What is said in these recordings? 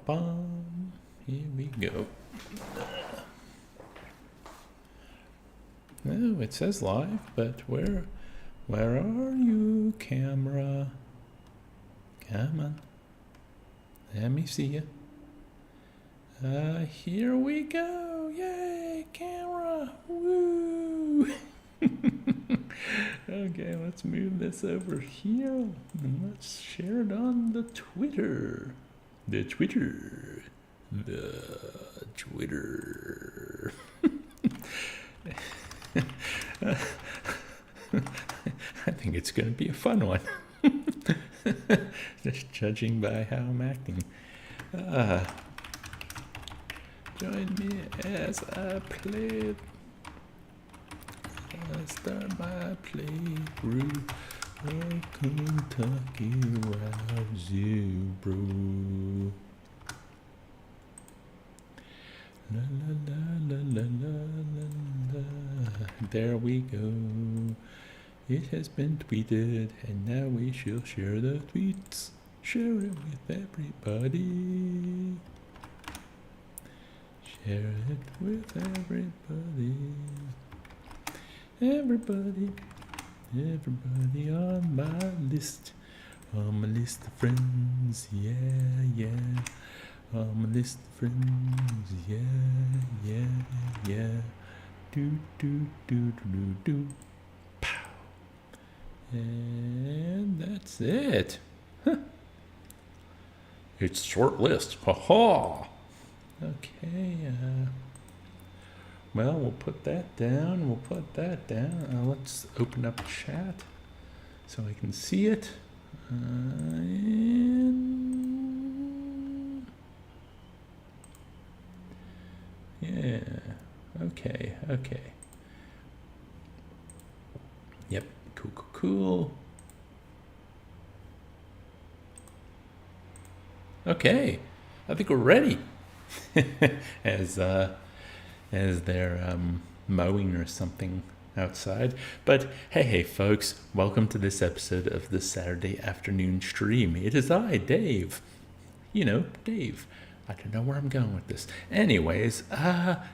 Ba-ba-bum. Here we go. No, it says live, but where are you, camera? Come on. Let me see you. Here we go. Yay, camera. Woo. Okay, let's move this over here and let's share it on the Twitter. The Twitter. I think it's going to be a fun one. Just judging by how I'm acting. Join me as I play. Start my playthrough of Kentucky Route Zero. La la la la la la la. There we go. It has been tweeted, and now we shall share the tweets. Share it with everybody. Share it with everybody. Everybody on my list. On my list of friends, yeah. On my list of friends, yeah. Do. Pow. And that's it. Huh. It's short list. Ha ha. Okay. Well, we'll put that down. Let's open up chat so I can see it. Yeah. Okay. Yep. Cool. Okay. I think we're ready. As they're mowing or something outside. But hey folks, welcome to this episode of the Saturday afternoon stream. It is I, Dave. Dave. I don't know where I'm going with this. Anyways,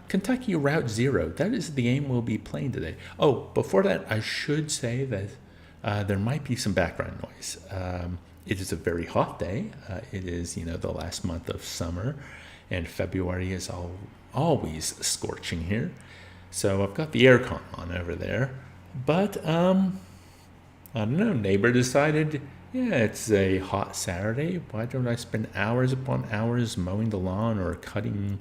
Kentucky Route Zero. That is the game we'll be playing today. Oh, before that, I should say that there might be some background noise. It is a very hot day. It is, the last month of summer, and February is always scorching here. So I've got the aircon on over there. But, I don't know, neighbor decided, it's a hot Saturday. Why don't I spend hours upon hours mowing the lawn or cutting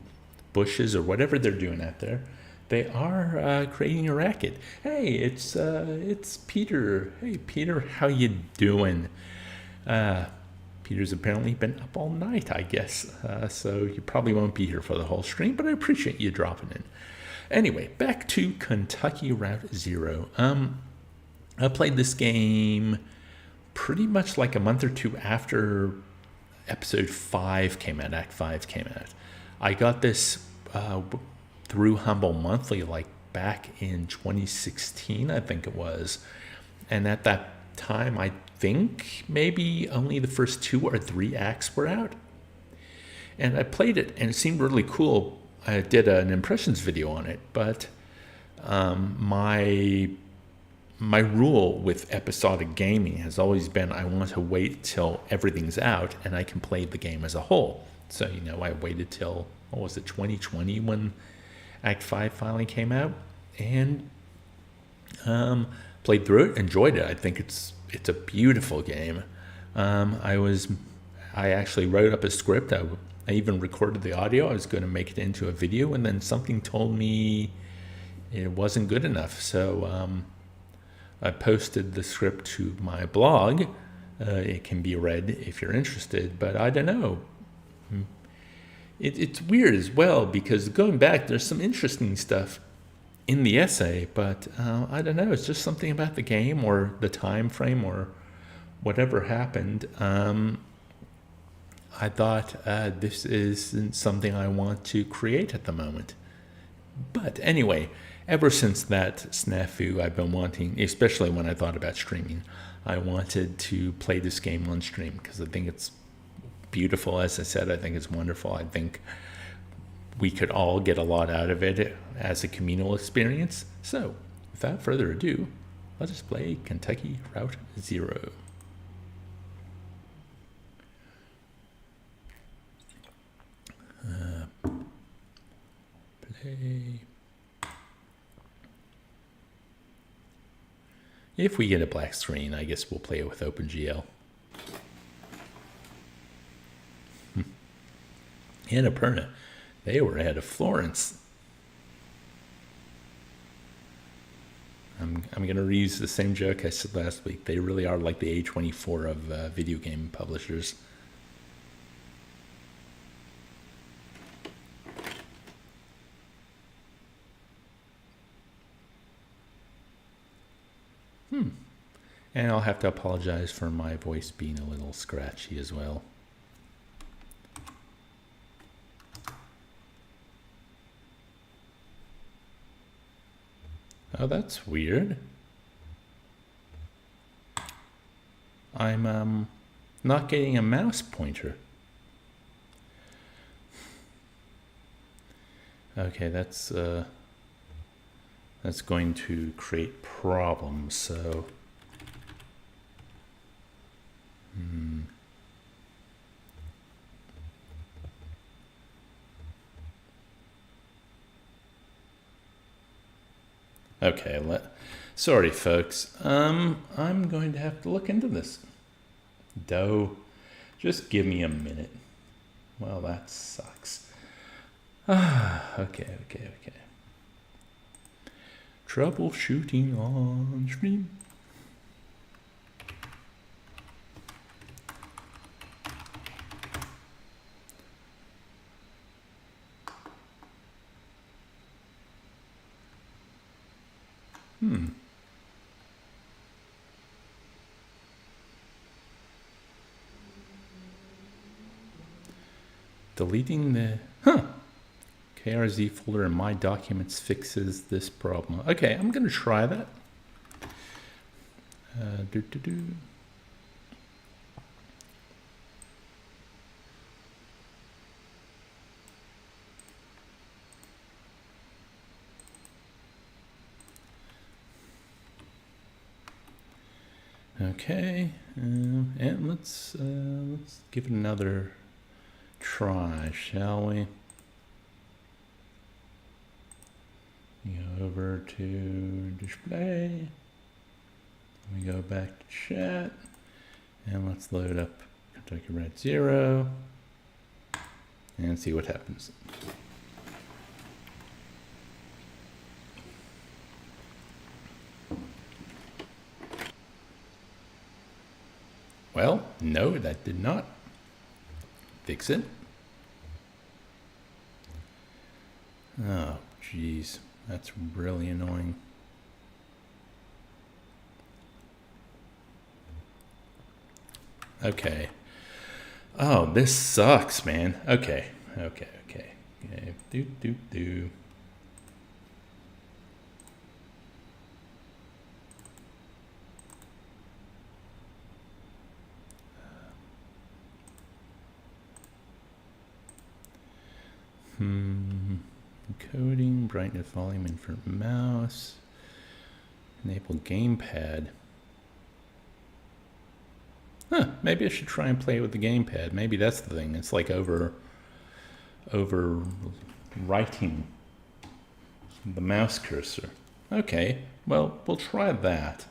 bushes or whatever they're doing out there? They are creating a racket. Hey, it's Peter. Hey, Peter, how you doing? Peter's apparently been up all night, I guess. So you probably won't be here for the whole stream, but I appreciate you dropping in. Anyway, back to Kentucky Route Zero. I played this game pretty much like a month or two after episode 5 came out, Act 5 came out. I got this through Humble Monthly, like back in 2016, I think it was. And at that time, I think maybe only the first 2 or 3 acts were out. And I played it, and it seemed really cool. I did an impressions video on it, but my rule with episodic gaming has always been I want to wait till everything's out and I can play the game as a whole. So, I waited till, 2020 when Act 5 finally came out, and played through it, enjoyed it. I think it's a beautiful game. I actually wrote up a script. I even recorded the audio. I was going to make it into a video, and then something told me it wasn't good enough. So I posted the script to my blog. It can be read if you're interested, but I don't know. It's weird as well, because going back, there's some interesting stuff in the essay, but I don't know. It's just something about the game or the time frame or whatever happened. I thought this isn't something I want to create at the moment. But anyway, ever since that snafu, I've been wanting, especially when I thought about streaming, I wanted to play this game on stream because I think it's beautiful. As I said, I think it's wonderful. I think we could all get a lot out of it as a communal experience. So, without further ado, let us play Kentucky Route Zero. Play. If we get a black screen, I guess we'll play it with OpenGL. Annapurna, they were ahead of Florence. I'm going to reuse the same joke I said last week. They really are like the A24 of video game publishers. And I'll have to apologize for my voice being a little scratchy as well. Oh, that's weird. I'm not getting a mouse pointer. Okay, that's going to create problems. So, okay, sorry folks. I'm going to have to look into this. Just give me a minute. Well, that sucks. Okay. Troubleshooting on stream. Deleting the KRZ folder in my documents fixes this problem. Okay, I'm going to try that. Okay, and let's give it another try, shall we? Go over to display. We go back to chat, and let's load up Kentucky Route Zero and see what happens. Well, no, that did not fix it. Oh, geez, that's really annoying. Okay. Oh, this sucks, man. Okay. Do. Encoding, brightness, volume, invert mouse, enable gamepad. Maybe I should try and play with the gamepad. Maybe that's the thing. It's like over writing the mouse cursor. Okay, well, we'll try that.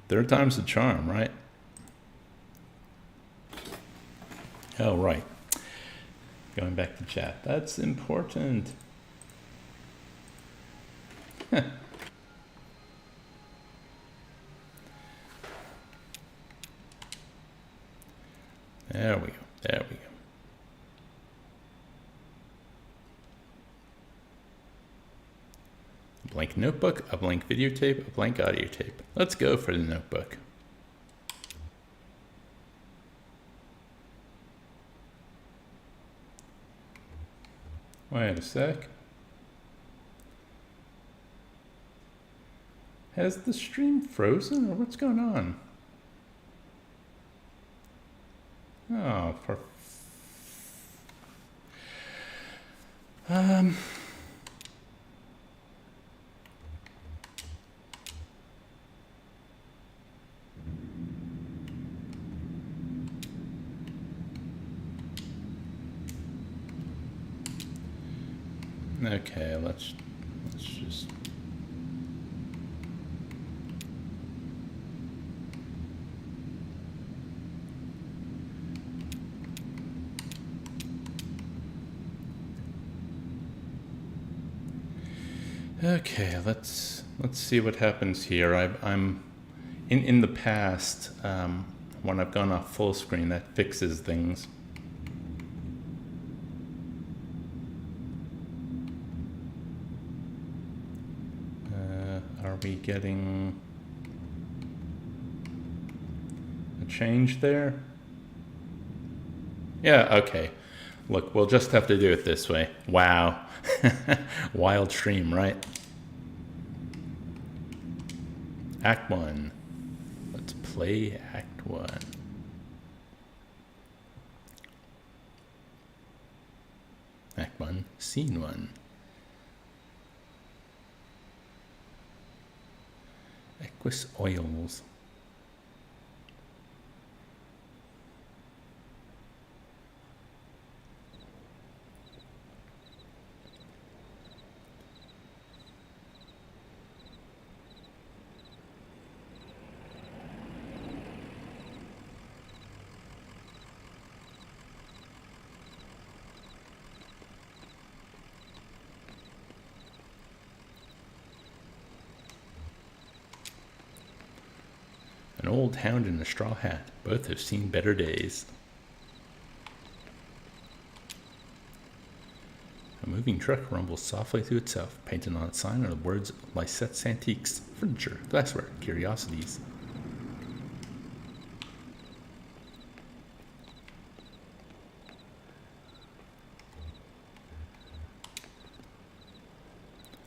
Third time's the charm, right? Oh, right. Going back to chat. That's important. There we go. A blank notebook, a blank videotape, a blank audio tape. Let's go for the notebook. Wait a sec. Has the stream frozen or what's going on? Oh, um. Okay, let's just. Okay, let's see what happens here. I'm in the past, when I've gone off full screen, that fixes things. Are we getting a change there? Yeah, okay. Look, we'll just have to do it this way. Wow. Wild stream, right? Act 1. Let's play Act 1. Act 1, Scene 1. Equus Oils. An old hound and a straw hat. Both have seen better days. A moving truck rumbles softly to itself. Painted on its sign are the words Lysette's Antiques. Furniture, glassware, curiosities.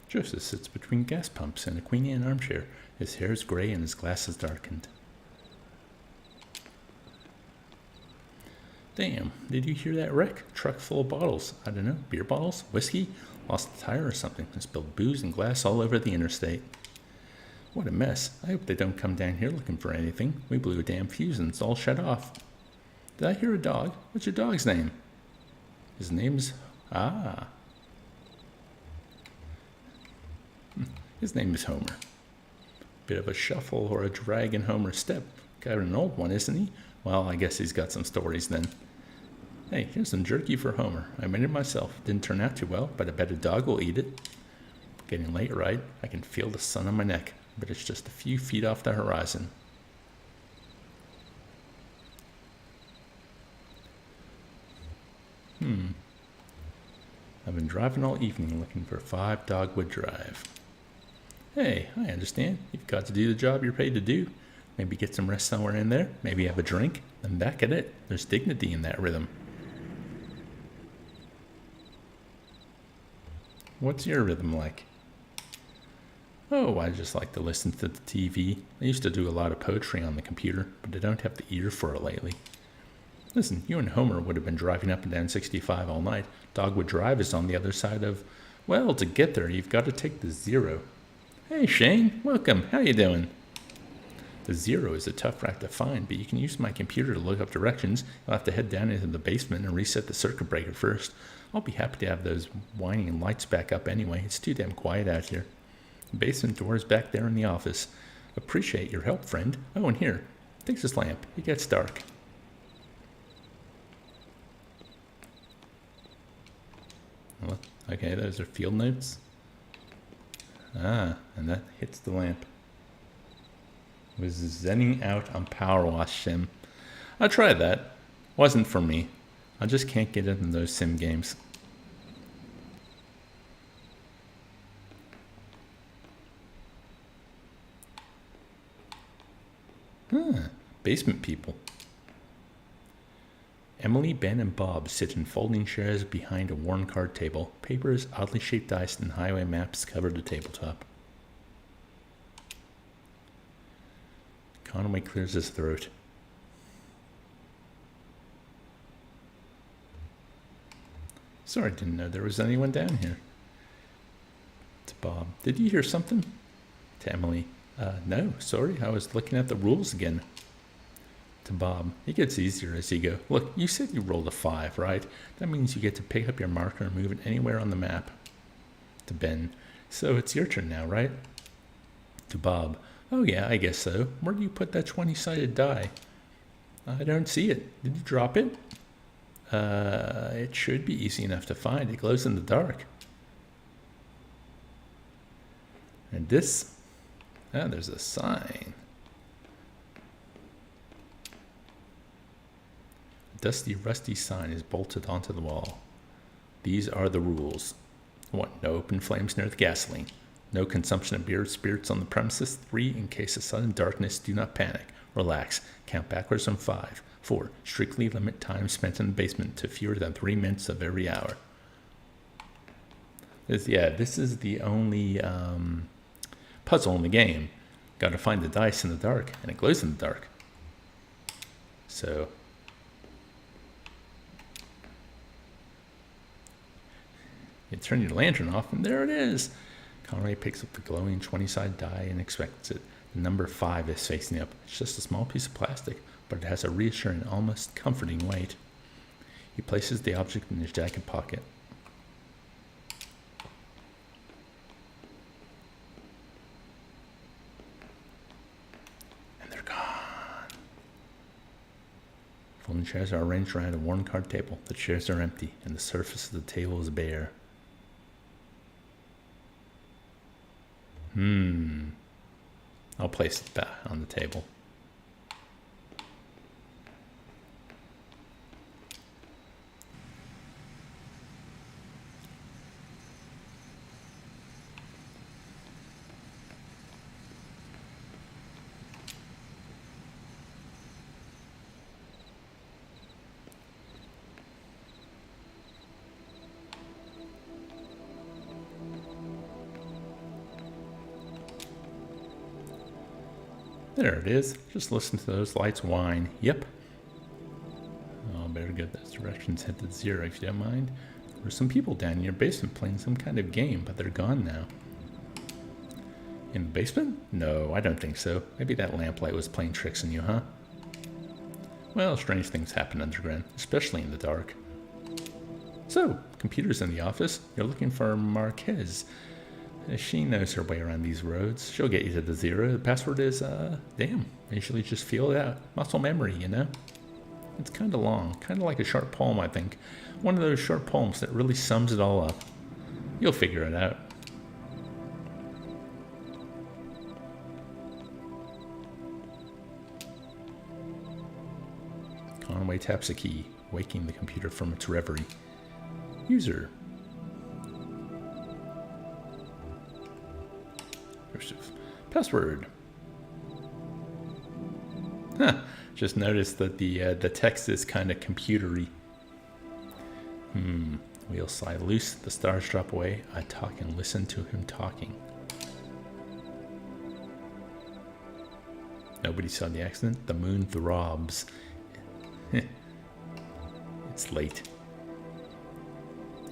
Joseph sits between gas pumps in a Queen Anne armchair. His hair is gray and his glasses darkened. Damn, did you hear that wreck? Truck full of bottles. I don't know, beer bottles? Whiskey? Lost a tire or something. They spilled booze and glass all over the interstate. What a mess. I hope they don't come down here looking for anything. We blew a damn fuse and it's all shut off. Did I hear a dog? What's your dog's name? His name's... Ah. His name is Homer. Bit of a shuffle or a drag in Homer's step. Got an old one, isn't he? Well, I guess he's got some stories then. Hey, here's some jerky for Homer. I made it myself. Didn't turn out too well, but I bet a dog will eat it. Getting late, right? I can feel the sun on my neck, but it's just a few feet off the horizon. I've been driving all evening looking for 5 Dogwood Drive. Hey, I understand. You've got to do the job you're paid to do. Maybe get some rest somewhere in there. Maybe have a drink. Then back at it. There's dignity in that rhythm. What's your rhythm like? Oh, I just like to listen to the TV. I used to do a lot of poetry on the computer, but I don't have the ear for it lately. Listen, you and Homer would have been driving up and down 65 all night. Dogwood Drive is on the other side of... Well, to get there, you've got to take the 0. Hey, Shane. Welcome. How you doing? The 0 is a tough rack to find, but you can use my computer to look up directions. You'll have to head down into the basement and reset the circuit breaker first. I'll be happy to have those whining lights back up anyway. It's too damn quiet out here. The basement door is back there in the office. Appreciate your help, friend. Oh, and here. Take this lamp. It gets dark. Well, okay, those are field notes. Ah, and that hits the lamp. Was zenning out on Power Wash Sim. I'll try that. Wasn't for me. I just can't get into those sim games. Basement people. Emily, Ben, and Bob sit in folding chairs behind a worn card table. Papers, oddly shaped dice, and highway maps cover the tabletop. Conway clears his throat. Sorry, I didn't know there was anyone down here. To Bob, did you hear something? To Emily, no, sorry, I was looking at the rules again. To Bob, it gets easier as you go. Look, you said you rolled a 5, right? That means you get to pick up your marker and move it anywhere on the map. To Ben, so it's your turn now, right? To Bob, oh yeah, I guess so. Where do you put that 20-sided die? I don't see it. Did you drop it? It should be easy enough to find. It glows in the dark. And this, there's a sign. A dusty, rusty sign is bolted onto the wall. These are the rules. 1. No open flames near the gasoline. No consumption of beer or spirits on the premises. 3. In case of sudden darkness, do not panic. Relax. Count backwards from 5. 4. Strictly limit time spent in the basement to fewer than 3 minutes of every hour. This is the only puzzle in the game. Got to find the dice in the dark, and it glows in the dark. So you turn your lantern off, and there it is. Conway picks up the glowing 20-sided die and inspects it. The number 5 is facing up. It's just a small piece of plastic, but it has a reassuring, almost comforting weight. He places the object in his jacket pocket. And they're gone. Folding chairs are arranged around a worn card table. The chairs are empty, and the surface of the table is bare. I'll place it back on the table. There it is. Just listen to those lights whine. Yep. Oh, better get those directions set to 0 if you don't mind. There were some people down in your basement playing some kind of game, but they're gone now. In the basement? No, I don't think so. Maybe that lamplight was playing tricks on you, huh? Well, strange things happen underground, especially in the dark. So, computer's in the office. You're looking for Marquez. She knows her way around these roads. She'll get you to the 0. The password is, damn. Usually just feel it out. Muscle memory, you know? It's kind of long. Kind of like a short poem, I think. One of those short poems that really sums it all up. You'll figure it out. Conway taps a key, waking the computer from its reverie. User. Password. Huh. Just noticed that the text is kind of computery. Wheels slide loose. The stars drop away. I talk and listen to him talking. Nobody saw the accident. The moon throbs. It's late.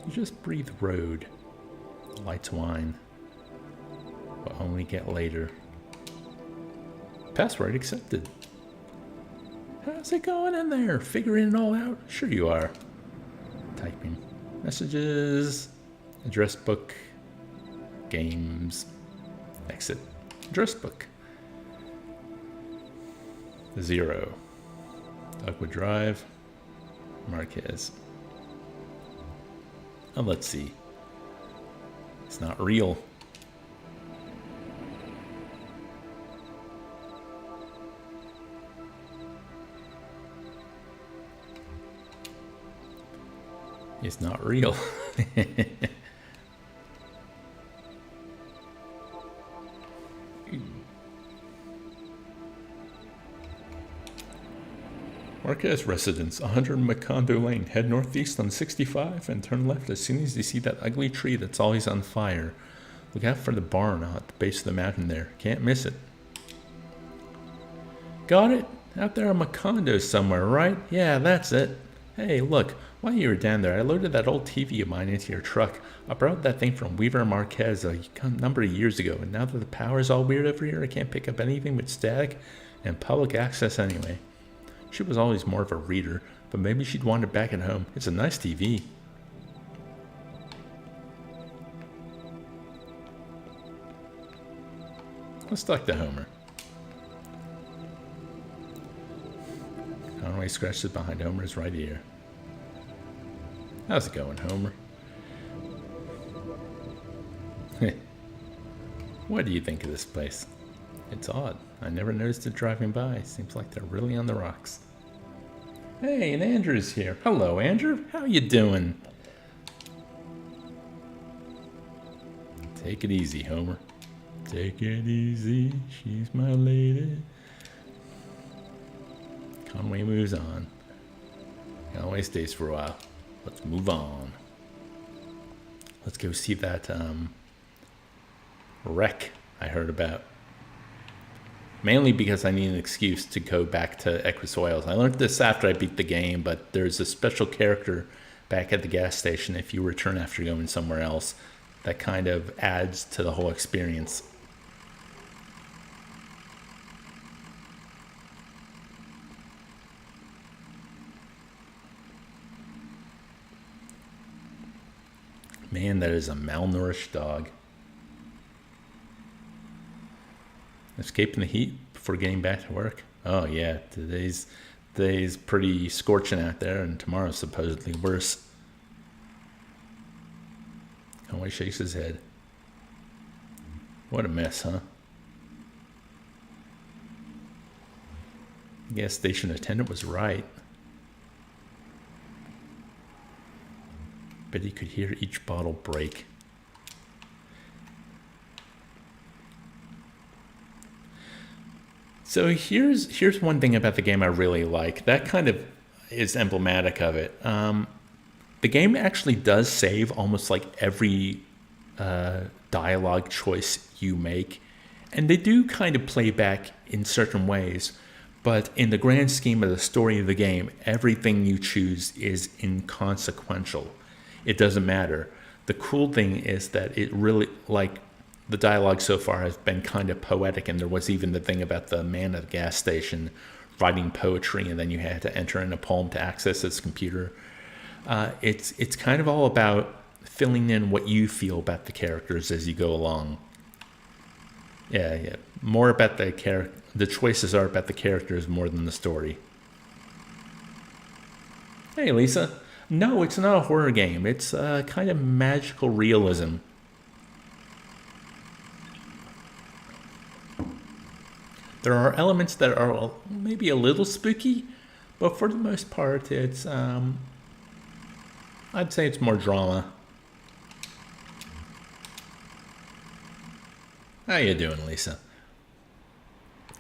You just breathe road. Lights whine. But only get later. Password accepted. How's it going in there? Figuring it all out? Sure you are. Typing. Messages. Address book. Games. Exit. Address book. 0. Dogwood Drive. Marquez. Oh, let's see. It's not real. It's not real. Marquez residence, 100 Macondo Lane. Head northeast on 65 and turn left as soon as you see that ugly tree that's always on fire. Look out for the barn at the base of the mountain there. Can't miss it. Got it? Out there on Macondo somewhere, right? Yeah, that's it. Hey, look, while you were down there, I loaded that old TV of mine into your truck. I borrowed that thing from Weaver Marquez a number of years ago, and now that the power's all weird over here, I can't pick up anything but static and public access anyway. She was always more of a reader, but maybe she'd want it back at home. It's a nice TV. Let's talk to Homer. Conway scratches behind Homer's right ear. How's it going, Homer? What do you think of this place? It's odd. I never noticed it driving by. Seems like they're really on the rocks. Hey, and Andrew's here. Hello, Andrew. How you doing? Take it easy, Homer. Take it easy. She's my lady. Conway moves on. Conway stays for a while. Let's move on. Let's go see that wreck I heard about. Mainly because I need an excuse to go back to Equus Oils. I learned this after I beat the game, but there's a special character back at the gas station if you return after going somewhere else that kind of adds to the whole experience. Man, that is a malnourished dog. Escaping the heat before getting back to work. Oh yeah, today's pretty scorching out there, and tomorrow's supposedly worse. Conway shakes his head. What a mess, huh? The gas station attendant was right. But he could hear each bottle break. So here's one thing about the game I really like. That kind of is emblematic of it. The game actually does save almost like every dialogue choice you make. And they do kind of play back in certain ways. But in the grand scheme of the story of the game, everything you choose is inconsequential. It doesn't matter. The cool thing is that it really, like, the dialogue so far has been kind of poetic, and there was even the thing about the man at the gas station writing poetry, and then you had to enter in a poem to access his computer. It's kind of all about filling in what you feel about the characters as you go along. Yeah. More about the character. The choices are about the characters more than the story. Hey, Lisa. No, it's not a horror game. It's kind of magical realism. There are elements that are maybe a little spooky, but for the most part, it's I'd say it's more drama. How you doing, Lisa?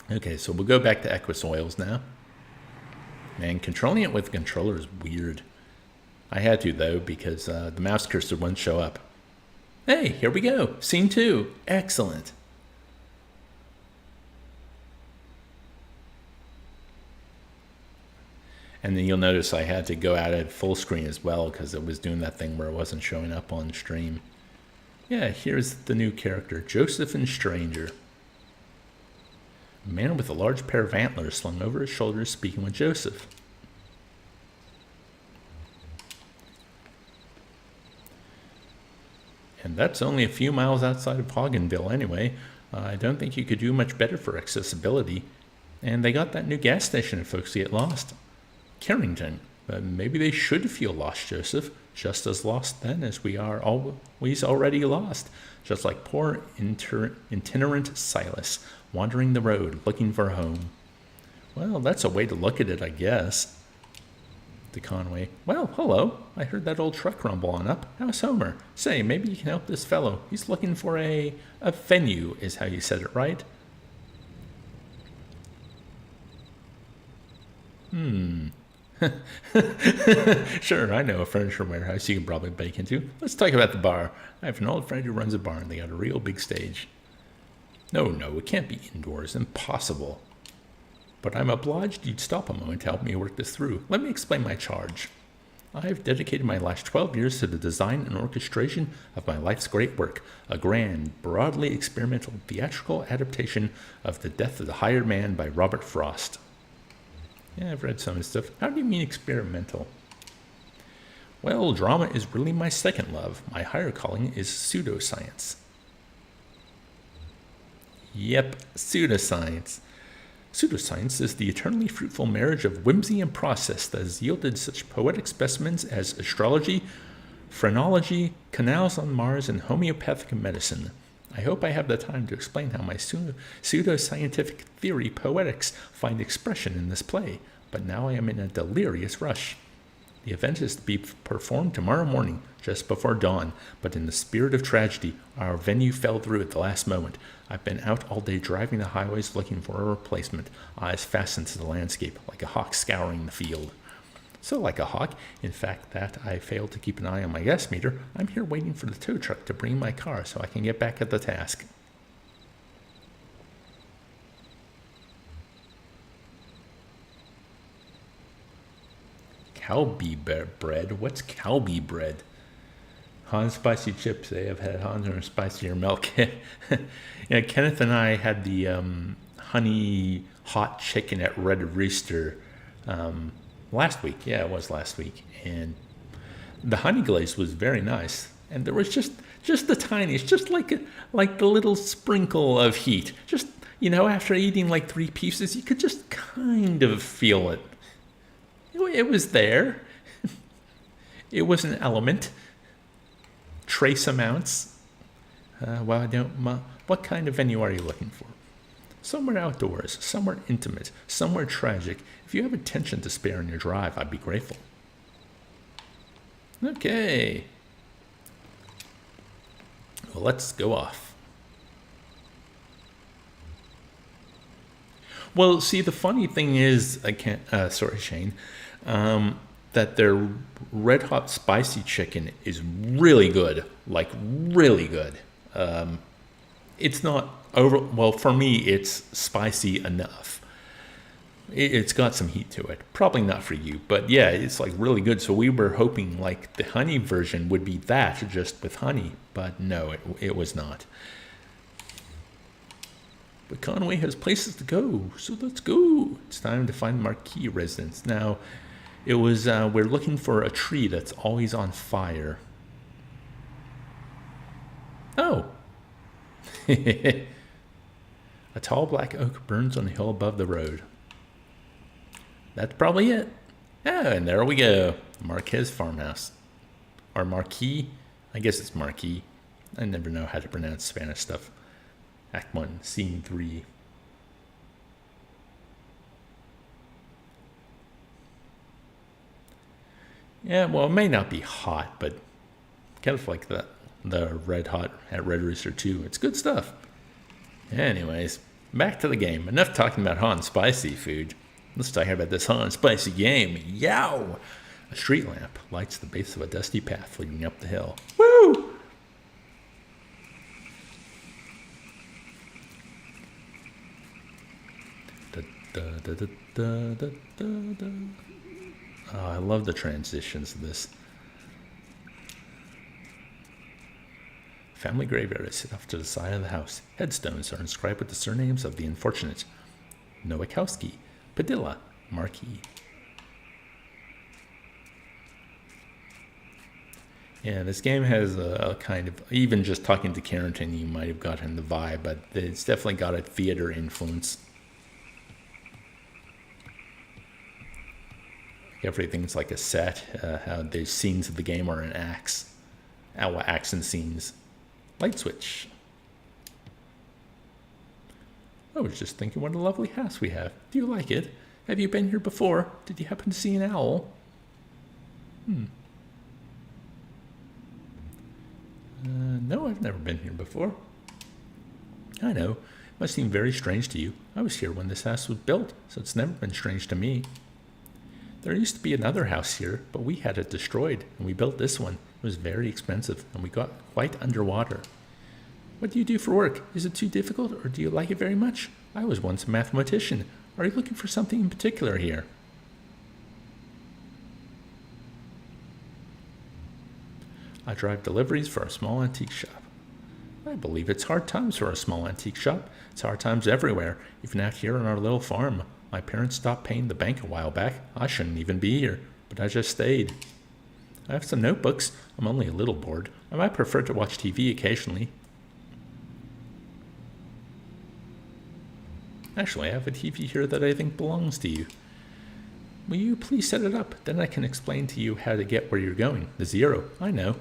Okay, so we'll go back to Equus Oils now. Man, controlling it with a controller is weird. I had to, though, because the mouse cursor wouldn't show up. Hey, here we go. Scene 2. Excellent. And then you'll notice I had to go out at full screen as well because it was doing that thing where it wasn't showing up on stream. Yeah, here's the new character, Joseph and Stranger. A man with a large pair of antlers slung over his shoulders speaking with Joseph. And that's only a few miles outside of Hogganville anyway. I don't think you could do much better for accessibility. And they got that new gas station if folks get lost. Carrington. Maybe they should feel lost, Joseph. Just as lost then as we are always already lost. Just like poor itinerant Silas, wandering the road, looking for a home. Well, that's a way to look at it, I guess. To Conway. Well, hello. I heard that old truck rumble on up. How's Homer? Say, maybe you can help this fellow. He's looking for a venue, is how you said it, right? Sure, I know a furniture warehouse you can probably break into. Let's talk about the bar. I have an old friend who runs a bar and they got a real big stage. No, it can't be indoors. Impossible. But I'm obliged you'd stop a moment to help me work this through. Let me explain my charge. I've dedicated my last 12 years to the design and orchestration of my life's great work, a grand, broadly experimental theatrical adaptation of The Death of the Hired Man by Robert Frost. Yeah, I've read some of his stuff. How do you mean experimental? Well, drama is really my second love. My higher calling is pseudoscience. Yep, pseudoscience. Pseudoscience is the eternally fruitful marriage of whimsy and process that has yielded such poetic specimens as astrology, phrenology, canals on Mars, and homeopathic medicine. I hope I have the time to explain how my pseudoscientific theory poetics find expression in this play, but now I am in a delirious rush. The event is to be performed tomorrow morning, just before dawn, but in the spirit of tragedy, our venue fell through at the last moment. I've been out all day driving the highways looking for a replacement, eyes fastened to the landscape, like a hawk scouring the field. So like a hawk, in fact, that I failed to keep an eye on my gas meter, I'm here waiting for the tow truck to bring my car so I can get back at the task. Calbee bread? What's Calbee bread? Han spicy chips. They have had Hans or spicier milk. Yeah, Kenneth and I had the honey hot chicken at Red Rooster last week. Yeah, it was last week, and the honey glaze was very nice. And there was just the tiniest, just like the little sprinkle of heat. Just after eating like 3 pieces, you could just kind of feel it. It was there. It was an element. Trace amounts. What kind of venue are you looking for? Somewhere outdoors, somewhere intimate, somewhere tragic. If you have attention to spare in your drive, I'd be grateful. Okay. Well, let's go off. Well, see, the funny thing is, sorry, Shane, that their red hot spicy chicken is really good, like really good. It's not well, for me, it's spicy enough. It's got some heat to it. Probably not for you, but yeah, it's like really good. So we were hoping like the honey version would be that, just with honey, but no, it was not. But Conway has places to go, so let's go. It's time to find Marquis residence. Now, it was, we're looking for a tree that's always on fire. Oh. A tall black oak burns on the hill above the road. That's probably it. Oh, and there we go. Marquez farmhouse. Or Marquis. I guess it's Marquis. I never know how to pronounce Spanish stuff. Act 1, Scene 3. Yeah, well, it may not be hot, but kind of like the Red Hot at Red Rooster 2. It's good stuff. Anyways, back to the game. Enough talking about hot and spicy food. Let's talk about this hot and spicy game. Yow! A street lamp lights the base of a dusty path leading up the hill. Woo! Oh, I love the transitions of this. Family graveyard is set off to the side of the house. Headstones are inscribed with the surnames of the unfortunate. Nowakowski, Padilla, Marquis. Yeah, this game has a kind of, even just talking to Carrington, you might have gotten the vibe, but it's definitely got a theater influence. Everything's like a set. How the scenes of the game are in acts. Action scenes. Light switch. I was just thinking what a lovely house we have. Do you like it? Have you been here before? Did you happen to see an owl? No, I've never been here before. I know. It must seem very strange to you. I was here when this house was built, so it's never been strange to me. There used to be another house here, but we had it destroyed, and we built this one. It was very expensive, and we got quite underwater. What do you do for work? Is it too difficult, or do you like it very much? I was once a mathematician. Are you looking for something in particular here? I drive deliveries for a small antique shop. I believe it's hard times for a small antique shop. It's hard times everywhere, even out here on our little farm. My parents stopped paying the bank a while back. I shouldn't even be here, but I just stayed. I have some notebooks. I'm only a little bored. I might prefer to watch TV occasionally. Actually, I have a TV here that I think belongs to you. Will you please set it up? Then I can explain to you how to get where you're going. The zero. I know.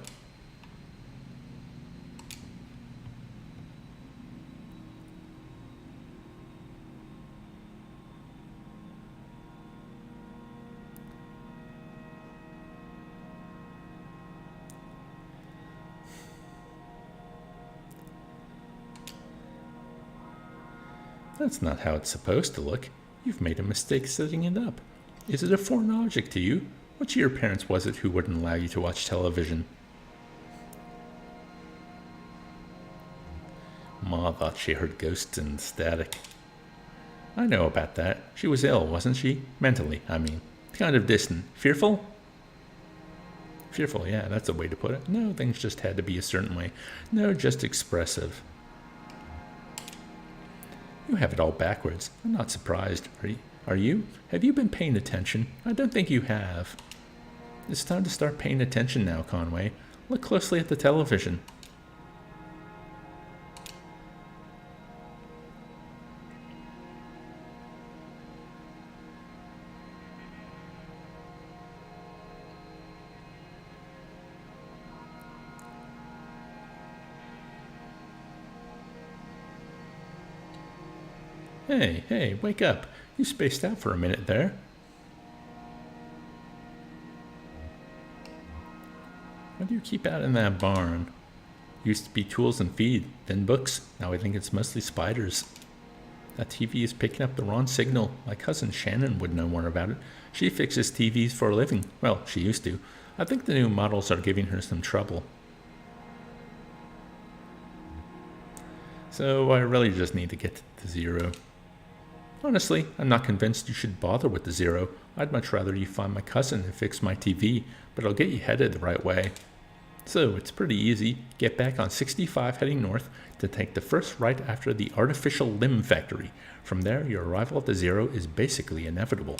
That's not how it's supposed to look. You've made a mistake setting it up. Is it a foreign object to you? Which of your parents was it who wouldn't allow you to watch television? Ma thought she heard ghosts and static. I know about that. She was ill, wasn't she? Mentally, I mean. Kind of distant. Fearful? Fearful, yeah, that's a way to put it. No, things just had to be a certain way. No, just expressive. You have it all backwards. I'm not surprised. Are you? Have you been paying attention? I don't think you have. It's time to start paying attention now, Conway. Look closely at the television. Hey, wake up. You spaced out for a minute there. What do you keep out in that barn? Used to be tools and feed, then books. Now I think it's mostly spiders. That TV is picking up the wrong signal. My cousin Shannon would know more about it. She fixes TVs for a living. Well, she used to. I think the new models are giving her some trouble. So I really just need to get to the zero. Honestly, I'm not convinced you should bother with the zero. I'd much rather you find my cousin and fix my TV, but I'll get you headed the right way. So it's pretty easy. Get back on 65 heading north to take the first right after the artificial limb factory. From there, your arrival at the zero is basically inevitable.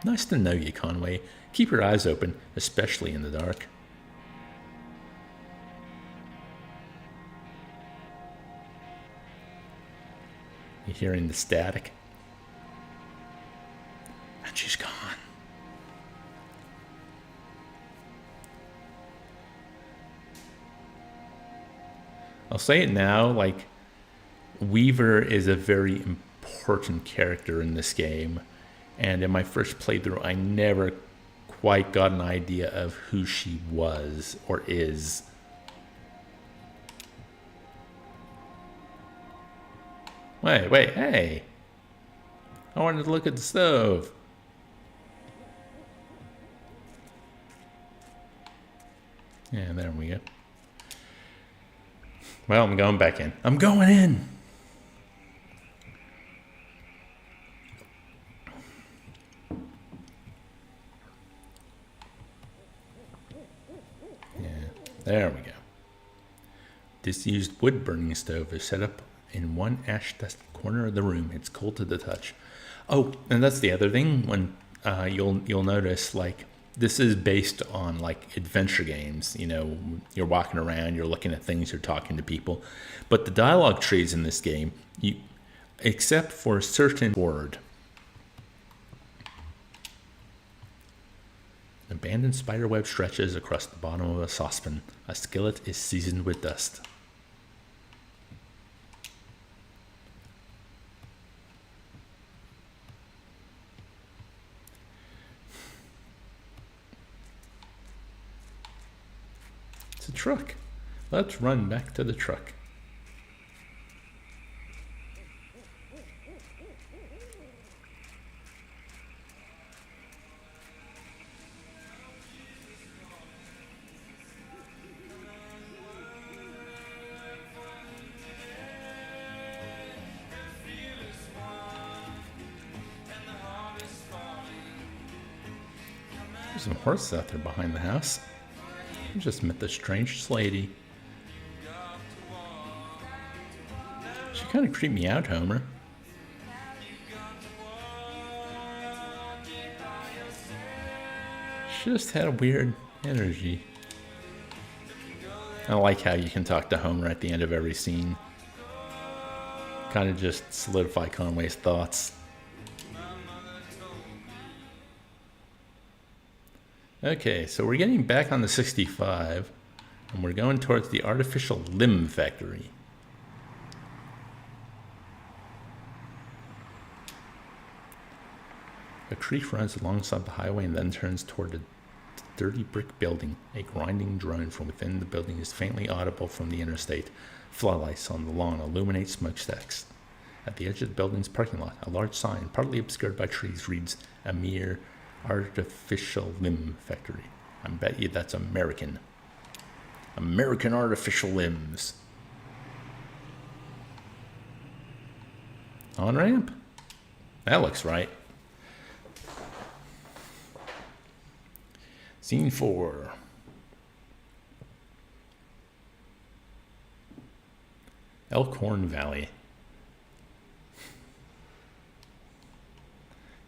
Nice to know you, Conway. Keep your eyes open, especially in the dark. You're hearing the static. And she's gone. I'll say it now, like, Weaver is a very important character in this game. And in my first playthrough, I never quite got an idea of who she was or is. Wait, hey! I wanted to look at the stove. Yeah, there we go. Well, I'm going back in. I'm going in! Yeah, there we go. Disused wood burning stove is set up in one ash-dusted corner of the room. It's cold to the touch. Oh, and that's the other thing. When you'll notice, like, this is based on like adventure games. You know, you're walking around, you're looking at things, you're talking to people. But the dialogue trees in this game, except for a certain word. An abandoned spiderweb stretches across the bottom of a saucepan. A skillet is seasoned with dust. It's a truck. Let's run back to the truck. There's some horses out there behind the house. I just met the strangest lady. She kind of creeped me out, Homer. She just had a weird energy. I like how you can talk to Homer at the end of every scene. Kind of just solidify Conway's thoughts. Okay, so we're getting back on the 65, and we're going towards the artificial limb factory. A creek runs alongside the highway and then turns toward a dirty brick building. A grinding drone from within the building is faintly audible from the interstate. Floodlights on the lawn illuminate smokestacks. At the edge of the building's parking lot, a large sign, partly obscured by trees, reads, "A mere artificial limb factory." I bet you that's American. American artificial limbs. On-ramp? That looks right. Scene 4. Elkhorn Valley.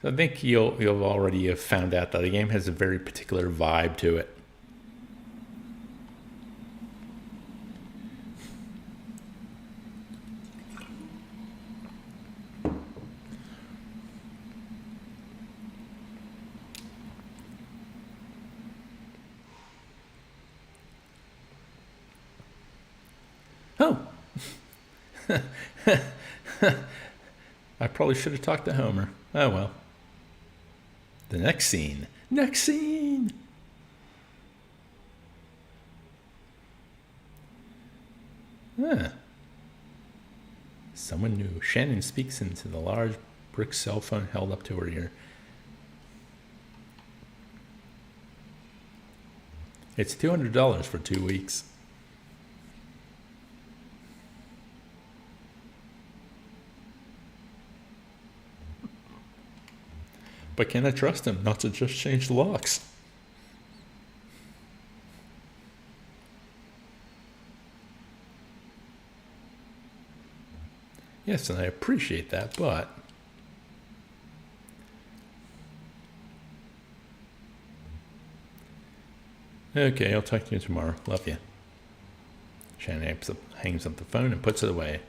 So I think you'll already have found out that the game has a very particular vibe to it. Oh. I probably should have talked to Homer. Oh well. The next scene. Next scene! Ah. Someone new. Shannon speaks into the large brick cell phone held up to her ear. It's $200 for 2 weeks. But can I trust him not to just change the locks? Yes, and I appreciate that, but... Okay, I'll talk to you tomorrow. Love you. Shannon hangs up the phone and puts it away.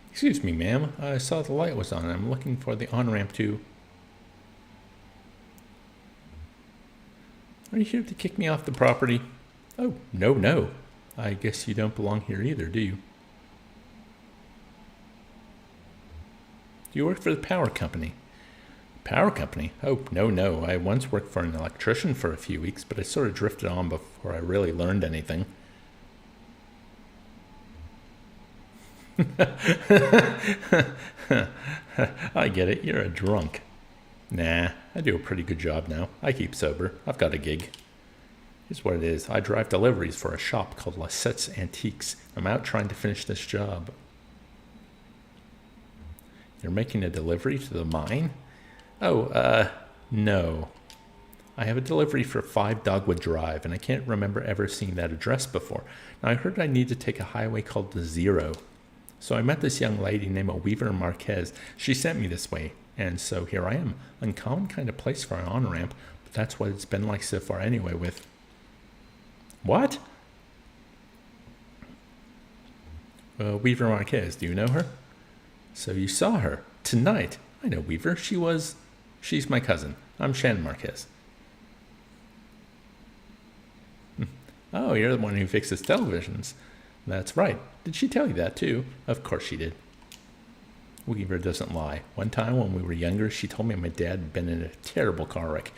Excuse me, ma'am. I saw the light was on. I'm looking for the on-ramp to... Are you here to kick me off the property? Oh, no. I guess you don't belong here either, do you? Do you work for the power company? Power company? Oh, no. I once worked for an electrician for a few weeks, but I sort of drifted on before I really learned anything. I get it. You're a drunk. Nah, I do a pretty good job now. I keep sober. I've got a gig. Here's what it is. I drive deliveries for a shop called Lassette's Antiques. I'm out trying to finish this job. You're making a delivery to the mine? Oh, no. I have a delivery for 5 Dogwood Drive, and I can't remember ever seeing that address before. Now, I heard I need to take a highway called the Zero. So I met this young lady named Weaver Marquez. She sent me this way, and so here I am. Uncommon kind of place for an on-ramp, but that's what it's been like so far anyway with... What? Weaver Marquez, do you know her? So you saw her tonight. I know Weaver. She's my cousin. I'm Shannon Marquez. Oh, you're the one who fixes televisions. That's right. Did she tell you that too? Of course she did. Weaver doesn't lie. One time when we were younger, she told me my dad had been in a terrible car wreck.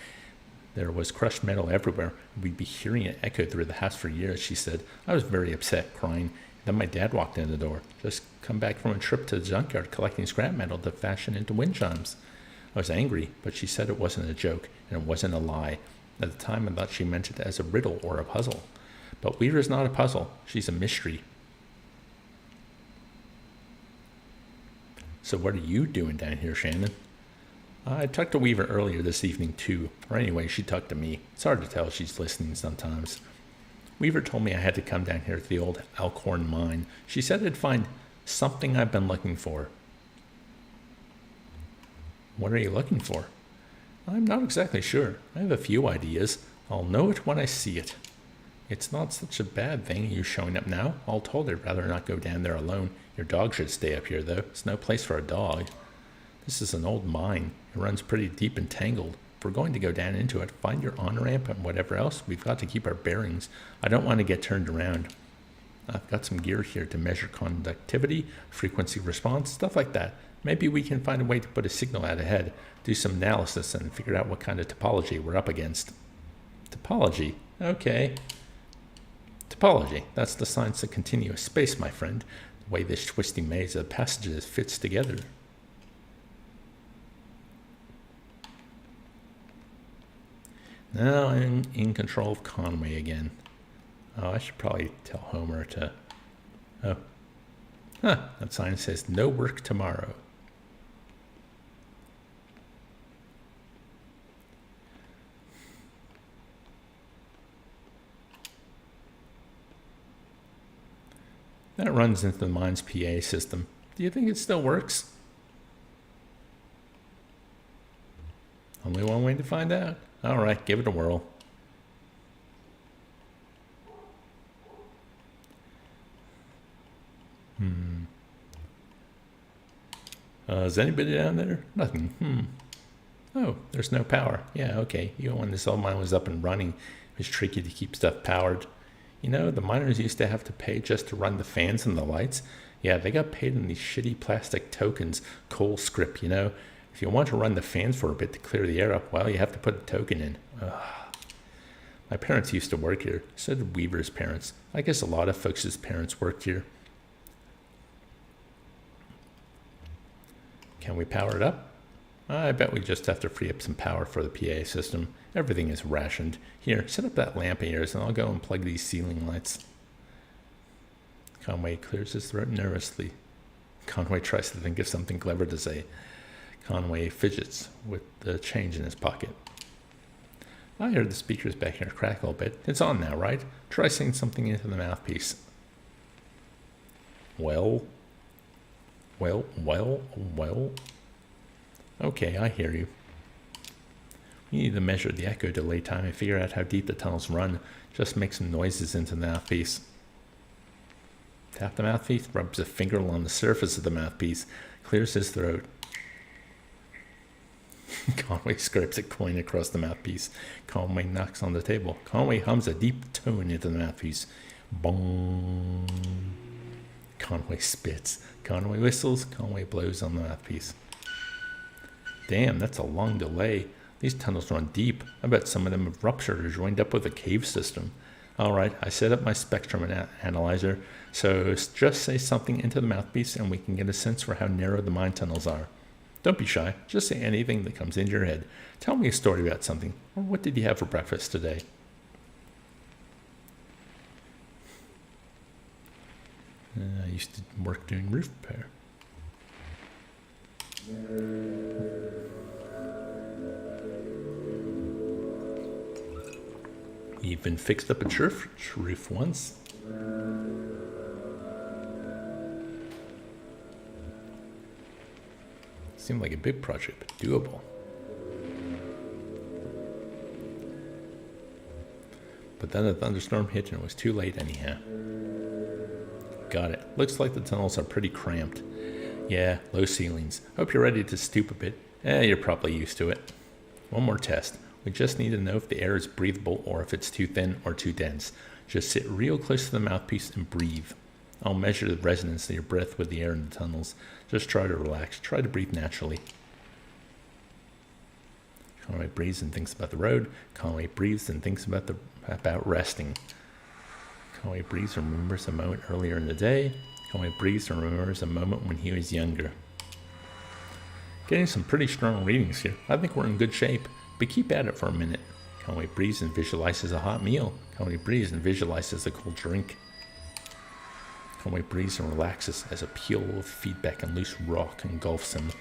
There was crushed metal everywhere. We'd be hearing it echo through the house for years, she said. I was very upset, crying. Then my dad walked in the door. Just come back from a trip to the junkyard collecting scrap metal to fashion into wind chimes. I was angry, but she said it wasn't a joke, and it wasn't a lie. At the time, I thought she meant it as a riddle or a puzzle. But Weaver's not a puzzle. She's a mystery. So what are you doing down here, Shannon? I talked to Weaver earlier this evening, too. Or anyway, she talked to me. It's hard to tell if she's listening sometimes. Weaver told me I had to come down here to the old Alcorn mine. She said I'd find something I've been looking for. What are you looking for? I'm not exactly sure. I have a few ideas. I'll know it when I see it. It's not such a bad thing, you showing up now. All told, I'd rather not go down there alone. Your dog should stay up here, though. It's no place for a dog. This is an old mine. It runs pretty deep and tangled. If we're going to go down into it, find your on-ramp and whatever else, we've got to keep our bearings. I don't want to get turned around. I've got some gear here to measure conductivity, frequency response, stuff like that. Maybe we can find a way to put a signal out ahead, do some analysis, and figure out what kind of topology we're up against. Topology? Okay. Topology. That's the science of continuous space, my friend. The way this twisty maze of passages fits together. Now I'm in control of Conway again. Oh, I should probably tell Homer to... Oh. Huh, that sign says no work tomorrow. That runs into the mine's PA system. Do you think it still works? Only one way to find out. All right, give it a whirl. Is anybody down there? Nothing. Oh, there's no power. Yeah, okay. Even when this old mine was up and running, it was tricky to keep stuff powered. You know, the miners used to have to pay just to run the fans and the lights. Yeah, they got paid in these shitty plastic tokens, coal script, you know. If you want to run the fans for a bit to clear the air up, well, you have to put a token in. Ugh. My parents used to work here. So did Weaver's parents. I guess a lot of folks' parents worked here. Can we power it up? I bet we just have to free up some power for the PA system. Everything is rationed. Here, set up that lamp of yours and I'll go and plug these ceiling lights. Conway clears his throat nervously. Conway tries to think of something clever to say. Conway fidgets with the change in his pocket. I heard the speakers back here crackle a bit. It's on now, right? Try saying something into the mouthpiece. Well. Okay, I hear you. We need to measure the echo delay time and figure out how deep the tunnels run. Just make some noises into the mouthpiece. Tap the mouthpiece, rubs a finger along the surface of the mouthpiece, clears his throat. Conway scrapes a coin across the mouthpiece. Conway knocks on the table. Conway hums a deep tone into the mouthpiece. Bong. Conway spits. Conway whistles. Conway blows on the mouthpiece. Damn, that's a long delay. These tunnels run deep. I bet some of them have ruptured or joined up with a cave system. All right, I set up my spectrum analyzer, so just say something into the mouthpiece and we can get a sense for how narrow the mine tunnels are. Don't be shy. Just say anything that comes into your head. Tell me a story about something. Or what did you have for breakfast today? I used to work doing roof repair. Even fixed up a church roof once. Seemed like a big project, but doable. But then a thunderstorm hit and it was too late anyhow. Got it. Looks like the tunnels are pretty cramped. Yeah, low ceilings. Hope you're ready to stoop a bit. You're probably used to it. One more test. We just need to know if the air is breathable or if it's too thin or too dense. Just sit real close to the mouthpiece and breathe. I'll measure the resonance of your breath with the air in the tunnels. Just try to relax. Try to breathe naturally. Conway breathes and thinks about the road. Conway breathes and thinks about resting. Conway breathes and remembers a moment earlier in the day. Conway breathes and remembers a moment when he was younger. Getting some pretty strong readings here. I think we're in good shape, but keep at it for a minute. Conway breathes and visualizes a hot meal. Conway breathes and visualizes a cold drink. Conway breathes and relaxes as a peal of feedback and loose rock engulfs him.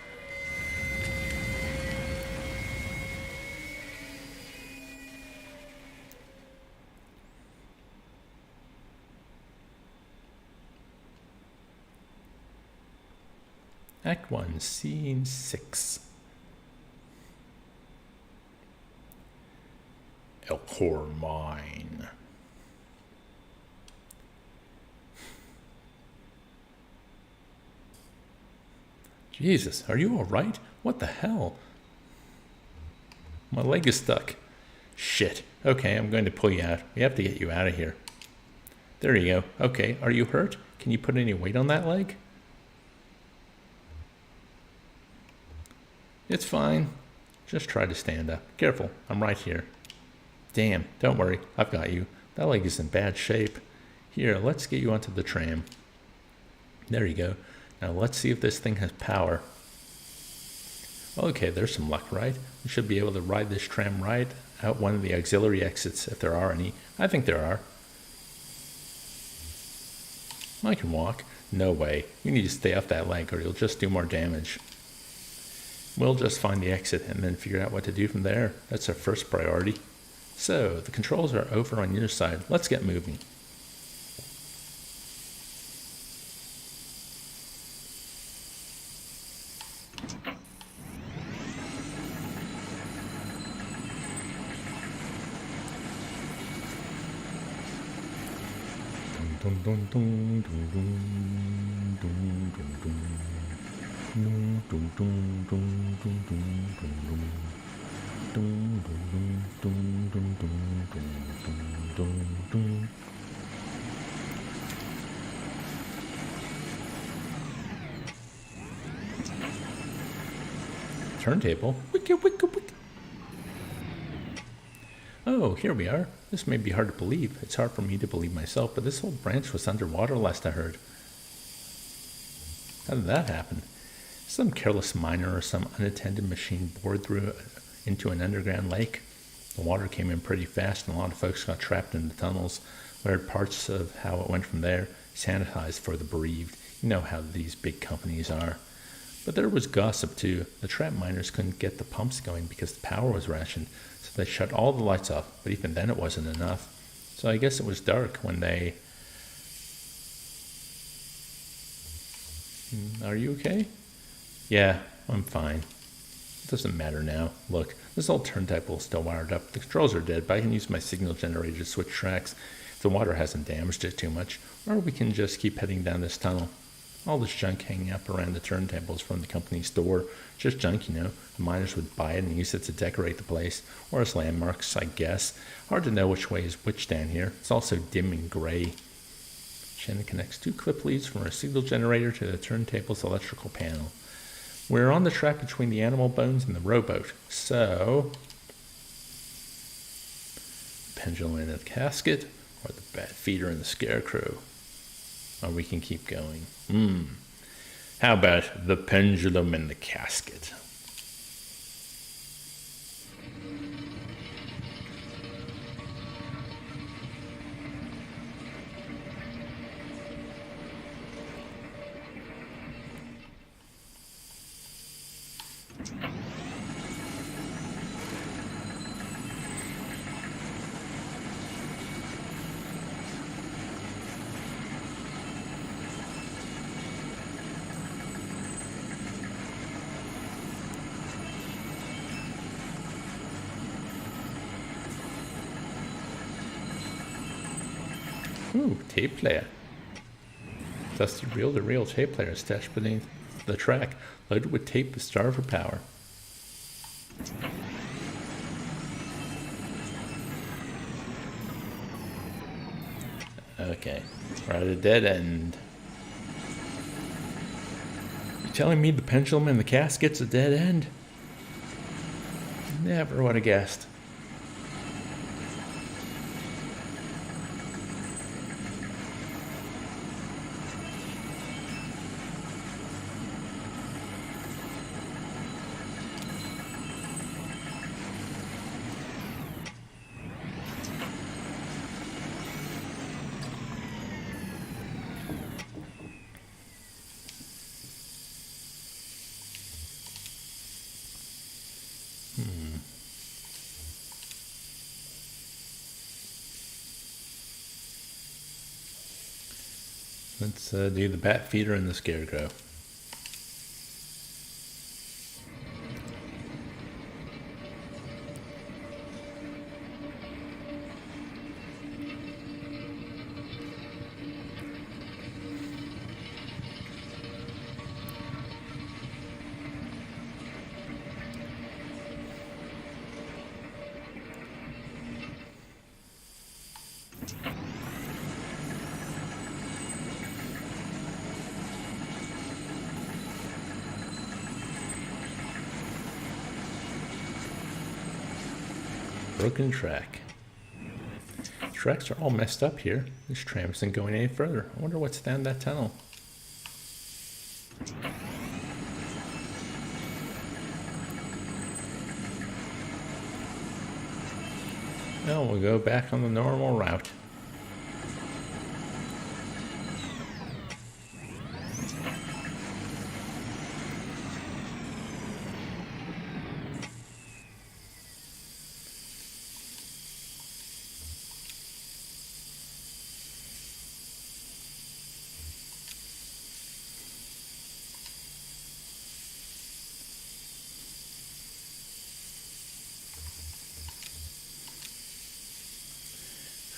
Act 1, Scene 6. Elkhorn Mine. Jesus, are you alright? What the hell? My leg is stuck. Shit. Okay, I'm going to pull you out. We have to get you out of here. There you go. Okay, are you hurt? Can you put any weight on that leg? It's fine. Just try to stand up. Careful, I'm right here. Damn, don't worry, I've got you. That leg is in bad shape. Here, let's get you onto the tram. There you go. Now let's see if this thing has power. Okay, there's some luck, right? We should be able to ride this tram right out one of the auxiliary exits, if there are any. I think there are. I can walk. No way. You need to stay off that leg or you'll just do more damage. We'll just find the exit and then figure out what to do from there. That's our first priority. So, the controls are over on your side. Let's get moving. Turntable? Wicka, wicka, wicka. Oh, here we are. This may be hard to believe. It's hard for me to believe myself, but this whole branch was underwater last I heard. How did that happen? Some careless miner or some unattended machine bored through into an underground lake. The water came in pretty fast and a lot of folks got trapped in the tunnels. We heard parts of how it went from there, sanitized for the bereaved. You know how these big companies are. But there was gossip too. The trap miners couldn't get the pumps going because the power was rationed, so they shut all the lights off, but even then it wasn't enough. So I guess it was dark when they... Are you okay? Yeah, I'm fine. It doesn't matter now. Look, this old turntable is still wired up. The controls are dead, but I can use my signal generator to switch tracks if the water hasn't damaged it too much, or we can just keep heading down this tunnel. All this junk hanging up around the turntables from the company's store. Just junk, you know. The miners would buy it and use it to decorate the place, or as landmarks, I guess. Hard to know which way is which down here. It's also dim and gray. Shannon connects 2 clip leads from her signal generator to the turntable's electrical panel. We're on the track between the animal bones and the rowboat. So, pendulum in the casket, or the bat feeder in the scarecrow. Or we can keep going. How about the pendulum in the casket? Ooh, tape player. Dusty reel-to-reel tape player stashed beneath the track, loaded with tape to starve for power. Okay, we're at a dead end. You telling me the pendulum in the casket's a dead end? Never would have guessed. Let's do the bat feeder and the scarecrow. Broken track. Tracks are all messed up here. This tram isn't going any further. I wonder what's down that tunnel. Well, we'll go back on the normal route.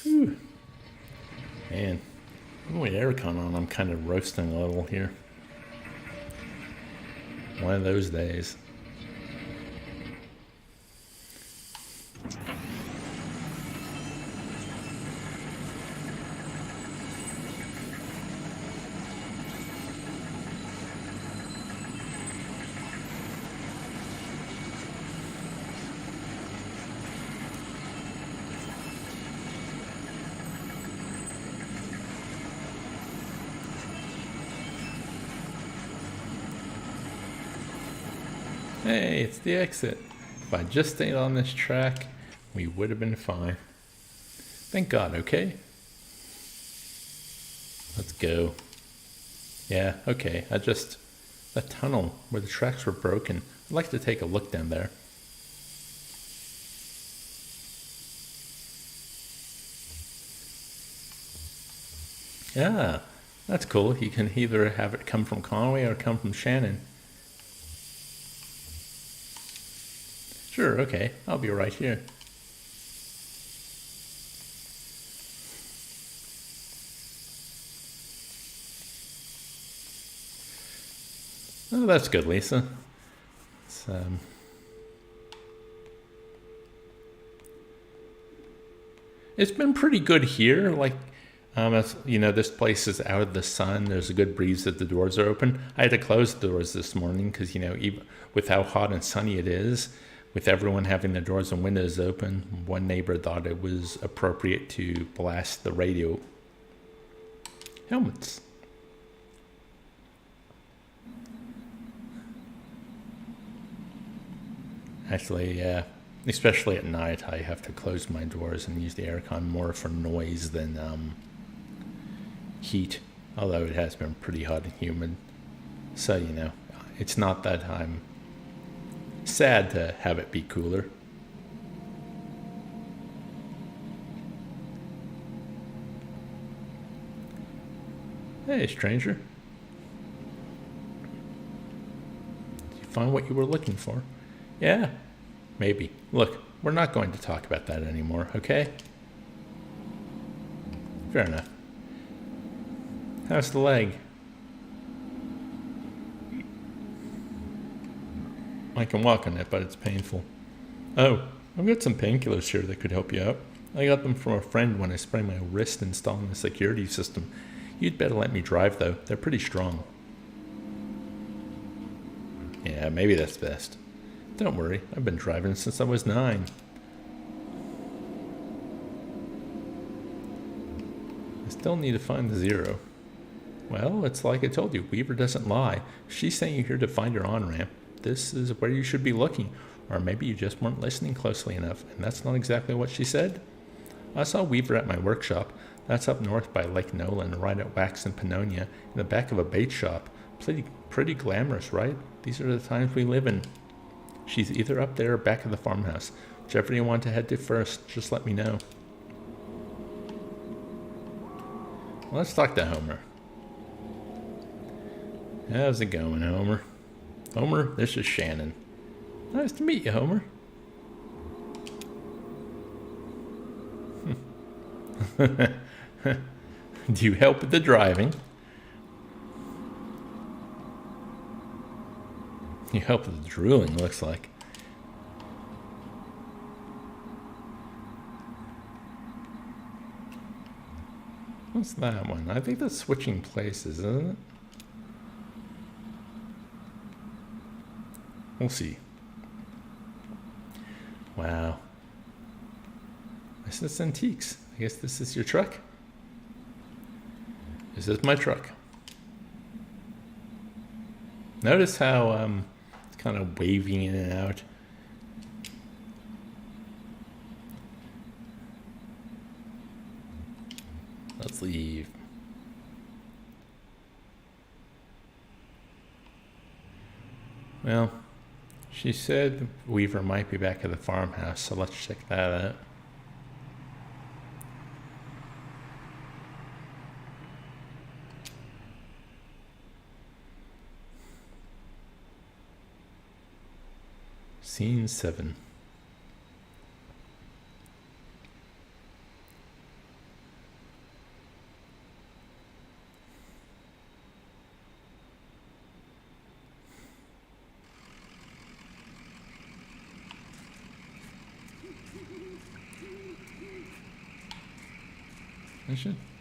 Whew. Man, with aircon on, I'm kind of roasting a little here. One of those days. Hey, it's the exit. If I just stayed on this track, we would have been fine. Thank God, okay? Let's go. Yeah, okay, that tunnel where the tracks were broken, I'd like to take a look down there. Yeah, that's cool. You can either have it come from Conway or come from Shannon. Sure, okay, I'll be right here. Oh, that's good, Lisa. It's been pretty good here. Like, as, you know, this place is out of the sun. There's a good breeze that the doors are open. I had to close the doors this morning because, you know, even with how hot and sunny it is, with everyone having their doors and windows open, one neighbor thought it was appropriate to blast the radio. Helmets. Actually, especially at night, I have to close my doors and use the aircon more for noise than heat, although it has been pretty hot and humid. So, you know, it's not that I'm sad to have it be cooler. Hey, stranger. Did you find what you were looking for? Yeah, maybe. Look, we're not going to talk about that anymore, okay? Fair enough. How's the leg? I can walk on it, but it's painful. Oh, I've got some painkillers here that could help you out. I got them from a friend when I sprained my wrist installing the security system. You'd better let me drive, though. They're pretty strong. Yeah, maybe that's best. Don't worry, I've been driving since I was 9. I still need to find the 0. Well, it's like I told you, Weaver doesn't lie. She's saying you're here to find your on-ramp. This is where you should be looking. Or maybe you just weren't listening closely enough, and that's not exactly what she said. I saw Weaver at my workshop. That's up north by Lake Nolan, right at Wax and Pannonia, in the back of a bait shop. Pretty glamorous, right? These are the times we live in. She's either up there or back at the farmhouse. Whichever you want to head to first, just let me know. Let's talk to Homer. How's it going, Homer? Homer, this is Shannon. Nice to meet you, Homer. Do you help with the driving? You help with the drooling, looks like. What's that one? I think that's switching places, isn't it? We'll see. Wow. This is antiques. I guess this is your truck? This is my truck. Notice how it's kind of waving in and out. Let's leave. Well, she said Weaver might be back at the farmhouse, so let's check that out. Scene 7.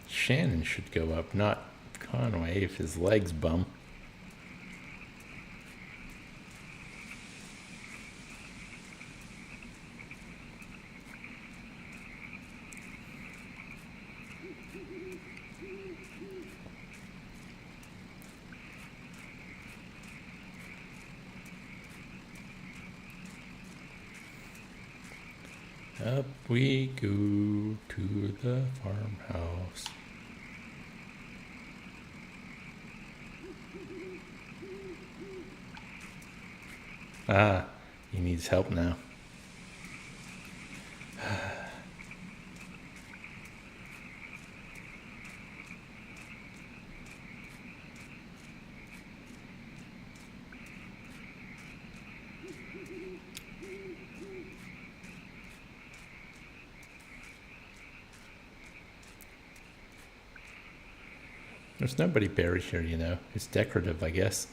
Shannon should go up, not Conway if his legs bum. Up we go to the farmhouse. Ah, he needs help now. There's nobody buried here, you know. It's decorative, I guess.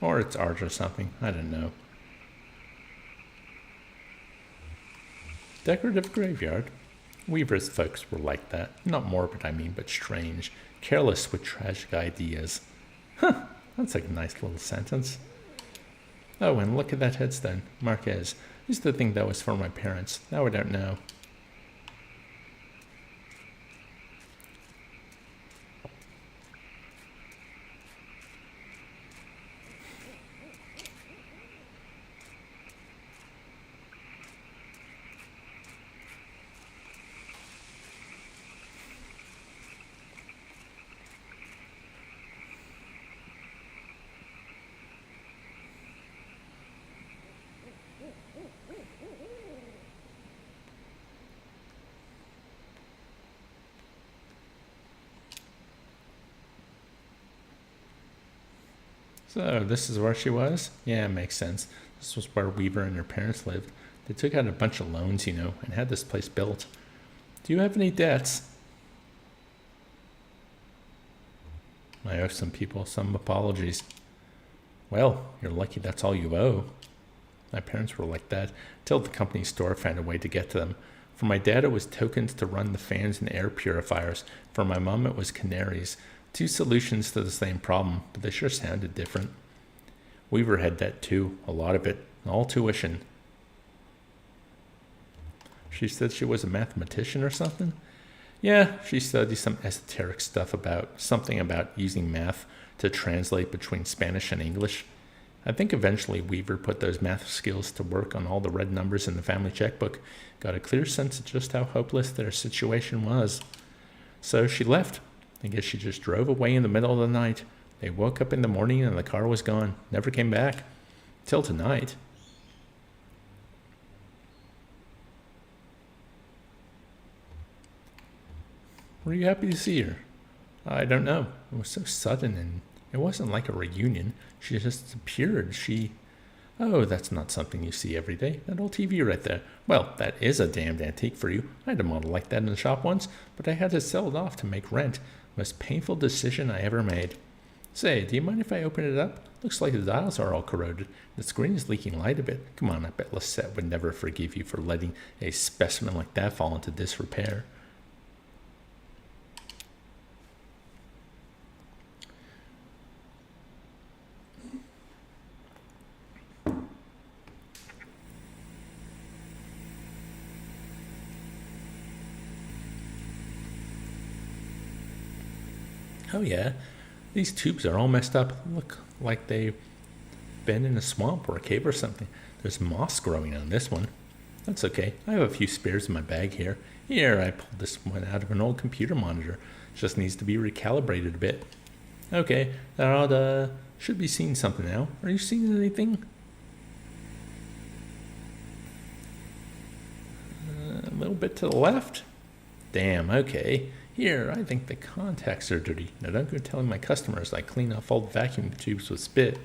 Or it's art or something. I don't know. Decorative graveyard. Weaver's folks were like that. Not morbid, I mean, but strange. Careless with tragic ideas. Huh, that's a nice little sentence. Oh, and look at that headstone. Marquez. Used to think that was for my parents. Now I don't know. So, this is where she was? Yeah, it makes sense. This was where Weaver and her parents lived. They took out a bunch of loans, you know, and had this place built. Do you have any debts? I owe some people some apologies. Well, you're lucky that's all you owe. My parents were like that, till the company store found a way to get to them. For my dad, it was tokens to run the fans and air purifiers. For my mom, it was canaries. Two solutions to the same problem, but they sure sounded different. Weaver had that too, a lot of it, all tuition. She said she was a mathematician or something? Yeah, she studied some esoteric stuff about something about using math to translate between Spanish and English. I think eventually Weaver put those math skills to work on all the red numbers in the family checkbook, got a clear sense of just how hopeless their situation was. So she left. I guess she just drove away in the middle of the night. They woke up in the morning and the car was gone. Never came back. Till tonight. Were you happy to see her? I don't know. It was so sudden and It wasn't like a reunion. She just appeared. Oh, that's not something you see every day. That old TV right there. Well, that is a damned antique for you. I had a model like that in the shop once, but I had to sell it off to make rent. Most painful decision I ever made. Say, do you mind if I open it up? Looks like the dials are all corroded. The screen is leaking light a bit. Come on, I bet Lisette would never forgive you for letting a specimen like that fall into disrepair. Oh yeah, these tubes are all messed up. Look like they've been in a swamp or a cave or something. There's moss growing on this one. That's okay. I have a few spares in my bag here. Here, I pulled this one out of an old computer monitor. It just needs to be recalibrated a bit. Okay, that should be seeing something now. Are you seeing anything? A little bit to the left. Damn, okay. Here, I think the contacts are dirty. Now don't go telling my customers I clean off old vacuum tubes with spit.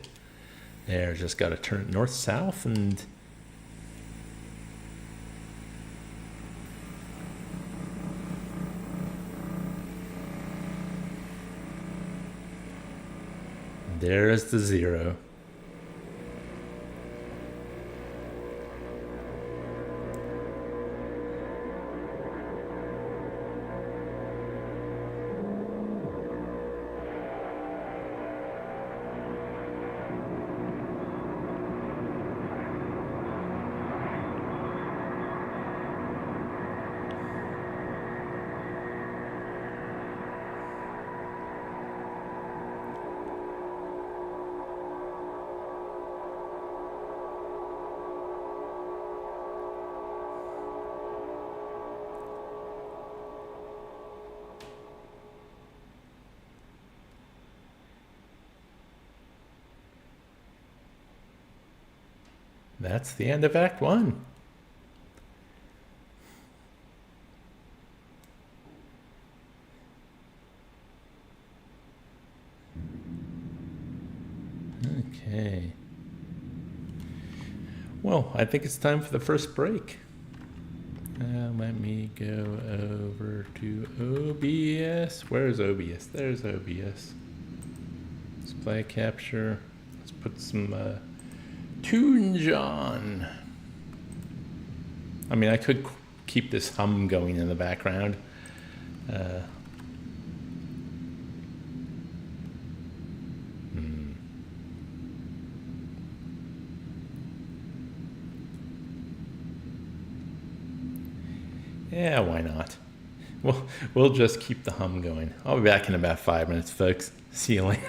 There, just gotta turn it north-south and... There's the 0. That's the end of Act 1. Okay. Well, I think it's time for the first break. Let me go over to OBS. Where's OBS? There's OBS. Display capture. Let's put some tunes on. I mean, I could keep this hum going in the background. Yeah, why not? We'll just keep the hum going. I'll be back in about 5 minutes, folks. See you later.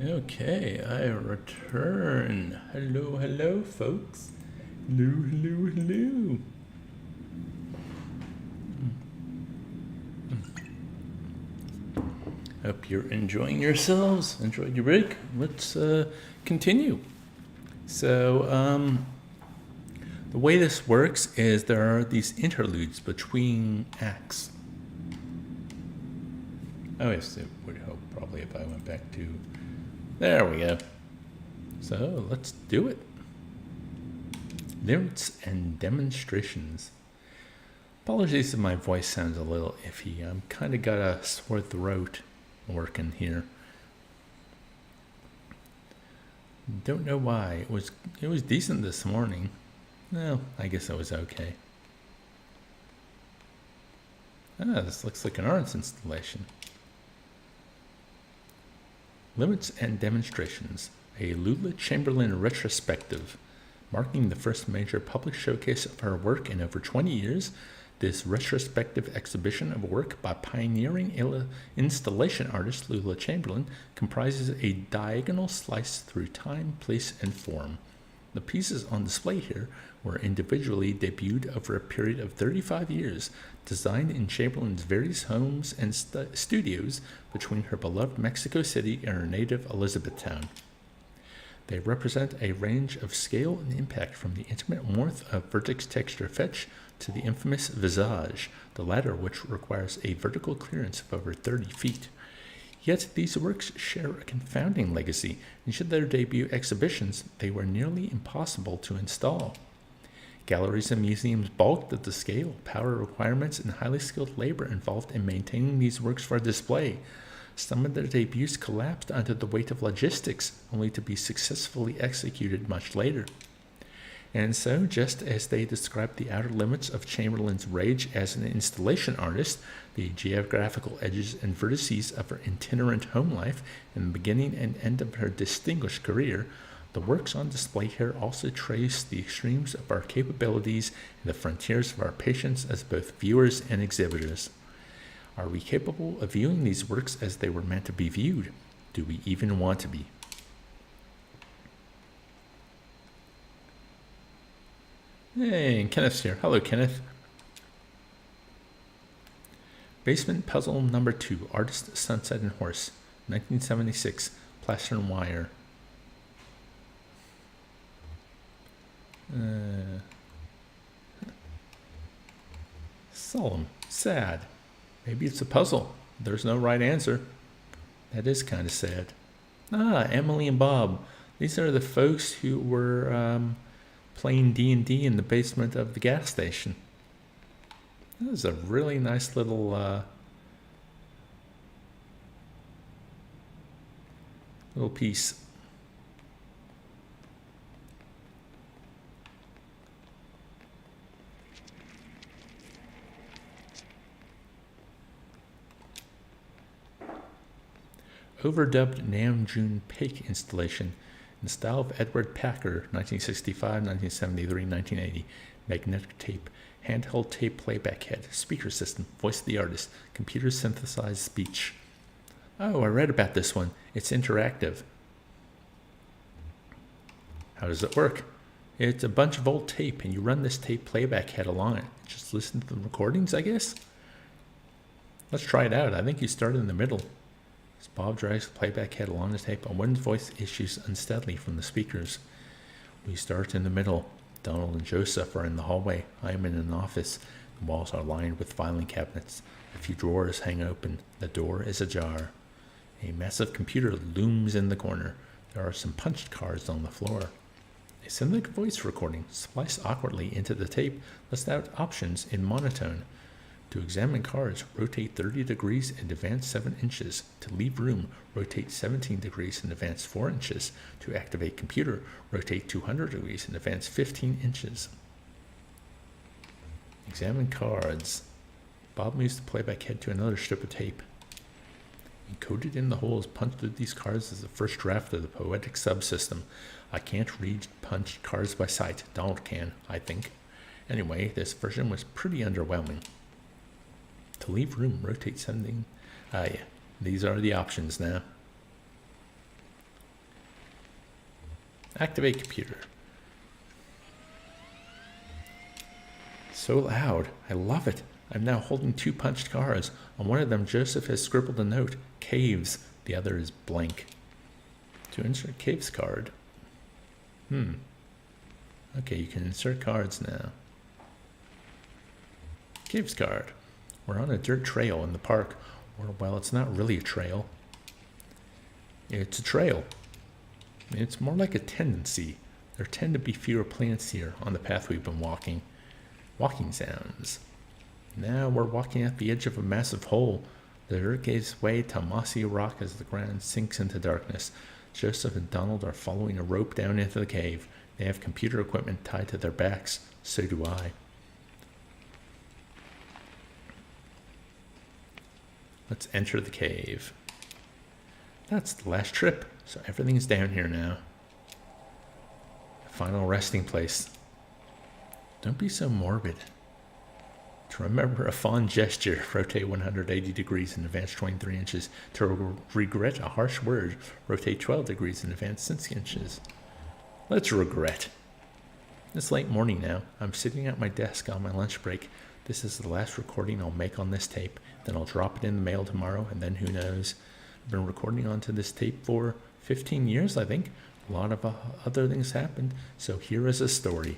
Okay, I return. Hello, hello, folks. Hello, hello, hello. Hope you're enjoying yourselves. Enjoyed your break. Let's continue. So, the way this works is there are these interludes between acts. Oh, yes, it would help probably if I went back to. There we go. So let's do it. Limits and demonstrations. Apologies if my voice sounds a little iffy. I'm kind of got a sore throat working here. Don't know why. It was decent this morning. Well, I guess it was okay. This looks like an arts installation. Limits and Demonstrations, a Lula Chamberlain retrospective. Marking the first major public showcase of her work in over 20 years, this retrospective exhibition of work by pioneering installation artist Lula Chamberlain comprises a diagonal slice through time, place, and form. The pieces on display here were individually debuted over a period of 35 years, designed in Chamberlain's various homes and studios between her beloved Mexico City and her native Elizabethtown. They represent a range of scale and impact from the intimate warmth of vertex texture fetch to the infamous visage, the latter which requires a vertical clearance of over 30 feet. Yet these works share a confounding legacy, and should their debut exhibitions, they were nearly impossible to install. Galleries and museums balked at the scale, power requirements, and highly skilled labor involved in maintaining these works for display. Some of their debuts collapsed under the weight of logistics, only to be successfully executed much later. And so, just as they described the outer limits of Chamberlain's rage as an installation artist, the geographical edges and vertices of her itinerant home life, and the beginning and end of her distinguished career, the works on display here also trace the extremes of our capabilities and the frontiers of our patience as both viewers and exhibitors. Are we capable of viewing these works as they were meant to be viewed? Do we even want to be? Hey, and Kenneth's here. Hello, Kenneth. Basement Puzzle Number 2, Artist Sunset and Horse, 1976, Plaster and Wire. Solemn, sad. Maybe it's a puzzle. There's no right answer. That is kind of sad. Emily and Bob. These are the folks who were playing D&D in the basement of the gas station. That was a really nice little piece. Overdubbed Nam June Paik installation in the style of Edward Packer, 1965, 1973, 1980. Magnetic tape, handheld tape playback head, speaker system, voice of the artist, computer synthesized speech. Oh, I read about this one. It's interactive. How does it work? It's a bunch of old tape, and you run this tape playback head along it. Just listen to the recordings, I guess? Let's try it out. I think you start in the middle. As Bob drags the playback head along the tape, a woman's voice issues unsteadily from the speakers. We start in the middle. Donald and Joseph are in the hallway. I am in an office. The walls are lined with filing cabinets. A few drawers hang open. The door is ajar. A massive computer looms in the corner. There are some punched cards on the floor. A synthetic voice recording, spliced awkwardly into the tape, lists out options in monotone. To examine cards, rotate 30 degrees and advance 7 inches. To leave room, rotate 17 degrees and advance 4 inches. To activate computer, rotate 200 degrees and advance 15 inches. Examine cards. Bob moves the playback head to another strip of tape. Encoded in the holes punched through these cards is the first draft of the poetic subsystem. I can't read punched cards by sight. Donald can, I think. Anyway, this version was pretty underwhelming. To leave room, rotate 17. Yeah, these are the options now. Activate computer. So loud. I love it. I'm now holding 2 punched cards. On one of them, Joseph has scribbled a note. Caves. The other is blank. To insert caves card. Okay, you can insert cards now. Caves card. We're on a dirt trail in the park. Or, well, it's not really a trail. It's a trail. It's more like a tendency. There tend to be fewer plants here on the path we've been walking. Walking sounds. Now we're walking at the edge of a massive hole. The dirt gives way to mossy rock as the ground sinks into darkness. Joseph and Donald are following a rope down into the cave. They have computer equipment tied to their backs. So do I. Let's enter the cave. That's the last trip, so everything's down here now. The final resting place. Don't be so morbid. To remember a fond gesture, rotate 180 degrees and advance 23 inches. To regret a harsh word, rotate 12 degrees and advance 6 inches. Let's regret. It's late morning now. I'm sitting at my desk on my lunch break. This is the last recording I'll make on this tape. Then I'll drop it in the mail tomorrow, and then who knows. I've been recording onto this tape for 15 years, I think. A lot of other things happened, so here is a story.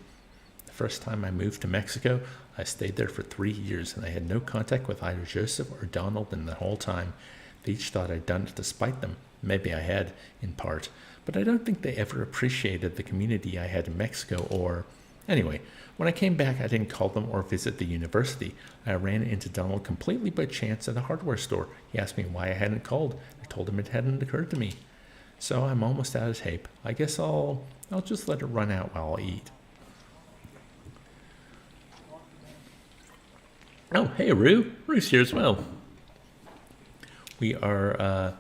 The first time I moved to Mexico, I stayed there for 3 years, and I had no contact with either Joseph or Donald in the whole time. They each thought I'd done it to spite them. Maybe I had, in part. But I don't think they ever appreciated the community I had in Mexico or... Anyway, when I came back, I didn't call them or visit the university. I ran into Donald completely by chance at a hardware store. He asked me why I hadn't called. I told him it hadn't occurred to me. So I'm almost out of tape. I guess I'll just let it run out while I eat. Oh, hey, Rue. Rue's here as well. We are,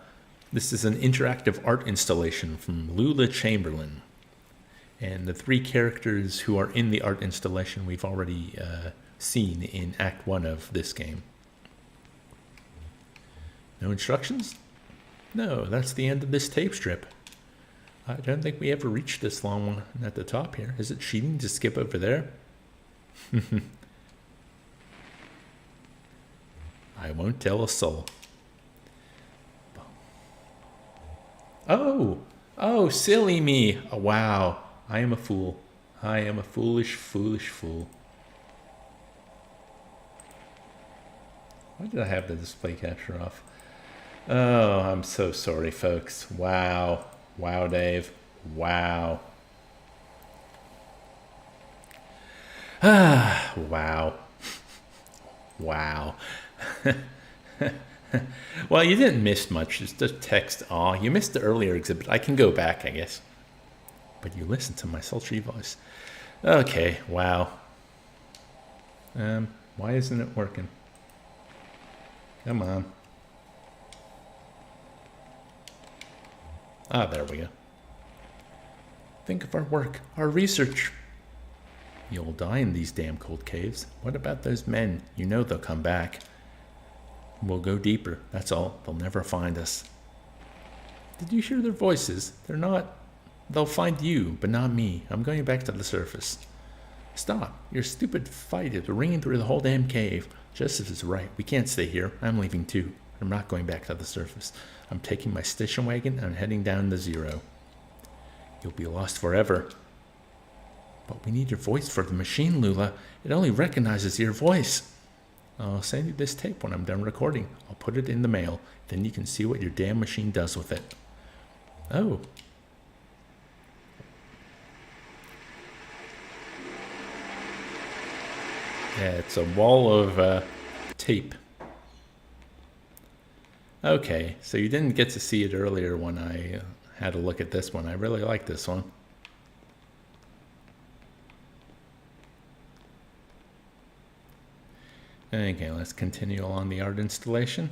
this is an interactive art installation from Lula Chamberlain. And the 3 characters who are in the art installation we've already seen in Act 1 of this game. No instructions? No, that's the end of this tape strip. I don't think we ever reached this long one at the top here. Is it cheating to skip over there? I won't tell a soul. Oh, silly me. Oh, wow. I am a fool. I am a foolish, foolish fool. Why did I have the display capture off? Oh, I'm so sorry, folks. Wow. Wow, Dave. Wow. Ah, wow. Wow. Well, you didn't miss much. It's just text. Aw, you missed the earlier exhibit. I can go back, I guess. But you listen to my sultry voice. Okay, wow. Why isn't it working? Come on. Ah, there we go. Think of our work, our research. You'll die in these damn cold caves. What about those men? You know they'll come back. We'll go deeper, that's all. They'll never find us. Did you hear their voices? They're not... They'll find you, but not me. I'm going back to the surface. Stop. Your stupid fight is ringing through the whole damn cave. Joseph is right. We can't stay here. I'm leaving too. I'm not going back to the surface. I'm taking my station wagon and I'm heading down to 0. You'll be lost forever. But we need your voice for the machine, Lula. It only recognizes your voice. I'll send you this tape when I'm done recording. I'll put it in the mail. Then you can see what your damn machine does with it. Oh. Yeah, it's a wall of tape. Okay, so you didn't get to see it earlier when I had a look at this one. I really like this one. Okay, let's continue along the art installation.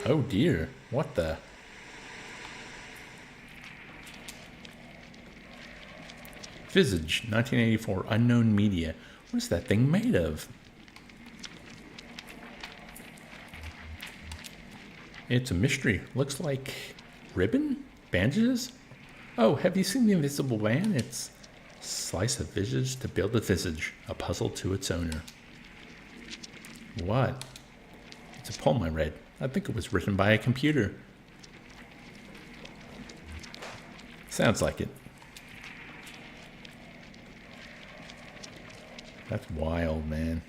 Oh dear, what the? Visage, 1984, unknown media. What is that thing made of? It's a mystery. Looks like ribbon? Bandages? Oh, have you seen The Invisible Man? It's slice of visage to build a visage, a puzzle to its owner. What? It's a poem I read. I think it was written by a computer. Sounds like it. That's wild, man.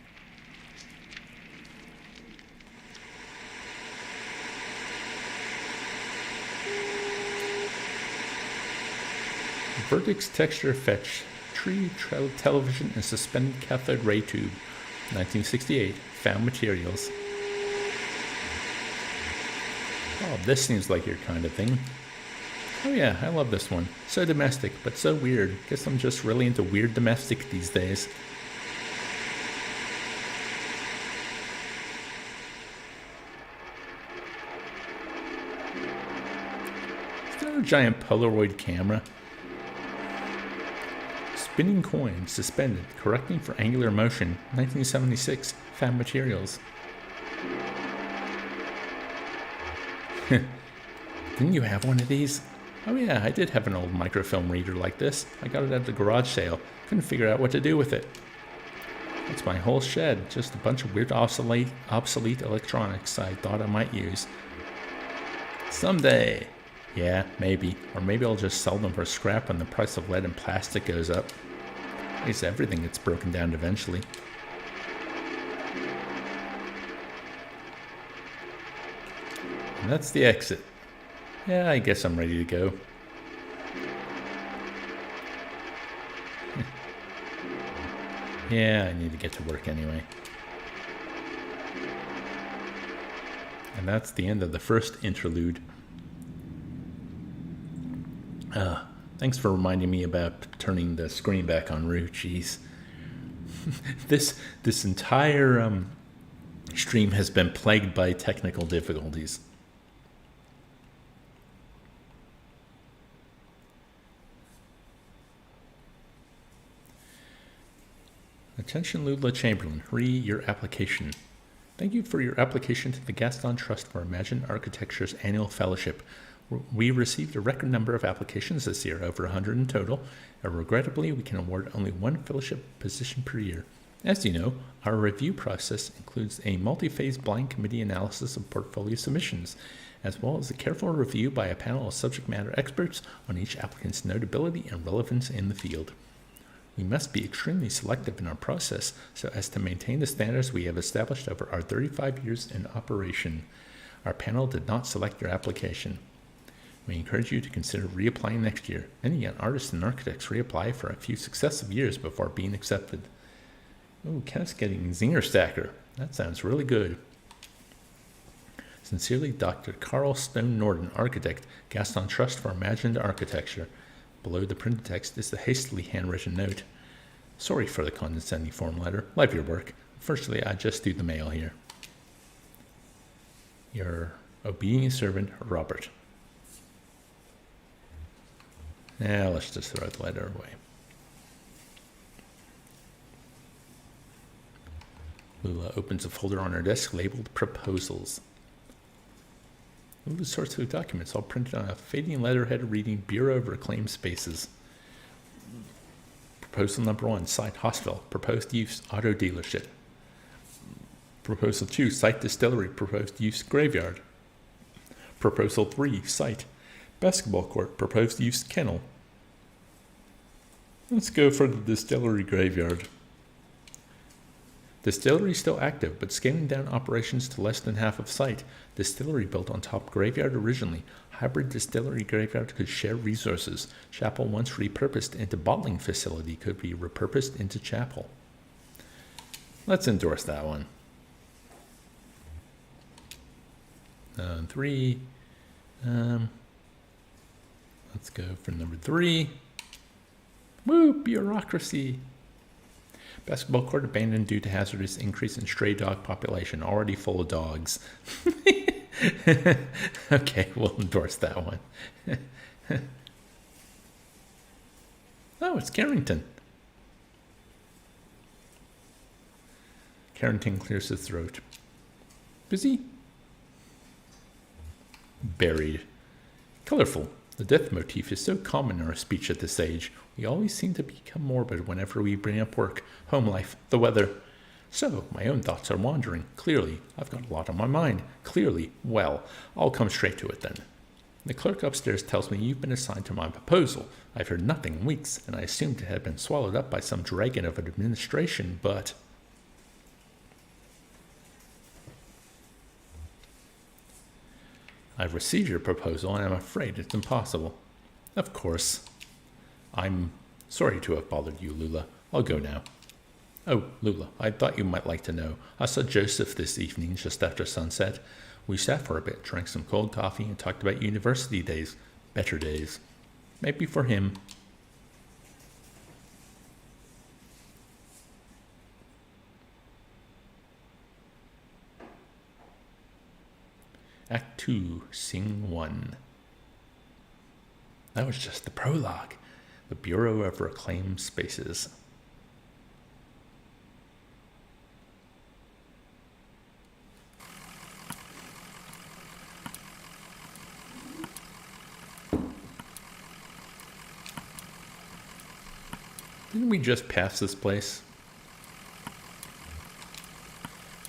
Verdict's texture fetch. Tree, television, and suspended cathode ray tube. 1968. Found materials. Oh, this seems like your kind of thing. Oh yeah, I love this one. So domestic, but so weird. Guess I'm just really into weird domestic these days. Is there a giant Polaroid camera? Spinning coin, suspended, correcting for angular motion. 1976, found materials. Didn't you have one of these? Oh yeah, I did have an old microfilm reader like this. I got it at the garage sale. Couldn't figure out what to do with it. That's my whole shed. Just a bunch of weird obsolete electronics I thought I might use. Someday. Yeah, maybe. Or maybe I'll just sell them for scrap when the price of lead and plastic goes up. At least everything gets broken down eventually. And that's the exit. Yeah, I guess I'm ready to go. Yeah, I need to get to work anyway. And that's the end of the first interlude. Thanks for reminding me about turning the screen back on Rue. Jeez. This entire stream has been plagued by technical difficulties. Attention Lula Chamberlain, your application. Thank you for your application to the Gaston Trust for Imagined Architecture's annual fellowship. We received a record number of applications this year, over 100 in total, and regrettably we can award only one fellowship position per year. As you know, our review process includes a multi-phase blind committee analysis of portfolio submissions, as well as a careful review by a panel of subject matter experts on each applicant's notability and relevance in the field. We must be extremely selective in our process so as to maintain the standards we have established over our 35 years in operation. Our panel did not select your application. We encourage you to consider reapplying next year. Many young artists and architects reapply for a few successive years before being accepted. Oh, Kenneth's getting Zinger Stacker. That sounds really good. Sincerely, Dr. Carl Stone Norton, Architect, Gaston Trust for Imagined Architecture. Below the printed text is the hastily handwritten note. Sorry for the condescending form letter. Love your work. Firstly, I just do the mail here. Your obedient servant, Robert. Now let's just throw the letter away. Lula opens a folder on her desk labeled Proposals. The source code documents all printed on a fading letterhead reading Bureau of Reclaimed Spaces. Proposal number 1, site hospital, proposed use auto dealership. Proposal 2, site distillery, proposed use graveyard. Proposal 3, site basketball court, proposed use kennel. Let's go for the distillery graveyard. Distillery still active, but scaling down operations to less than half of site. Distillery built on top graveyard originally. Hybrid distillery graveyard could share resources. Chapel once repurposed into bottling facility could be repurposed into chapel. Let's endorse that one. 3. Let's go for number 3. Woo, bureaucracy. Basketball court abandoned due to hazardous increase in stray dog population, already full of dogs. Okay, we'll endorse that one. Oh, it's Carrington. Carrington clears his throat. Busy? Buried. Colorful. The death motif is so common in our speech at this age. We always seem to become morbid whenever we bring up work, home life, the weather. So, my own thoughts are wandering. Clearly, I've got a lot on my mind. Clearly, well, I'll come straight to it then. The clerk upstairs tells me you've been assigned to my proposal. I've heard nothing in weeks, and I assumed it had been swallowed up by some dragon of an administration, but... I've received your proposal, and I'm afraid it's impossible. Of course. I'm sorry to have bothered you, Lula. I'll go now. Oh, Lula, I thought you might like to know. I saw Joseph this evening just after sunset. We sat for a bit, drank some cold coffee, and talked about university days. Better days. Maybe for him. Act 2, Scene 1. That was just the prologue. The Bureau of Reclaimed Spaces. Didn't we just pass this place?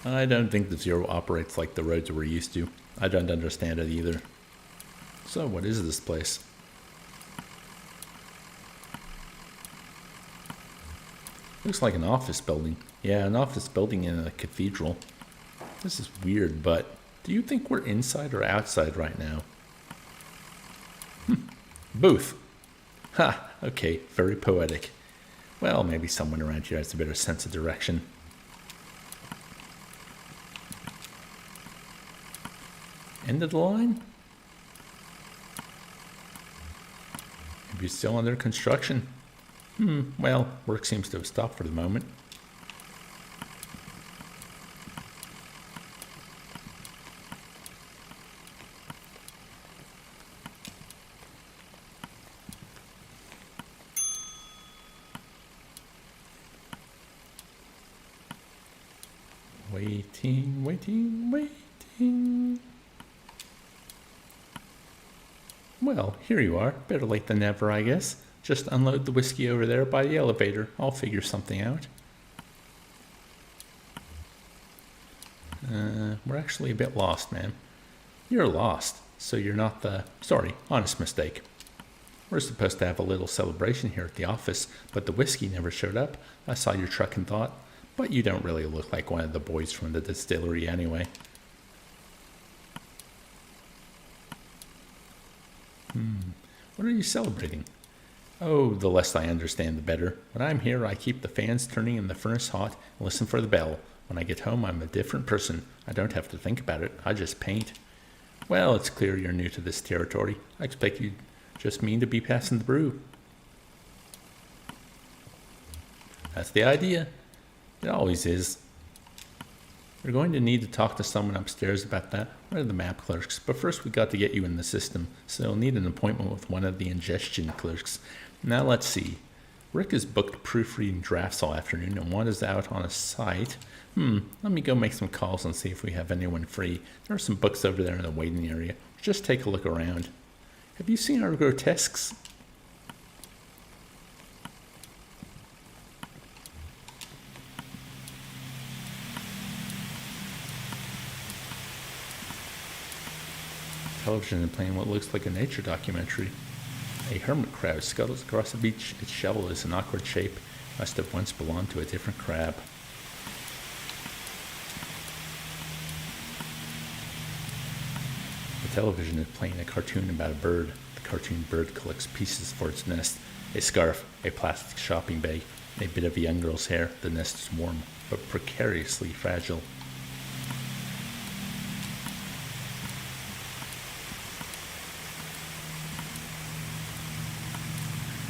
I don't think the Zero operates like the roads we're used to. I don't understand it either. So, what is this place? Looks like an office building. Yeah, an office building in a cathedral. This is weird, but do you think we're inside or outside right now? Booth. Ha, okay, very poetic. Well, maybe someone around here has a better sense of direction. End of the line? Maybe it's still under construction. Well, work seems to have stopped for the moment. Waiting, waiting, waiting. Well, here you are. Better late than never, I guess. Just unload the whiskey over there by the elevator. I'll figure something out. We're actually a bit lost, man. You're lost, so you're not the... Sorry, honest mistake. We're supposed to have a little celebration here at the office, but the whiskey never showed up. I saw your truck and thought, but you don't really look like one of the boys from the distillery anyway. What are you celebrating? Oh, the less I understand, the better. When I'm here, I keep the fans turning and the furnace hot and listen for the bell. When I get home, I'm a different person. I don't have to think about it. I just paint. Well, it's clear you're new to this territory. I expect you just mean to be passing the brew. That's the idea. It always is. We're going to need to talk to someone upstairs about that. One of the map clerks. But first we got to get you in the system, so you'll need an appointment with one of the ingestion clerks. Now let's see. Rick is booked proofreading drafts all afternoon, and Wanda's out on a site. Let me go make some calls and see if we have anyone free. There are some books over there in the waiting area. Just take a look around. Have you seen our grotesques? Television is playing what looks like a nature documentary. A hermit crab scuttles across the beach. Its shell is an awkward shape. Must have once belonged to a different crab. The television is playing a cartoon about a bird. The cartoon bird collects pieces for its nest. A scarf, a plastic shopping bag, a bit of a young girl's hair. The nest is warm, but precariously fragile.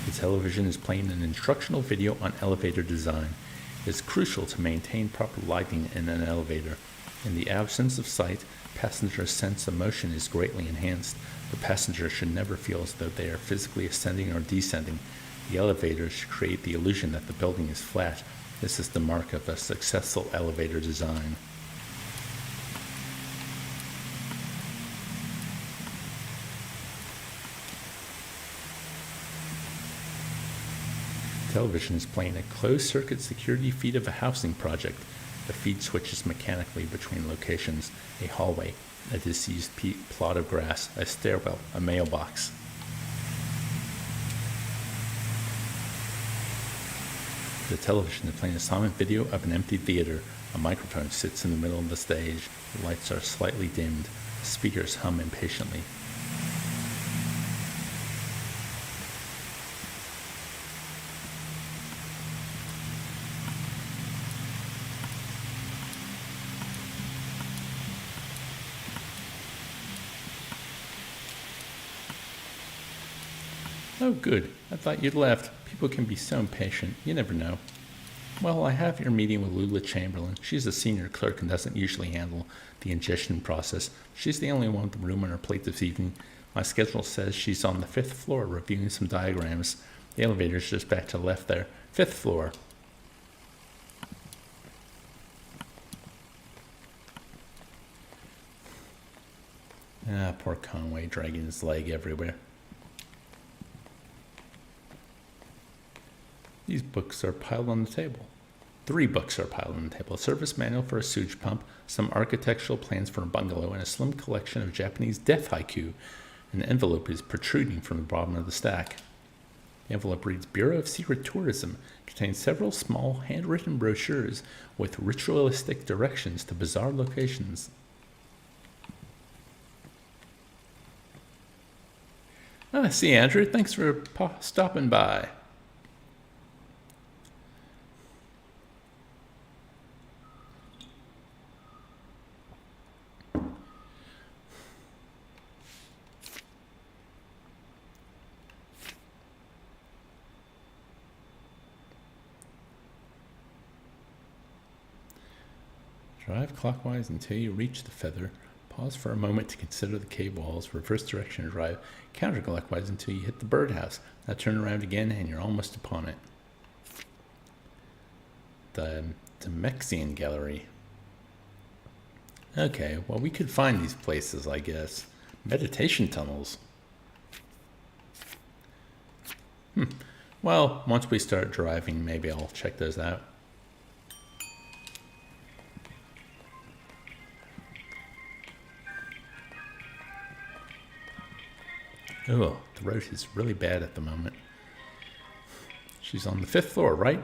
The television is playing an instructional video on elevator design. It is crucial to maintain proper lighting in an elevator. In the absence of sight, passengers' sense of motion is greatly enhanced. The passenger should never feel as though they are physically ascending or descending. The elevator should create the illusion that the building is flat. This is the mark of a successful elevator design. Television is playing a closed-circuit security feed of a housing project. The feed switches mechanically between locations: a hallway, a disused plot of grass, a stairwell, a mailbox. The television is playing a silent video of an empty theater. A microphone sits in the middle of the stage. The lights are slightly dimmed. The speakers hum impatiently. Oh, good. I thought you'd left. People can be so impatient. You never know. Well, I have your meeting with Lula Chamberlain. She's a senior clerk and doesn't usually handle the ingestion process. She's the only one with the room on her plate this evening. My schedule says she's on the 5th floor reviewing some diagrams. The elevator's just back to the left there. 5th floor. Ah, poor Conway, dragging his leg everywhere. These books are piled on the table. 3 books are piled on the table: a service manual for a sewage pump, some architectural plans for a bungalow, and a slim collection of Japanese death haiku. An envelope is protruding from the bottom of the stack. The envelope reads, Bureau of Secret Tourism, contains several small handwritten brochures with ritualistic directions to bizarre locations. I see, Andrew. Thanks for stopping by. Drive clockwise until you reach the feather. Pause for a moment to consider the cave walls. Reverse direction and drive counterclockwise until you hit the birdhouse. Now turn around again and you're almost upon it. The Mexian Gallery. Okay, well, we could find these places, I guess. Meditation tunnels. Well, once we start driving, maybe I'll check those out. Oh, the road is really bad at the moment. She's on the 5th floor, right?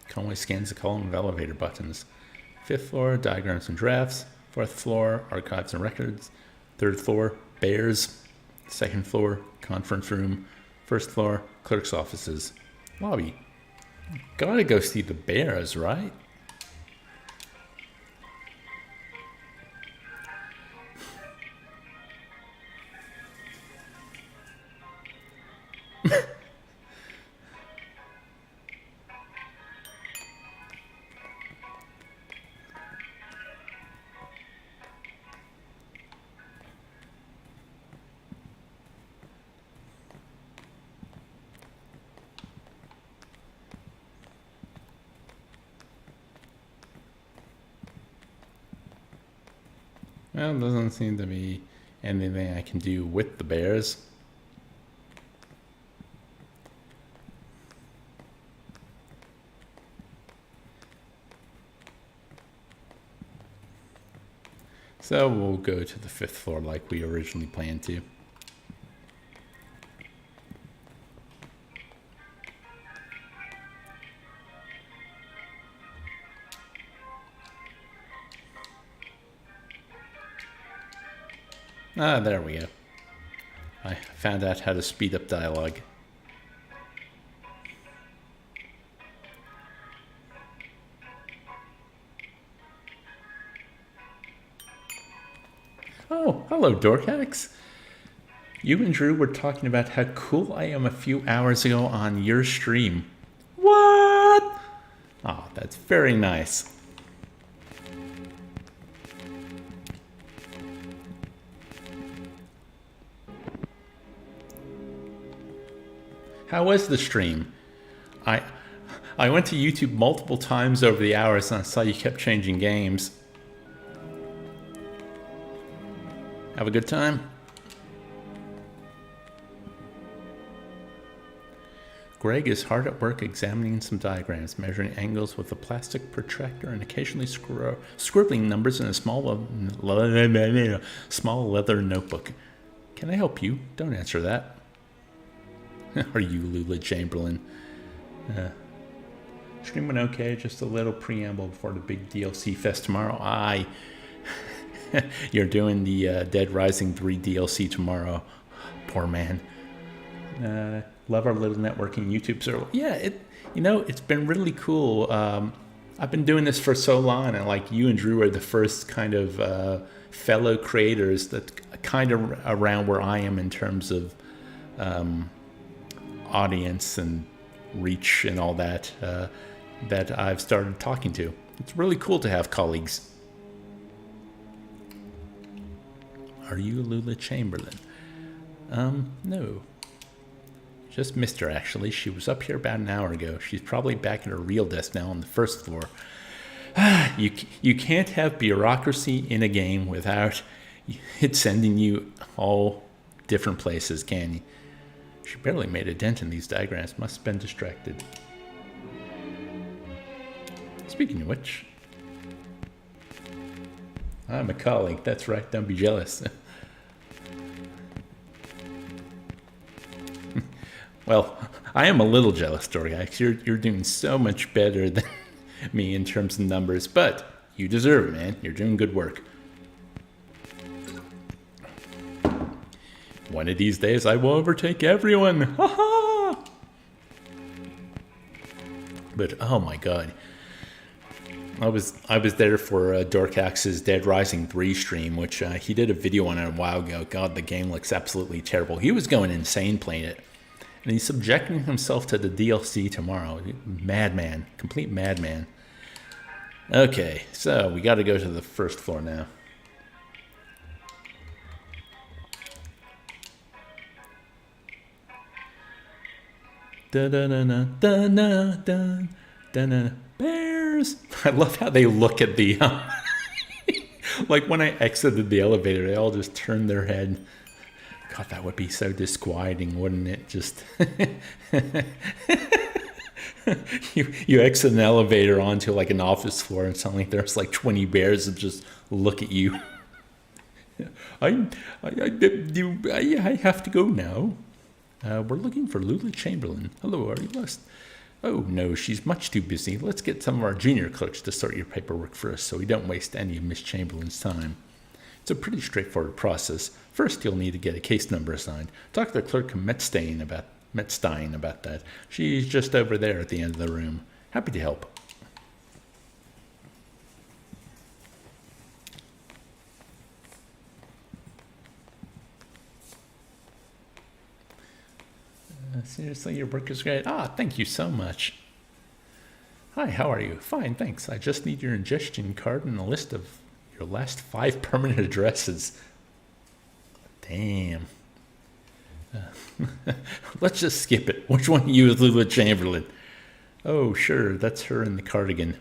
Conway scans the column of elevator buttons. 5th floor, diagrams and drafts. 4th floor, archives and records. 3rd floor, bears. 2nd floor, conference room. 1st floor, clerk's offices. Lobby. Gotta go see the bears, right? Well, doesn't seem to be anything I can do with the bears. So we'll go to the 5th floor like we originally planned to. Ah, there we go. I found out how to speed up dialogue. Oh, hello, Dorcax. You and Drew were talking about how cool I am a few hours ago on your stream. What? Oh, that's very nice. How was the stream? I went to YouTube multiple times over the hours and I saw you kept changing games. Have a good time? Greg is hard at work examining some diagrams, measuring angles with a plastic protractor and occasionally scribbling numbers in a small leather notebook. Can I help you? Don't answer that. Are you Lula Chamberlain? Stream went okay, just a little preamble before the big DLC fest tomorrow. Aye. You're doing the Dead Rising 3 DLC tomorrow. Poor man. Love our little networking YouTube server. Yeah, it's been really cool. I've been doing this for so long, and like you and Drew are the first kind of fellow creators that kind of around where I am in terms of audience and reach and all that that I've started talking to. It's really cool to have colleagues. Are you Lula Chamberlain? No. Just missed her, actually. She was up here about an hour ago. She's probably back at her real desk now on the first floor. You can't have bureaucracy in a game without it sending you all different places, can you? She barely made a dent in these diagrams. Must have been distracted. Speaking of which, I'm a colleague. That's right. Don't be jealous. Well, I am a little jealous, Dorgax. You're doing so much better than me in terms of numbers, but you deserve it, man. You're doing good work. One of these days, I will overtake everyone. Ha ha! But oh my god, I was there for Dorkax's Dead Rising 3 stream, which he did a video on it a while ago. God, the game looks absolutely terrible. He was going insane playing it. And he's subjecting himself to the DLC tomorrow. Madman. Complete madman. Okay, so we got to go to the first floor now. Da-da-da-da-da-da-da-da-da. Bears! I love how they look at the... like when I exited the elevator, they all just turned their head. God, that would be so disquieting, wouldn't it? Just you exit an elevator onto like an office floor, and suddenly there's like 20 bears that just look at you. I have to go now. We're looking for Lula Chamberlain. Hello, are you lost? Oh no, she's much too busy. Let's get some of our junior clerks to sort your paperwork for us, so we don't waste any of Miss Chamberlain's time. It's a pretty straightforward process. First, you'll need to get a case number assigned. Talk to the clerk Metstein about that. She's just over there at the end of the room. Happy to help. Seriously, your work is great. Thank you so much. Hi, how are you? Fine, thanks. I just need your ingestion card and a list of your last 5 permanent addresses. Damn. Let's just skip it. Which one of you is Lula Chamberlain? Oh, sure, that's her in the cardigan.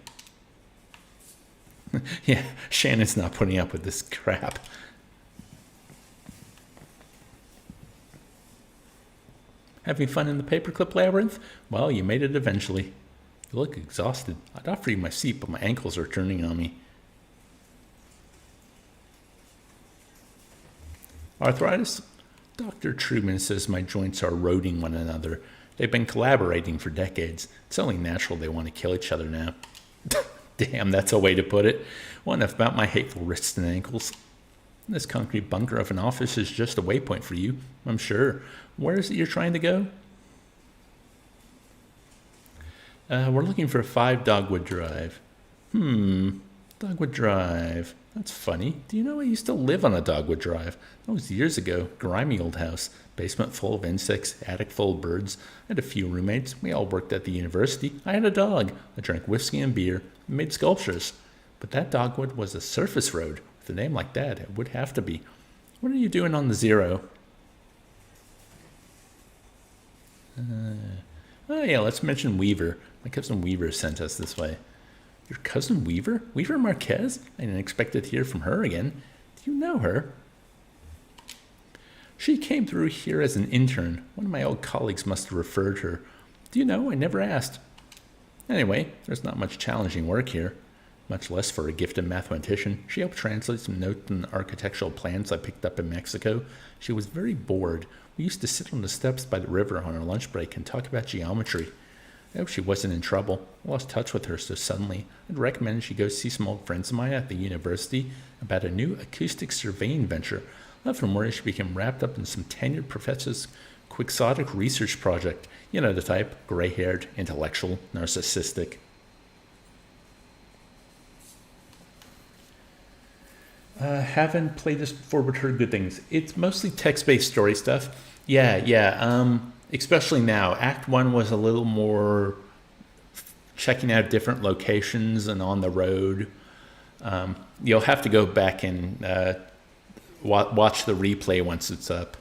Yeah, Shannon's not putting up with this crap. Having fun in the paperclip labyrinth? Well, you made it eventually. You look exhausted. I'd offer you my seat, but my ankles are turning on me. Arthritis? Dr. Truman says my joints are eroding one another. They've been collaborating for decades. It's only natural they want to kill each other now. Damn, that's a way to put it. Well, enough about my hateful wrists and ankles. This concrete bunker of an office is just a waypoint for you, I'm sure. Where is it you're trying to go? We're looking for 5 Dogwood Drive. Dogwood Drive. That's funny. Do you know I used to live on a Dogwood Drive? That was years ago. Grimy old house. Basement full of insects, attic full of birds. I had a few roommates. We all worked at the university. I had a dog. I drank whiskey and beer. I made sculptures. But that dogwood was a surface road. With a name like that, it would have to be. What are you doing on the 0? Oh yeah, let's mention Weaver. My cousin Weaver sent us this way. Your cousin Weaver? Weaver Marquez? I didn't expect to hear from her again. Do you know her? She came through here as an intern. One of my old colleagues must have referred her. Do you know? I never asked. Anyway, there's not much challenging work here, much less for a gifted mathematician. She helped translate some notes and architectural plans I picked up in Mexico. She was very bored. We used to sit on the steps by the river on our lunch break and talk about geometry. I hope she wasn't in trouble. I lost touch with her so suddenly. I'd recommend she go see some old friends of mine at the university about a new acoustic surveying venture. Left from where she became wrapped up in some tenured professor's quixotic research project. You know the type, gray-haired, intellectual, narcissistic. Haven't played this before, but heard good things. It's mostly text-based story stuff. Yeah. Especially now. Act 1 was a little more checking out different locations and on the road. You'll have to go back and watch the replay once it's up.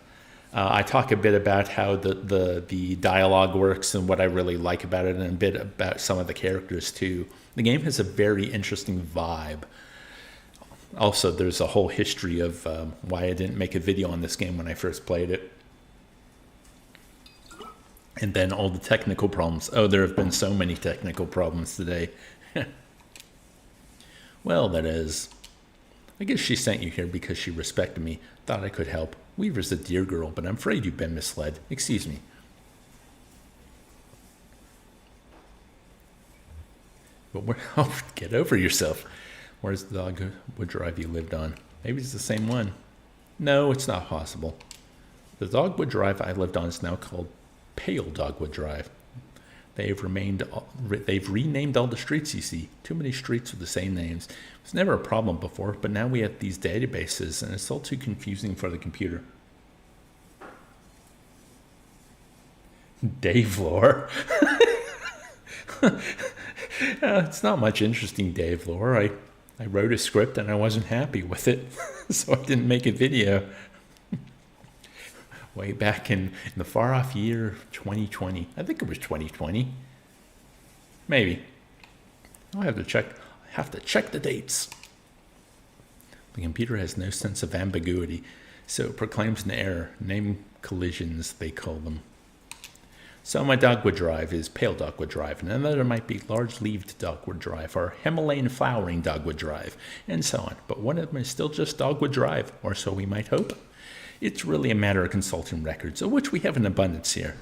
I talk a bit about how the dialogue works and what I really like about it, and a bit about some of the characters too. The game has a very interesting vibe. Also, there's a whole history of why I didn't make a video on this game when I first played it. And then all the technical problems. Oh, there have been so many technical problems today. Well, that is. I guess she sent you here because she respected me, thought I could help. Weaver's a dear girl, but I'm afraid you've been misled. Excuse me. But get over yourself. Where's the Dogwood Drive you lived on? Maybe it's the same one. No, it's not possible. The Dogwood Drive I lived on is now called Pale Dogwood Drive. They've renamed all the streets, you see. Too many streets with the same names. It was never a problem before, but now we have these databases, and it's all too confusing for the computer. Dave lore. It's not much interesting Dave lore. I wrote a script and I wasn't happy with it, so I didn't make a video. Way back in the far-off year 2020. I think it was 2020. Maybe. I'll have to check the dates. The computer has no sense of ambiguity, so it proclaims an error. Name collisions, they call them. So my Dogwood Drive is Pale Dogwood Drive, and another might be Large-Leaved Dogwood Drive, or Himalayan Flowering Dogwood Drive, and so on. But one of them is still just Dogwood Drive, or so we might hope. It's really a matter of consulting records, of which we have an abundance here.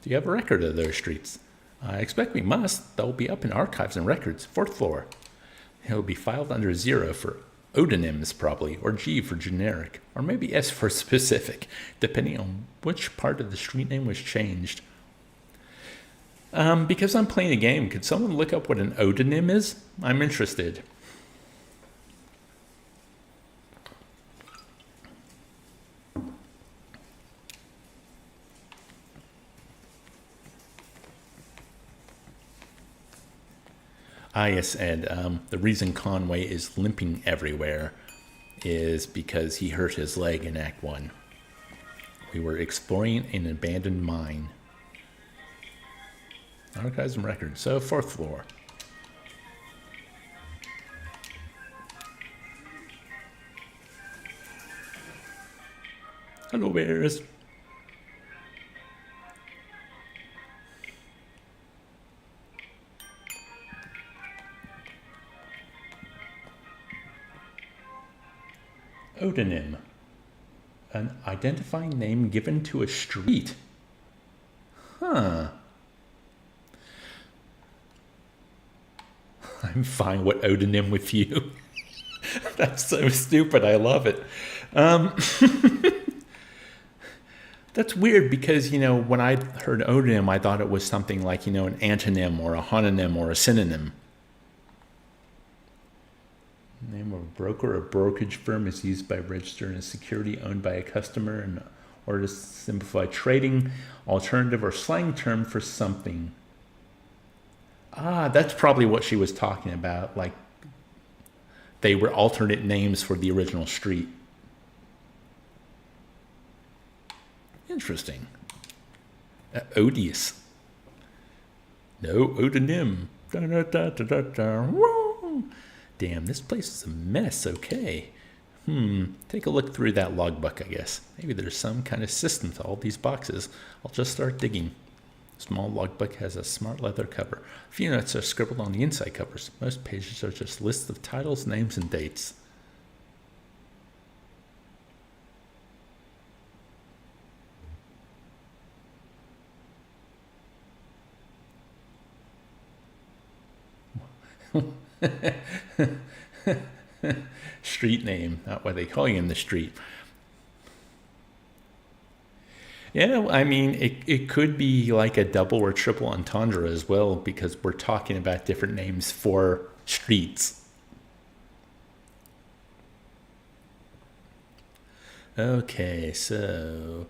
Do you have a record of those streets? I expect we must. They'll be up in archives and records, 4th floor. It will be filed under 0 for odonyms, probably, or G for generic, or maybe S for specific, depending on which part of the street name was changed. Because I'm playing a game, could someone look up what an odonym is? I'm interested. Yes, Ed. The reason Conway is limping everywhere is because he hurt his leg in Act 1. We were exploring an abandoned mine. Archives and records. So, 4th floor. Hello, bears. Odonym, an identifying name given to a street. Huh. I'm fine with odonym with you. That's so stupid. I love it. That's weird because, when I heard odonym, I thought it was something like, an antonym or a homonym or a synonym. Name of a broker or brokerage firm is used by register as security owned by a customer in order to simplify trading, alternative or slang term for something. That's probably what she was talking about. Like, they were alternate names for the original street. Interesting. Odious. No, odonym. Da, da, da, da, da, da. Woo! Damn, this place is a mess. Okay. Take a look through that logbook, I guess. Maybe there's some kind of system to all these boxes. I'll just start digging. Small logbook has a smart leather cover. A few notes are scribbled on the inside covers. Most pages are just lists of titles, names, and dates. Street name, not what they call you in the street. Yeah, I mean, it could be like a double or triple entendre as well, because we're talking about different names for streets. Okay, so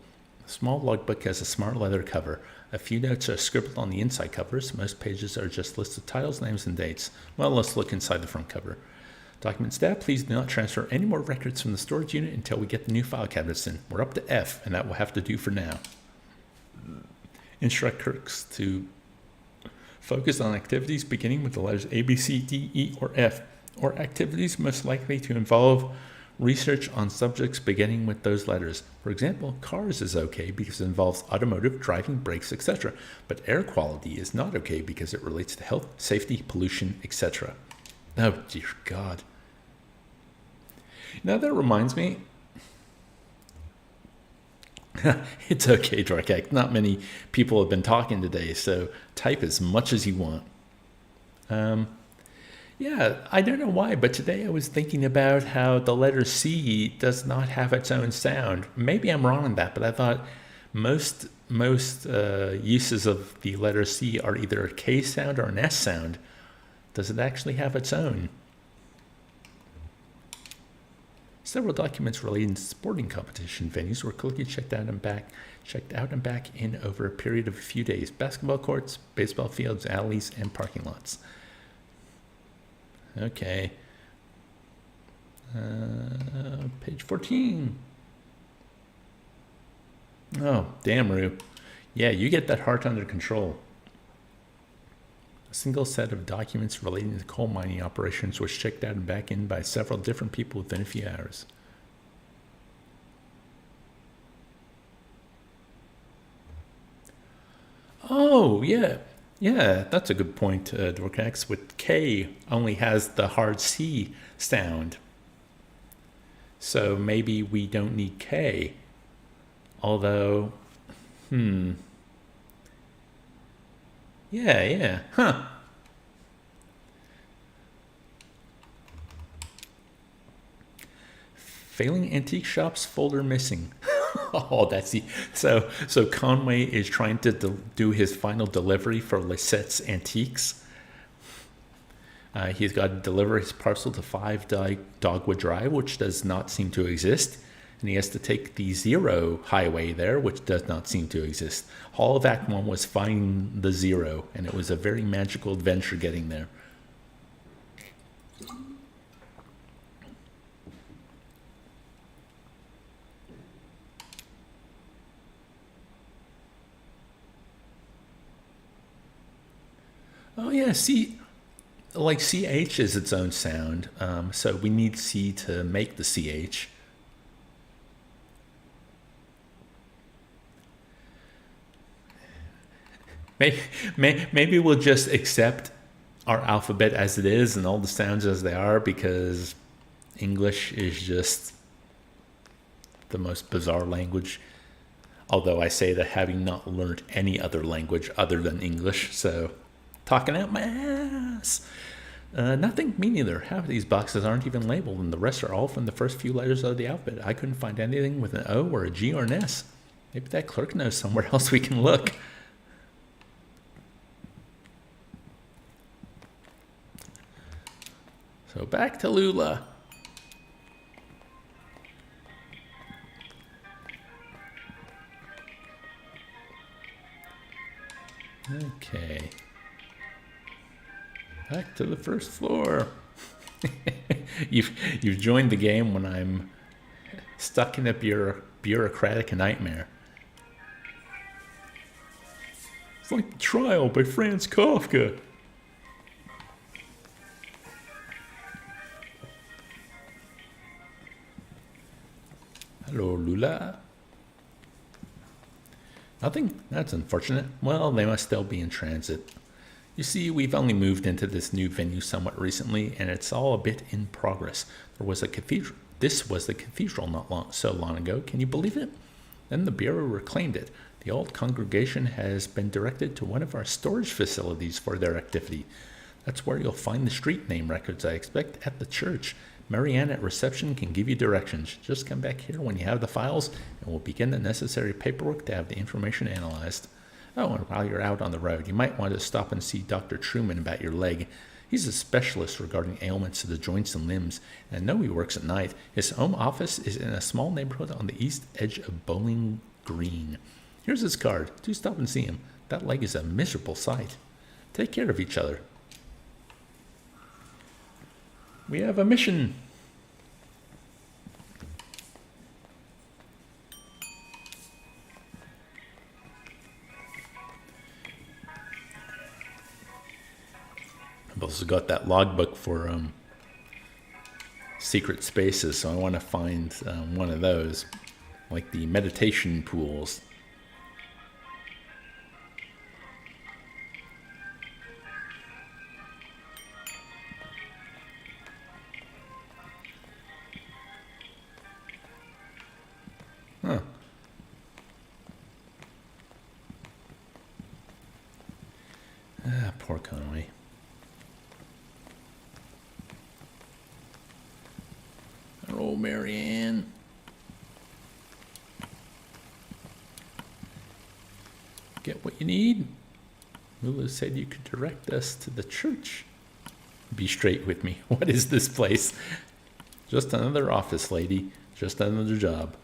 small logbook has a smart leather cover. A few notes are scribbled on the inside covers. Most pages are just lists of titles, names, and dates. Well, let's look inside the front cover. Document staff, please do not transfer any more records from the storage unit until we get the new file cabinets in. We're up to F, and that will have to do for now. Instruct clerks to focus on activities beginning with the letters A, B, C, D, E, or F, or activities most likely to involve research on subjects beginning with those letters. For example, cars is okay because it involves automotive, driving, brakes, etc. But air quality is not okay because it relates to health, safety, pollution, etc. Oh, dear God. Now that reminds me. It's okay, Drakak. Not many people have been talking today, so type as much as you want. Yeah, I don't know why, but today I was thinking about how the letter C does not have its own sound. Maybe I'm wrong on that, but I thought most uses of the letter C are either a K sound or an S sound. Does it actually have its own? Several documents relating to sporting competition venues were quickly checked out and back in over a period of a few days. Basketball courts, baseball fields, alleys, and parking lots. Okay. Page 14. Oh, damn, Rue. Yeah, you get that heart under control. A single set of documents relating to coal mining operations was checked out and back in by several different people within a few hours. Oh, yeah. Yeah, that's a good point, Dorcax. With K only has the hard C sound. So maybe we don't need K. Although, Yeah. Huh. Failing antique shops folder missing. Oh, that's the so Conway is trying to do his final delivery for Lisette's Antiques. He's got to deliver his parcel to 5 Dogwood Drive, which does not seem to exist. And he has to take the 0 highway there, which does not seem to exist. All of Act 1 was finding the 0, and it was a very magical adventure getting there. Oh, yeah, see, like CH is its own sound, so we need C to make the CH. Maybe we'll just accept our alphabet as it is and all the sounds as they are, because English is just the most bizarre language. Although I say that having not learned any other language other than English, so talking out my ass. Nothing, me neither. Half of these boxes aren't even labeled, and the rest are all from the first few letters of the alphabet. I couldn't find anything with an O or a G or an S. Maybe that clerk knows somewhere else we can look. So back to Lula. Okay. Back to the first floor. You've joined the game when I'm stuck in a bureaucratic nightmare. It's like Trial by Franz Kafka. Hello, Lula. Nothing? That's unfortunate. Well, they must still be in transit. You see, we've only moved into this new venue somewhat recently, and it's all a bit in progress. There was a cathedral. This was the cathedral not so long ago. Can you believe it? Then the Bureau reclaimed it. The old congregation has been directed to one of our storage facilities for their activity. That's where you'll find the street name records, I expect, at the church. Marianne at reception can give you directions. Just come back here when you have the files, and we'll begin the necessary paperwork to have the information analyzed. Oh, and while you're out on the road, you might want to stop and see Dr. Truman about your leg. He's a specialist regarding ailments to the joints and limbs, and I know he works at night. His home office is in a small neighborhood on the east edge of Bowling Green. Here's his card. Do stop and see him. That leg is a miserable sight. Take care of each other. We have a mission. I've also got that logbook for secret spaces, so I want to find one of those, like the meditation pools. Huh. Poor Conway. Oh, Marianne. Get what you need? Lula said you could direct us to the church. Be straight with me. What is this place? Just another office, lady. Just another job.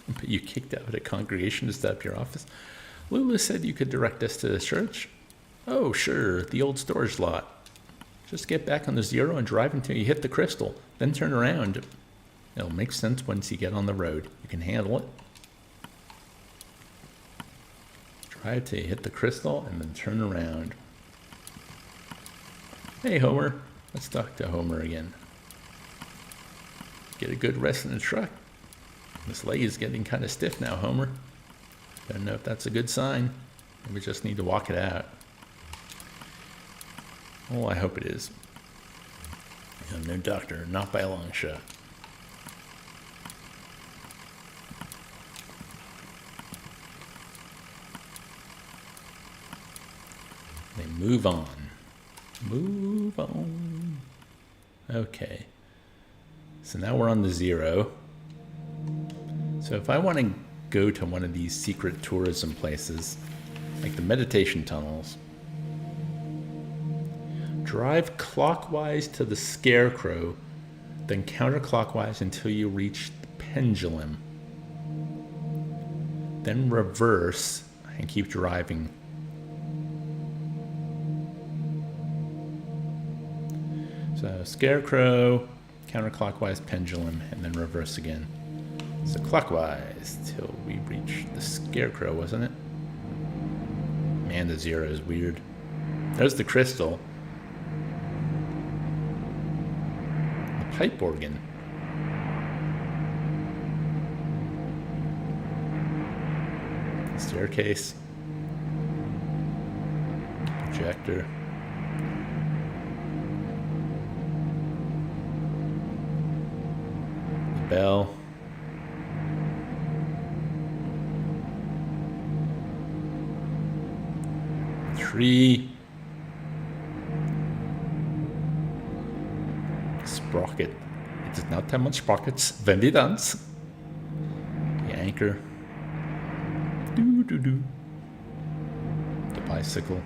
But you kicked out a congregation to set up your office? Lula said you could direct us to the church. Oh, sure, the old storage lot. Just get back on the zero and drive until you hit the crystal, then turn around. It'll make sense once you get on the road. You can handle it. Drive till you hit the crystal and then turn around. Hey, Homer. Let's talk to Homer again. Get a good rest in the truck. This leg is getting kind of stiff now, Homer. Don't know if that's a good sign. We just need to walk it out. Well, I hope it is. I'm no doctor, not by a long shot. They move on. Move on. Okay. So now we're on the zero. So if I want to go to one of these secret tourism places, like the meditation tunnels, drive clockwise to the Scarecrow, then counterclockwise until you reach the Pendulum. Then reverse and keep driving. So Scarecrow, counterclockwise, Pendulum, and then reverse again. So clockwise till we reach the Scarecrow, wasn't it? Man, the zero is weird. There's the crystal. The pipe organ. The staircase. Projector. The bell. Tree. Sprocket. It does not have much sprockets when we dance. The anchor. Do. The bicycle.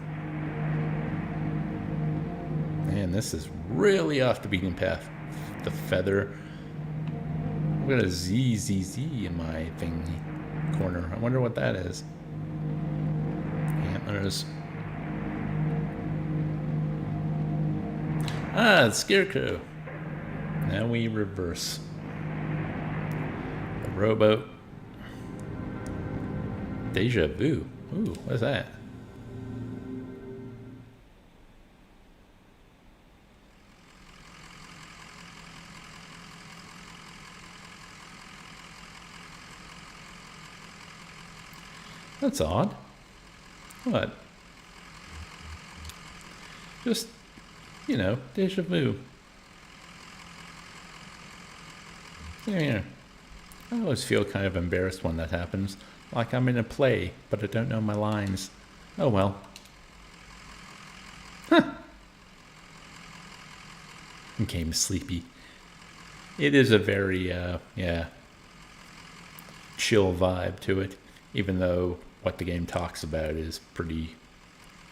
Man, this is really off the beaten path. The feather. I've got a ZZZ in my thing corner. I wonder what that is. Antlers. Ah, the Scarecrow. Now we reverse. The rowboat. Deja vu. Ooh, what is that? That's odd. What? Just, deja vu. Yeah. I always feel kind of embarrassed when that happens. Like I'm in a play, but I don't know my lines. Oh well. Huh. Became sleepy. It is a very, chill vibe to it, even though what the game talks about is pretty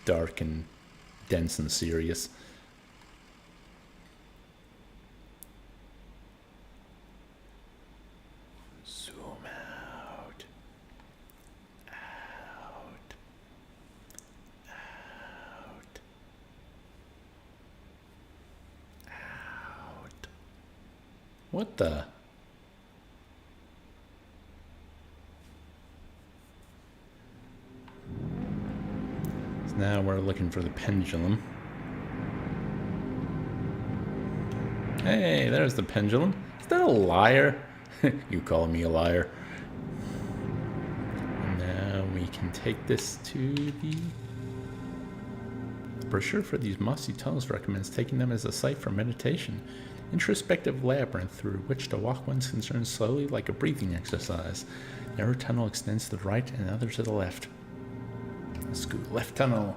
dark and dense and serious. Zoom out. Out. Out. Out. What the? So now we're looking for the pendulum. Hey, there's the pendulum. Is that a liar? You call me a liar. And now we can take this to the brochure for these mossy tunnels recommends taking them as a site for meditation. Introspective labyrinth through which to walk one's concerns slowly like a breathing exercise. Narrow tunnel extends to the right and the other to the left. Let's go left tunnel.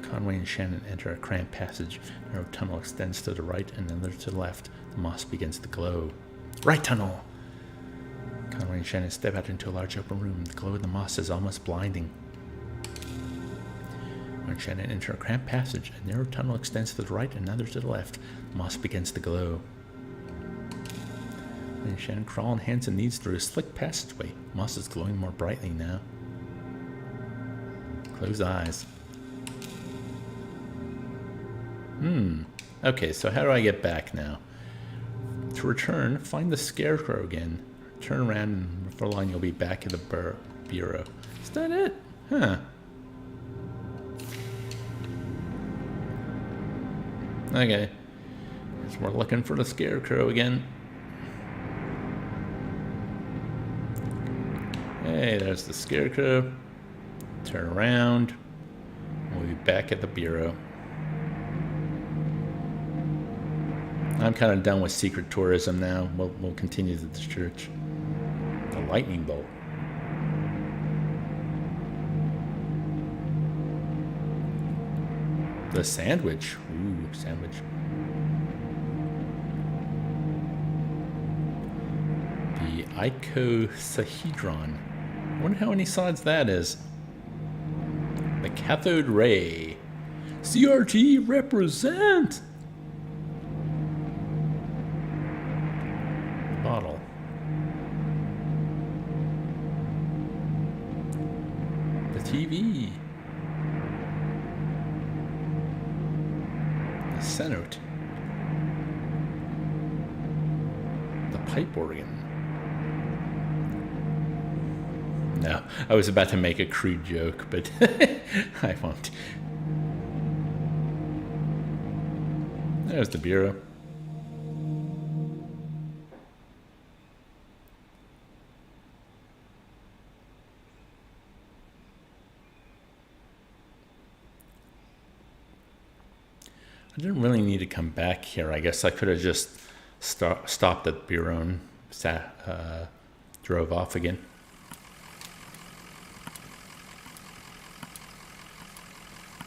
Conway and Shannon enter a cramped passage. Narrow tunnel extends to the right and the other to the left. The moss begins to glow. Right tunnel! Conway and Shannon step out into a large open room. The glow of the moss is almost blinding. When Shannon enter a cramped passage, a narrow tunnel extends to the right and another to the left. The moss begins to glow. When Shannon crawl on hands and knees through a slick passageway. Moss is glowing more brightly now. Close eyes. Okay, so how do I get back now? To return, find the scarecrow again. Turn around and before long you'll be back at the bureau. Is that it? Huh. Okay. So we're looking for the scarecrow again. Hey, there's the scarecrow. Turn around. We'll be back at the bureau. I'm kind of done with secret tourism now. We'll continue to the church. The lightning bolt. The sandwich. Ooh, sandwich. The icosahedron. I wonder how many sides that is. The cathode ray. CRT represent! Bottle. The TV. The cenote. The pipe organ. No, I was about to make a crude joke, but I won't. There's the bureau. I didn't really need to come back here. I guess I could have just stopped at the bureau and drove off again.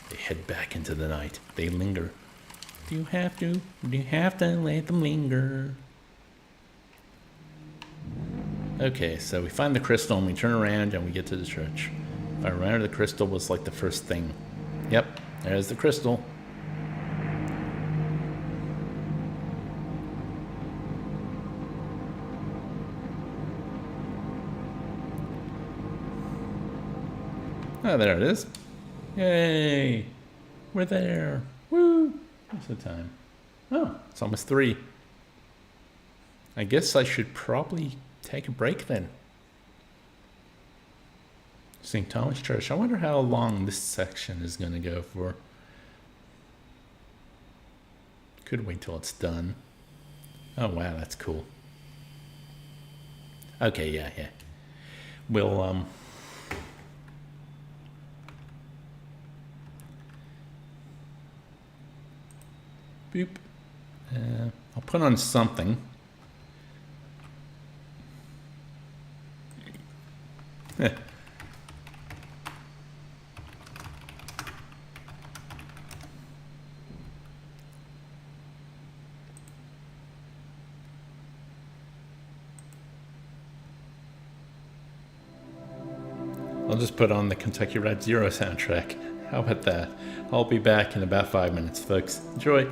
They head back into the night. They linger. Do you have to let them linger? Okay, so we find the crystal and we turn around and we get to the church. If I remember, the crystal was like the first thing. Yep, there's the crystal. Oh, there it is. Yay! We're there. Woo! What's the time? Oh, it's almost 3. I guess I should probably take a break then. St. Thomas Church. I wonder how long this section is going to go for. Could wait till it's done. Oh, wow, that's cool. Okay, yeah, yeah. We'll boop. I'll put on something. I'll just put on the Kentucky Route Zero soundtrack. How about that? I'll be back in about 5 minutes, folks. Enjoy.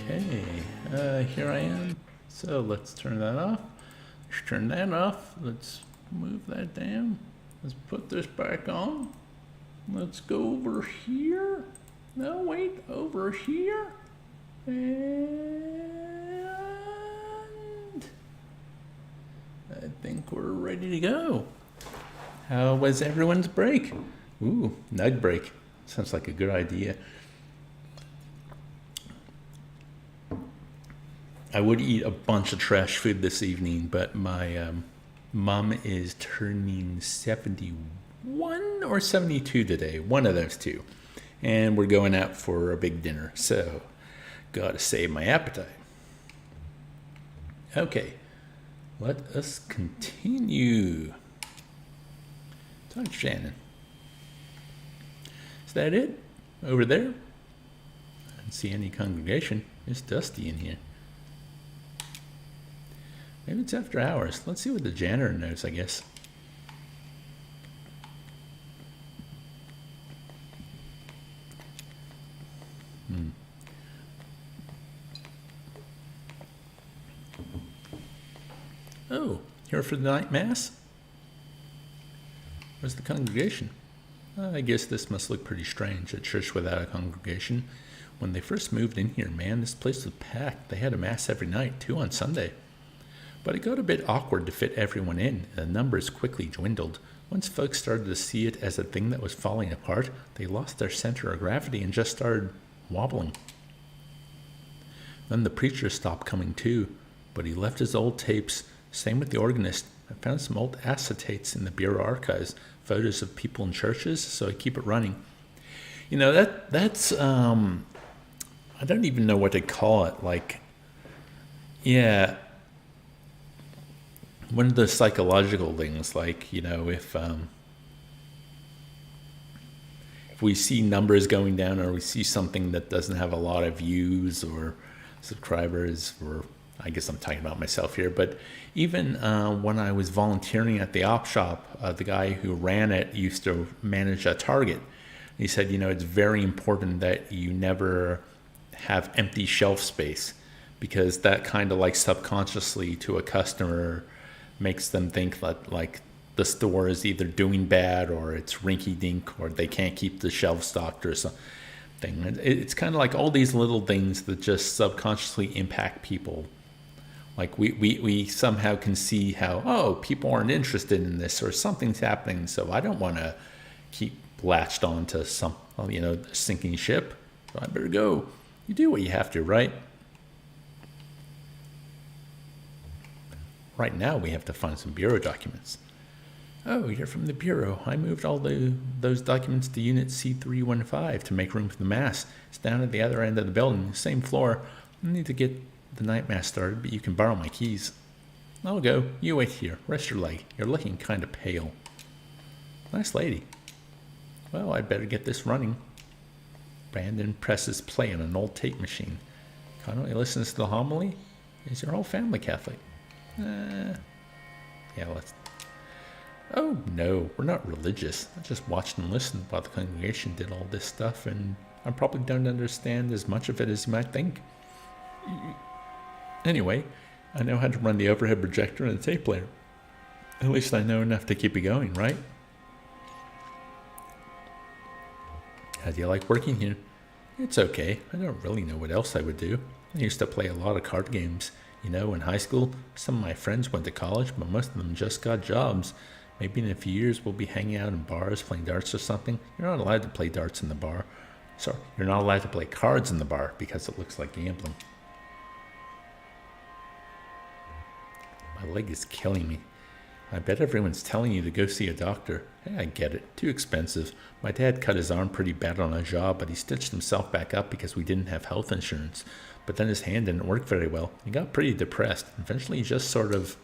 Okay, here I am. So let's turn that off. Let's turn that off. Let's move that down. Let's put this back on. Let's go over here. No, wait, over here. And I think we're ready to go. How was everyone's break? Ooh, nug break. Sounds like a good idea. I would eat a bunch of trash food this evening, but my mom is turning 71 or 72 today, one of those two. And we're going out for a big dinner, so gotta save my appetite. Okay, let us continue. Talk Shannon. Is that it? Over there? I don't see any congregation. It's dusty in here. Maybe it's after hours. Let's see what the janitor knows, I guess. Oh, here for the night mass? Where's the congregation? I guess this must look pretty strange, a church without a congregation. When they first moved in here, man, this place was packed. They had a mass every night, 2 on Sunday. But it got a bit awkward to fit everyone in, and the numbers quickly dwindled. Once folks started to see it as a thing that was falling apart, they lost their center of gravity and just started wobbling. Then the preacher stopped coming too, but he left his old tapes. Same with the organist. I found some old acetates in the bureau archives, photos of people in churches, so I keep it running. You know, that's I don't even know what to call it. Like, yeah, one of the psychological things, like, you know, if we see numbers going down, or we see something that doesn't have a lot of views or subscribers, or I guess I'm talking about myself here, but even when I was volunteering at the op shop, the guy who ran it used to manage a Target. He said, you know, it's very important that you never have empty shelf space, because that kind of like subconsciously to a customer makes them think that like the store is either doing bad, or it's rinky-dink, or they can't keep the shelf stocked or something. It's kind of like all these little things that just subconsciously impact people. Like we somehow can see how, oh, people aren't interested in this, or something's happening, so I don't want to keep latched on to some, you know, sinking ship, so I better go. You do what you have to, right? Right now we have to find some bureau documents. Oh, you're from the bureau. I moved all those documents to unit C315 to make room for the mass. It's down at the other end of the building, same floor. I need to get the night mass started, but you can borrow my keys. I'll go. You wait here. Rest your leg. You're looking kind of pale. Nice lady. Well, I'd better get this running. Brandon presses play on an old tape machine. Connolly listens to the homily. Is your whole family Catholic? Yeah, let's... Oh, no, we're not religious. I just watched and listened while the congregation did all this stuff, and I probably don't understand as much of it as you might think. Anyway, I know how to run the overhead projector and the tape player. At least I know enough to keep it going, right? How do you like working here? It's okay. I don't really know what else I would do. I used to play a lot of card games. You know, in high school, some of my friends went to college, but most of them just got jobs. Maybe in a few years we'll be hanging out in bars playing darts or something. You're not allowed to play darts in the bar. Sorry, you're not allowed to play cards in the bar because it looks like gambling. My leg is killing me. I bet everyone's telling you to go see a doctor. Hey, I get it. Too expensive. My dad cut his arm pretty bad on a job, but he stitched himself back up because we didn't have health insurance. But then his hand didn't work very well. He got pretty depressed. Eventually he just sort of...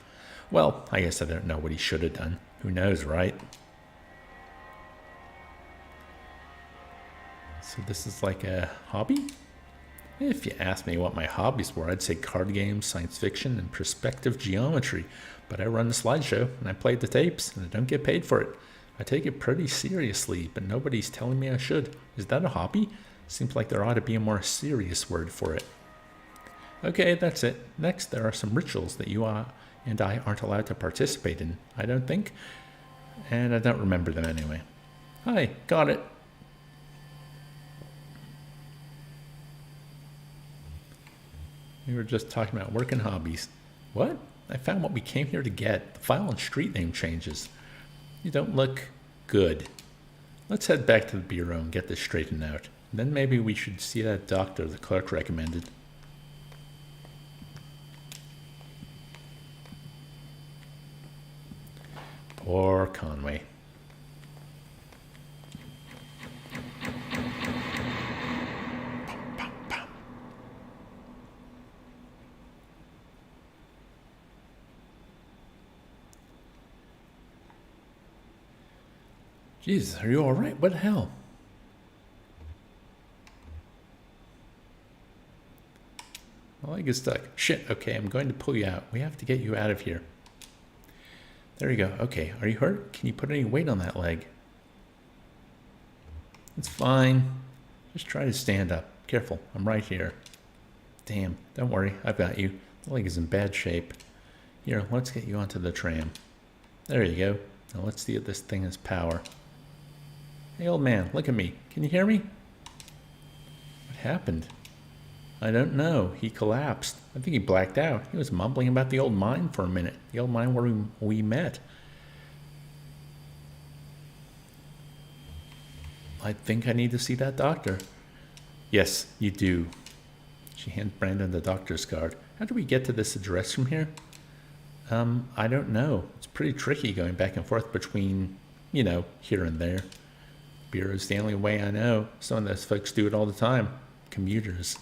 Well, I guess I don't know what he should have done. Who knows, right? So this is like a hobby? If you asked me what my hobbies were, I'd say card games, science fiction, and perspective geometry. But I run the slideshow, and I play the tapes, and I don't get paid for it. I take it pretty seriously, but nobody's telling me I should. Is that a hobby? Seems like there ought to be a more serious word for it. Okay, that's it. Next, there are some rituals that you and I aren't allowed to participate in, I don't think. And I don't remember them anyway. Hi, got it. We were just talking about work and hobbies. What? I found what we came here to get. The file and street name changes. You don't look good. Let's head back to the bureau and get this straightened out. Then maybe we should see that doctor the clerk recommended. Poor Conway. Jesus, are you alright? What the hell? My leg is stuck. Shit, okay, I'm going to pull you out. We have to get you out of here. There you go. Okay, are you hurt? Can you put any weight on that leg? It's fine. Just try to stand up. Careful, I'm right here. Damn, don't worry, I've got you. The leg is in bad shape. Here, let's get you onto the tram. There you go. Now let's see if this thing has power. Hey, old man, look at me. Can you hear me? What happened? I don't know. He collapsed. I think he blacked out. He was mumbling about the old mine for a minute. The old mine where we met. I think I need to see that doctor. Yes, you do. She hands Brandon the doctor's card. How do we get to this address from here? I don't know. It's pretty tricky going back and forth between, here and there. Bureau's the only way I know. Some of those folks do it all the time. Commuters.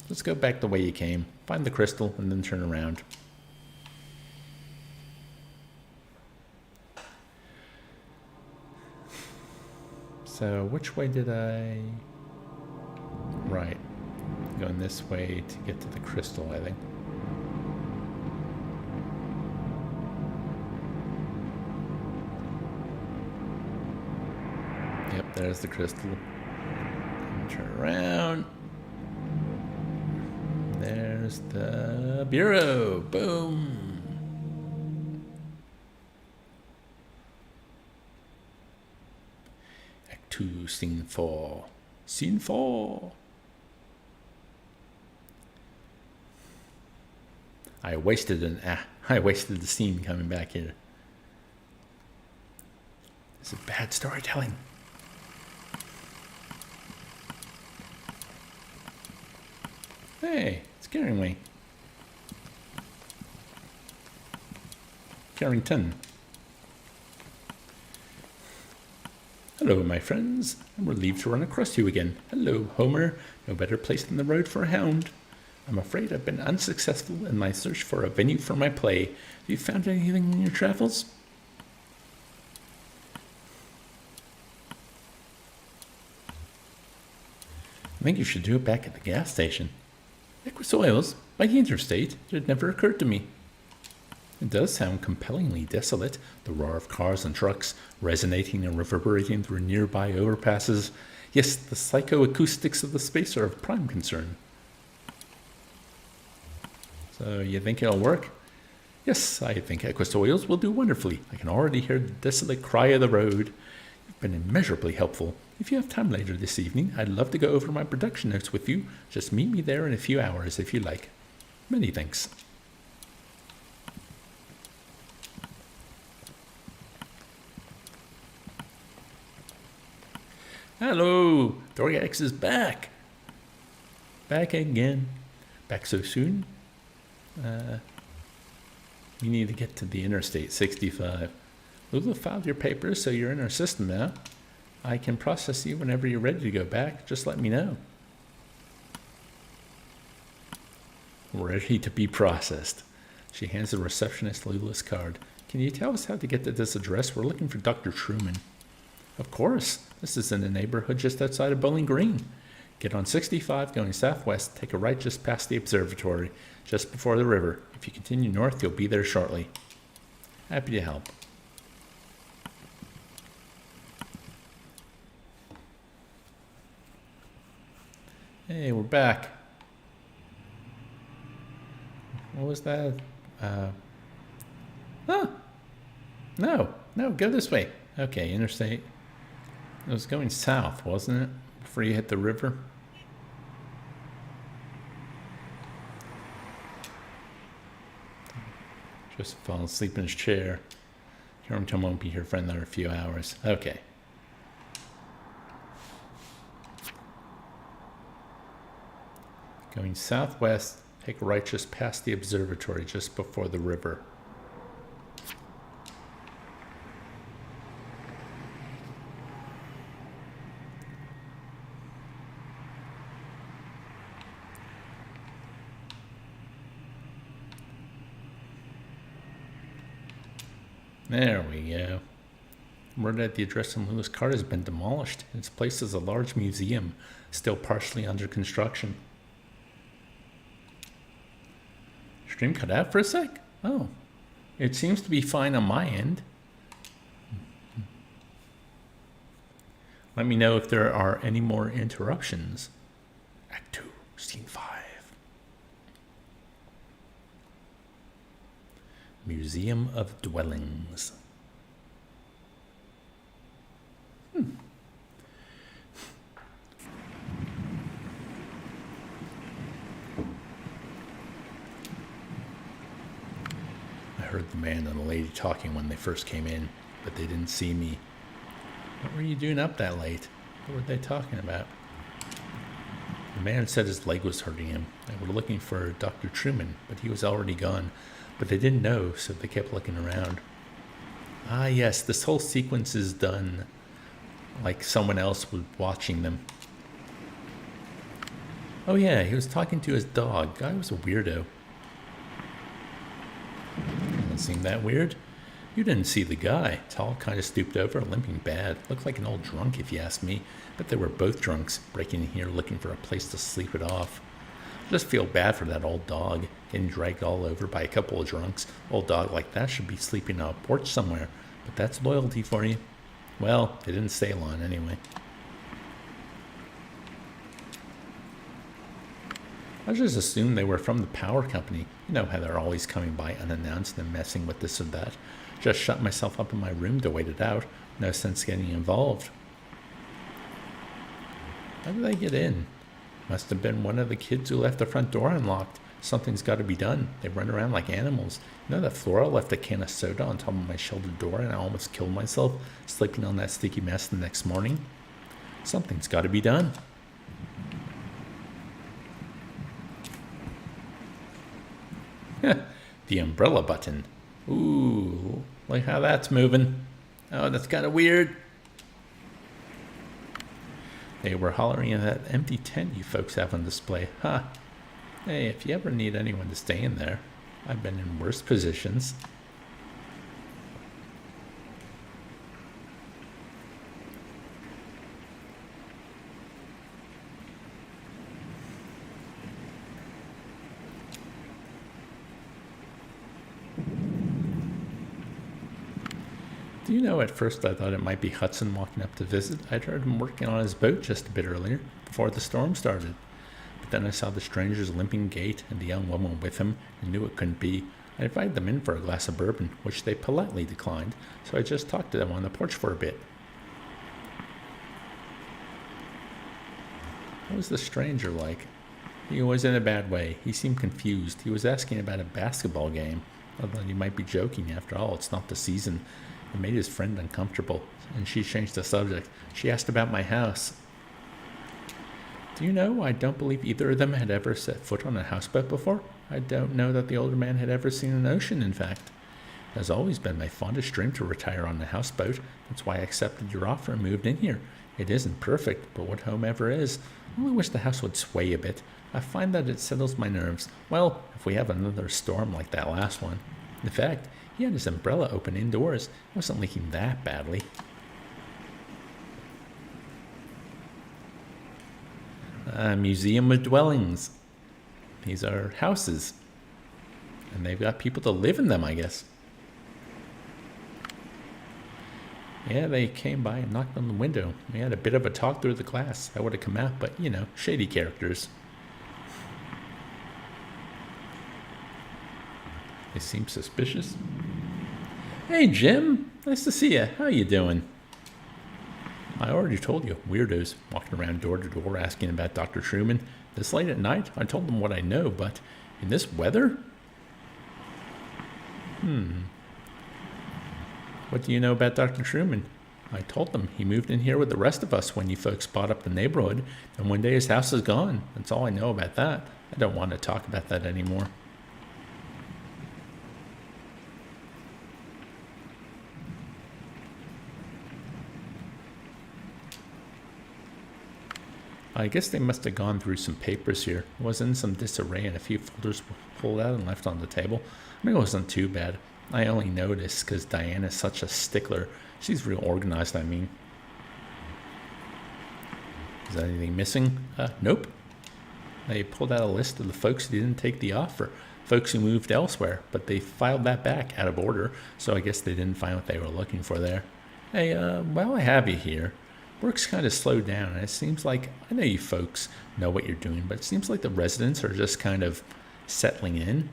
Let's go back the way you came. Find the crystal and then turn around. So which way did I... Right. Going this way to get to the crystal, I think. Yep, there's the crystal. Turn around. There's the bureau. Boom. Act 2, Scene 4. Scene 4. I wasted the scene coming back here. This is bad storytelling. Hey, it's Carringway. Carrington. Hello, my friends. I'm relieved to run across you again. Hello, Homer. No better place than the road for a hound. I'm afraid I've been unsuccessful in my search for a venue for my play. Have you found anything in your travels? I think you should do it back at the gas station. Equus Oils? By the interstate? It had never occurred to me. It does sound compellingly desolate, the roar of cars and trucks resonating and reverberating through nearby overpasses. Yes, the psychoacoustics of the space are of prime concern. So you think it'll work? Yes, I think Equus Oils will do wonderfully. I can already hear the desolate cry of the road. You've been immeasurably helpful. If you have time later this evening, I'd love to go over my production notes with you. Just meet me there in a few hours if you like. Many thanks. Hello, Dorgax is back. Back again. Back so soon? You need to get to the Interstate 65. Lula filed your papers, so you're in our system now. I can process you whenever you're ready to go back. Just let me know. Ready to be processed. She hands the receptionist Lula's card. Can you tell us how to get to this address? We're looking for Dr. Truman. Of course. This is in the neighborhood just outside of Bowling Green. Get on 65 going southwest. Take a right just past the observatory, just before the river. If you continue north, you'll be there shortly. Happy to help. Hey, we're back. What was that? Uh, oh, no, go this way. Okay, interstate. It was going south, wasn't it? Before you hit the river. Just falling asleep in his chair. Carrington won't be here for another few hours. Okay. Going southwest, take a right just past the observatory, just before the river. There we go. Word at the address on Lewis card has been demolished. It's placed as a large museum, still partially under construction. Stream cut out for a sec? Oh. It seems to be fine on my end. Let me know if there are any more interruptions. Act 2, Scene 5. Museum of Dwellings. I heard the man and the lady talking when they first came in, but they didn't see me. What were you doing up that late? What were they talking about? The man said his leg was hurting him. They were looking for Dr. Truman, but he was already gone. But they didn't know, so they kept looking around. Ah, yes, this whole sequence is done like someone else was watching them. Oh yeah, he was talking to his dog. Guy was a weirdo. Doesn't seem that weird. You didn't see the guy. Tall, kind of stooped over, limping bad. Looked like an old drunk, if you ask me. But they were both drunks, breaking in here looking for a place to sleep it off. I just feel bad for that old dog, getting dragged all over by a couple of drunks. Old dog like that should be sleeping on a porch somewhere, but that's loyalty for you. Well, they didn't stay long anyway. I just assumed they were from the power company. You know how they're always coming by unannounced and messing with this or that. Just shut myself up in my room to wait it out. No sense getting involved. How did they get in? Must have been one of the kids who left the front door unlocked. Something's got to be done. They run around like animals. You know that Flora left a can of soda on top of my sheltered door and I almost killed myself sleeping on that sticky mess the next morning? Something's got to be done. The umbrella button. Ooh, like how that's moving. Oh, that's kind of weird. They were hollering at that empty tent you folks have on display. Huh. Hey, if you ever need anyone to stay in there, I've been in worse positions. Do you know, at first I thought it might be Hudson walking up to visit. I'd heard him working on his boat just a bit earlier, before the storm started. But then I saw the stranger's limping gait and the young woman with him and knew it couldn't be. I invited them in for a glass of bourbon, which they politely declined, so I just talked to them on the porch for a bit. What was the stranger like? He was in a bad way. He seemed confused. He was asking about a basketball game. I thought he might be joking. After all, it's not the season. It made his friend uncomfortable, and she changed the subject. She asked about my house. Do you know, I don't believe either of them had ever set foot on a houseboat before. I don't know that the older man had ever seen an ocean, in fact. It has always been my fondest dream to retire on a houseboat. That's why I accepted your offer and moved in here. It isn't perfect, but what home ever is? I only wish the house would sway a bit. I find that it settles my nerves. Well, if we have another storm like that last one. In fact, he had his umbrella open indoors. It wasn't leaking that badly. Museum of Dwellings. These are houses. And they've got people to live in them, I guess. Yeah, they came by and knocked on the window. We had a bit of a talk through the glass. I would have come out, but, you know, shady characters. They seem suspicious. Hey, Jim. Nice to see you. How you doing? I already told you, weirdos walking around door to door asking about Dr. Truman. This late at night, I told them what I know, but in this weather? What do you know about Dr. Truman? I told them he moved in here with the rest of us when you folks bought up the neighborhood, and one day his house is gone. That's all I know about that. I don't want to talk about that anymore. I guess they must have gone through some papers here. It was in some disarray and a few folders were pulled out and left on the table. I mean, it wasn't too bad. I only noticed because Diana's such a stickler. She's real organized, I mean. Is there anything missing? Nope. They pulled out a list of the folks who didn't take the offer. Folks who moved elsewhere, but they filed that back out of order, so I guess they didn't find what they were looking for there. Hey, while I have you here, work's kind of slowed down, and it seems like, I know you folks know what you're doing, but it seems like the residents are just kind of settling in.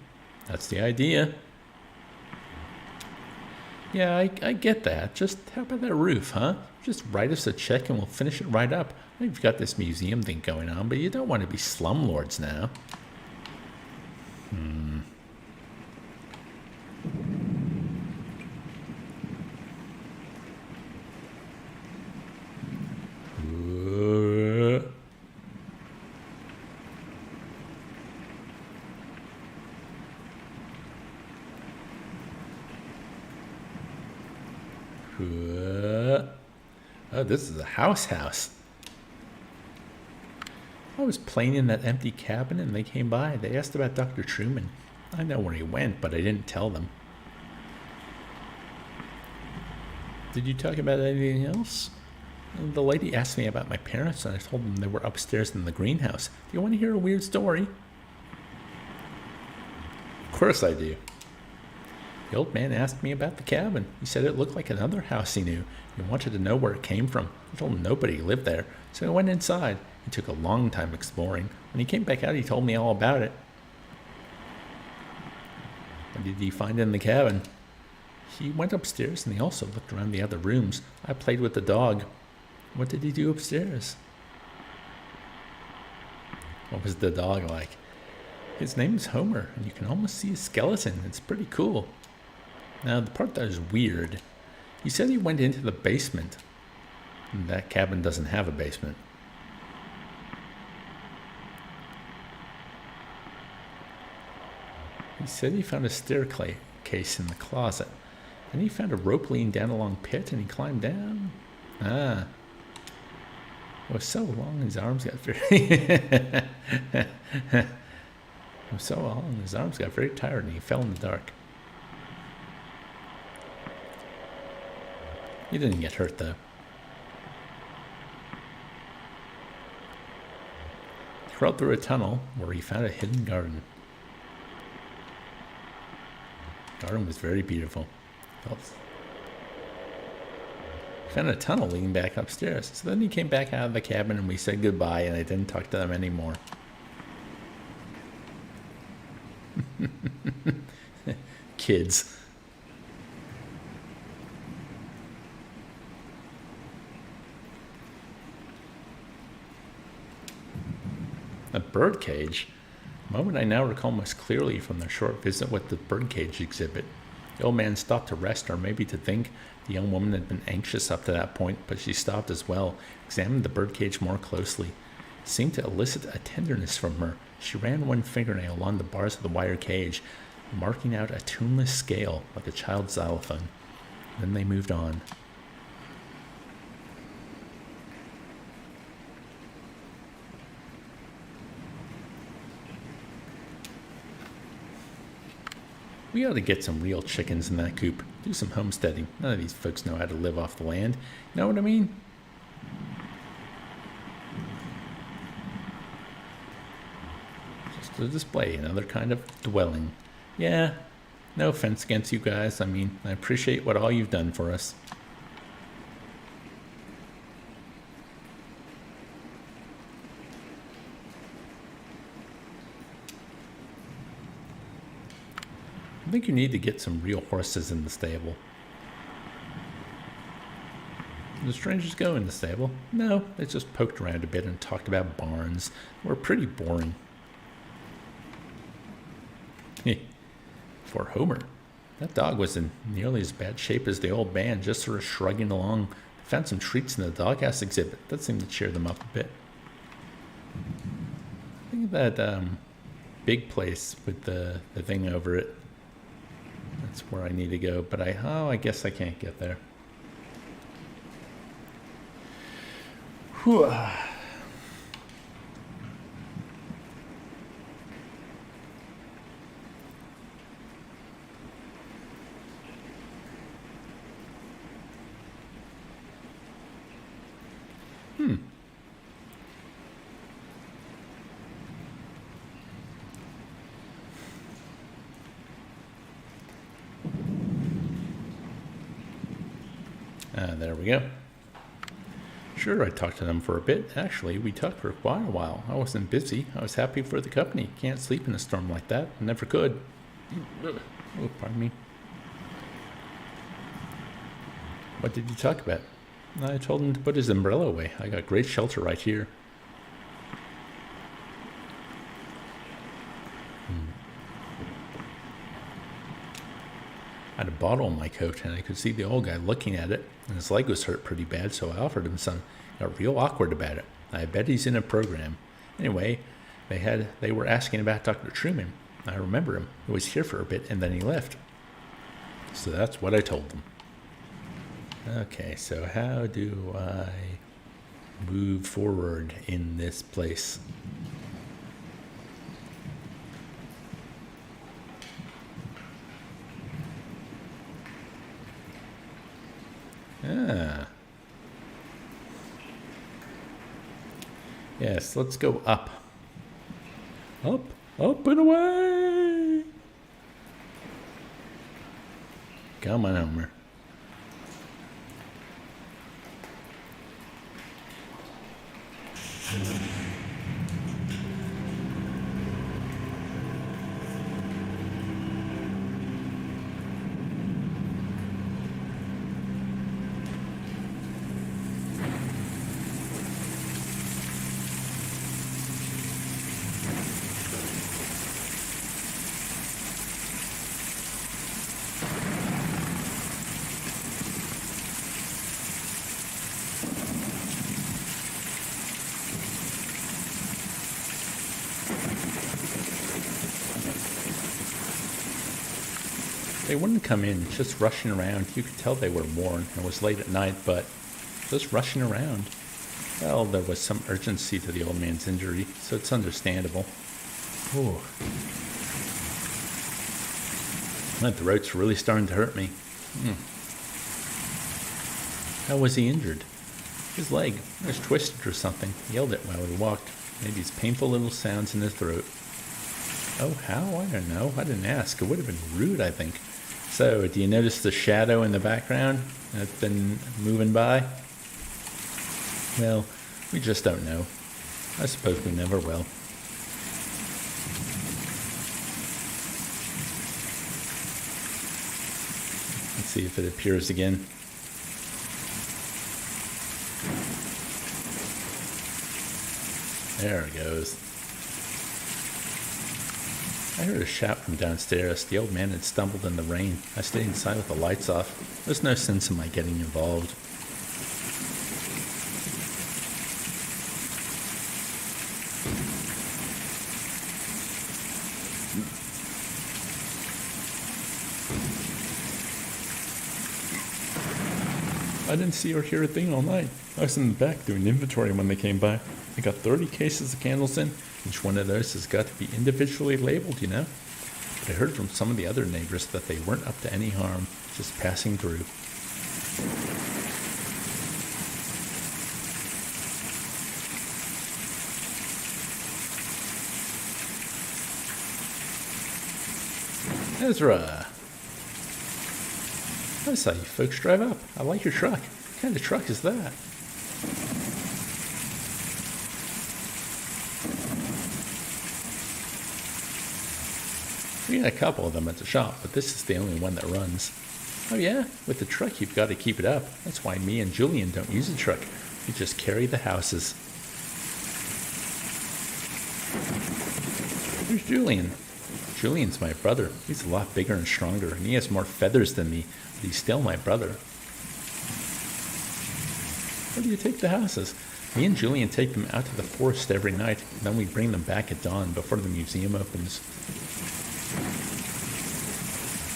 That's the idea. Yeah, I get that. Just how about that roof, huh? Just write us a check and we'll finish it right up. I know you've got this museum thing going on, but you don't want to be slumlords now. Oh, this is a house. I was playing in that empty cabin and they came by. They asked about Dr. Truman. I know where he went, but I didn't tell them. Did you talk about anything else? The lady asked me about my parents and I told them they were upstairs in the greenhouse. Do you want to hear a weird story? Of course I do. The old man asked me about the cabin. He said it looked like another house he knew. He wanted to know where it came from. I told him nobody lived there, so I went inside. He took a long time exploring. When he came back out, he told me all about it. What did he find in the cabin? He went upstairs and he also looked around the other rooms. I played with the dog. What did he do upstairs? What was the dog like? His name is Homer, and you can almost see his skeleton. It's pretty cool. Now, the part that is weird, he said he went into the basement. That cabin doesn't have a basement. He said he found a staircase in the closet. Then he found a rope leading down a long pit, and he climbed down. It was so long his arms got very... his arms got very tired, and he fell in the dark. He didn't get hurt, though. He crawled through a tunnel where he found a hidden garden. The garden was very beautiful. He found a tunnel leading back upstairs. So then he came back out of the cabin and we said goodbye and I didn't talk to them anymore. Kids. A birdcage? A moment I now recall most clearly from their short visit with the birdcage exhibit. The old man stopped to rest or maybe to think. The young woman had been anxious up to that point, but she stopped as well, examined the birdcage more closely. It seemed to elicit a tenderness from her. She ran one fingernail along the bars of the wire cage, marking out a tuneless scale like a child's xylophone. Then they moved on. We ought to get some real chickens in that coop. Do some homesteading. None of these folks know how to live off the land. You know what I mean? Just to display another kind of dwelling. Yeah, no offense against you guys. I mean, I appreciate what all you've done for us. I think you need to get some real horses in the stable. Did the strangers go in the stable? No, they just poked around a bit and talked about barns. They were pretty boring. For Homer, that dog was in nearly as bad shape as the old man, just sort of shrugging along. They found some treats in the doghouse exhibit. That seemed to cheer them up a bit. Think of that big place with the thing over it. That's where I need to go, but I guess I can't get there. Whew. There we go. Sure, I talked to them for a bit. Actually, we talked for quite a while. I wasn't busy. I was happy for the company. Can't sleep in a storm like that. Never could. Oh, pardon me. What did you talk about? I told him to put his umbrella away. I got great shelter right here. I had a bottle in my coat, and I could see the old guy looking at it, and his leg was hurt pretty bad, so I offered him some. Got real awkward about it. I bet he's in a program. Anyway, they were asking about Dr. Truman. I remember him. He was here for a bit, and then he left. So that's what I told them. Okay, so how do I move forward in this place? Yes, let's go up. Up, up and away! Come on, Homer. They wouldn't come in, just rushing around. You could tell they were worn. It was late at night, but just rushing around. Well, there was some urgency to the old man's injury, so it's understandable. Ooh. My throat's really starting to hurt me. How was he injured? His leg was twisted or something. He yelled it while he walked. Made these painful little sounds in his throat. Oh, how? I don't know. I didn't ask. It would have been rude, I think. So, do you notice the shadow in the background that's been moving by? Well, we just don't know. I suppose we never will. Let's see if it appears again. There it goes. I heard a shout from downstairs. The old man had stumbled in the rain. I stayed inside with the lights off. There's no sense in my getting involved. I didn't see or hear a thing all night. I was in the back doing inventory when they came by. I got 30 cases of candles in. Each one of those has got to be individually labeled, you know. But I heard from some of the other neighbors that they weren't up to any harm, just passing through. Ezra! I saw you folks drive up. I like your truck. What kind of truck is that? We got a couple of them at the shop, but this is the only one that runs. Oh yeah? With the truck, you've got to keep it up. That's why me and Julian don't use a truck. We just carry the houses. Who's Julian? Julian's my brother. He's a lot bigger and stronger, and he has more feathers than me, but he's still my brother. Where do you take the houses? Me and Julian take them out to the forest every night, and then we bring them back at dawn before the museum opens.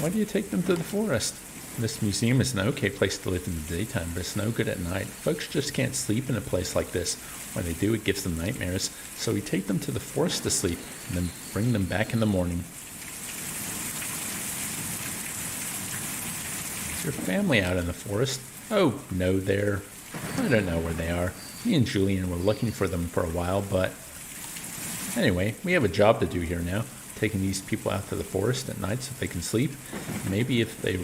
Why do you take them to the forest? This museum is an okay place to live in the daytime, but it's no good at night. Folks just can't sleep in a place like this. When they do, it gives them nightmares. So we take them to the forest to sleep, and then bring them back in the morning. Is your family out in the forest? Oh, no, I don't know where they are. Me and Julian were looking for them for a while, but anyway, we have a job to do here now, taking these people out to the forest at night so they can sleep. Maybe if the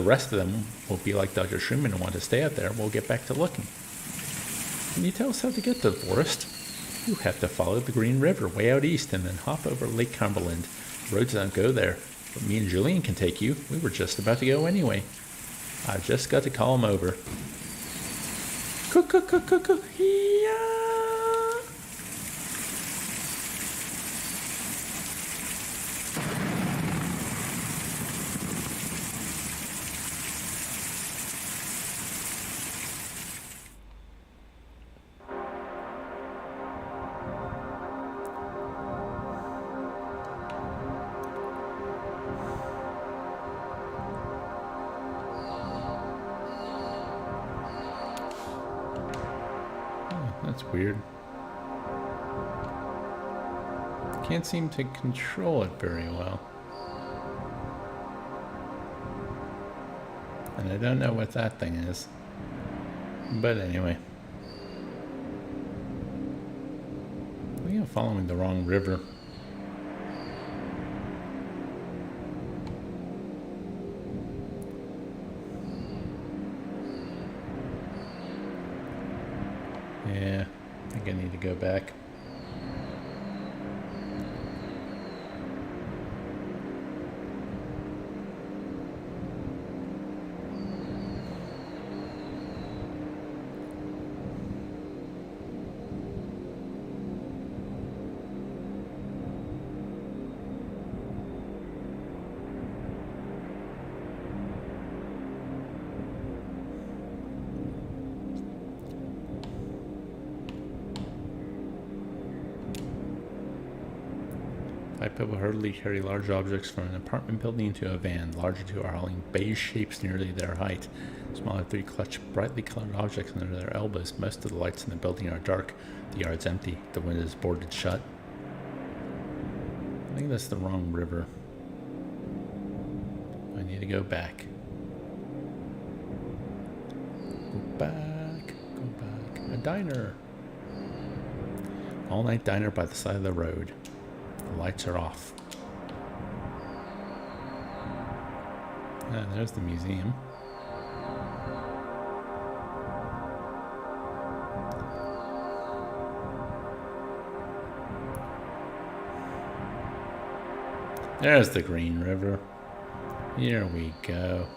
rest of them will be like Dr. Schumann and want to stay out there, we'll get back to looking. Can you tell us how to get to the forest? You have to follow the Green River way out east and then hop over Lake Cumberland. Roads don't go there, but me and Julian can take you. We were just about to go anyway. I've just got to call him over. Yeah. That's weird. Can't seem to control it very well. And I don't know what that thing is. But anyway. I think I'm following the wrong river. Yeah, I think I need to go back. Five people hurriedly carry large objects from an apartment building into a van. Larger two are hauling beige shapes nearly their height. Smaller three clutch brightly colored objects under their elbows. Most of the lights in the building are dark. The yard's empty. The window is boarded shut. I think that's the wrong river. I need to go back. Go back. Go back. A diner. All-night diner by the side of the road. The lights are off. Ah, there's the museum. There's the Green River. Here we go.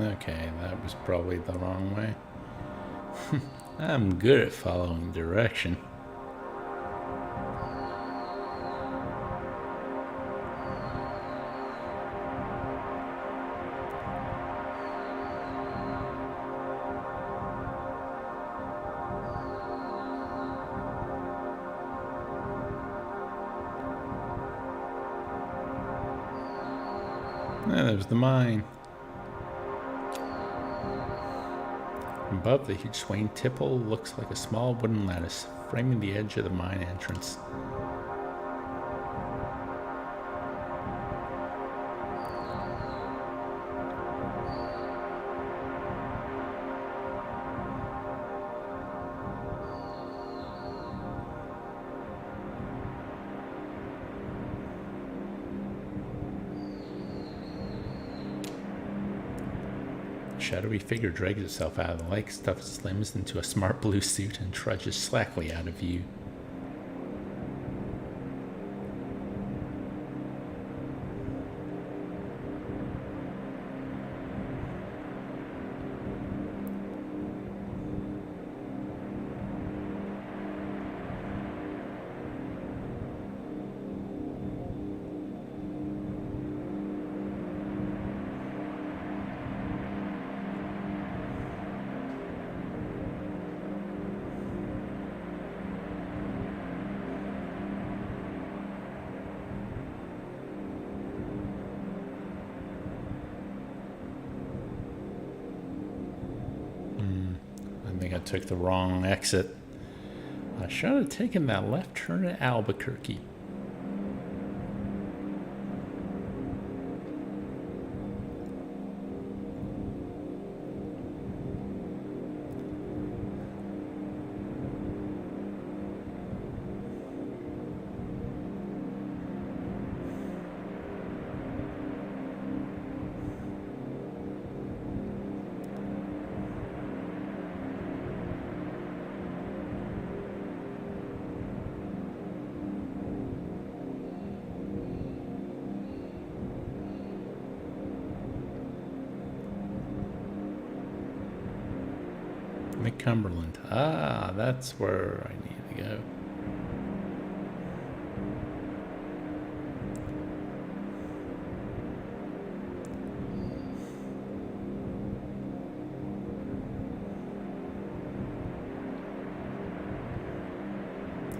Okay, that was probably the wrong way. I'm good at following direction. Ah, there's the mine. Above, the huge swaying tipple looks like a small wooden lattice, framing the edge of the mine entrance. shadowy figure drags itself out of the lake, stuffs its limbs into a smart blue suit, and trudges slackly out of view. I think I took the wrong exit. I should have taken that left turn at Albuquerque. McCumberland. Ah, that's where I need to go.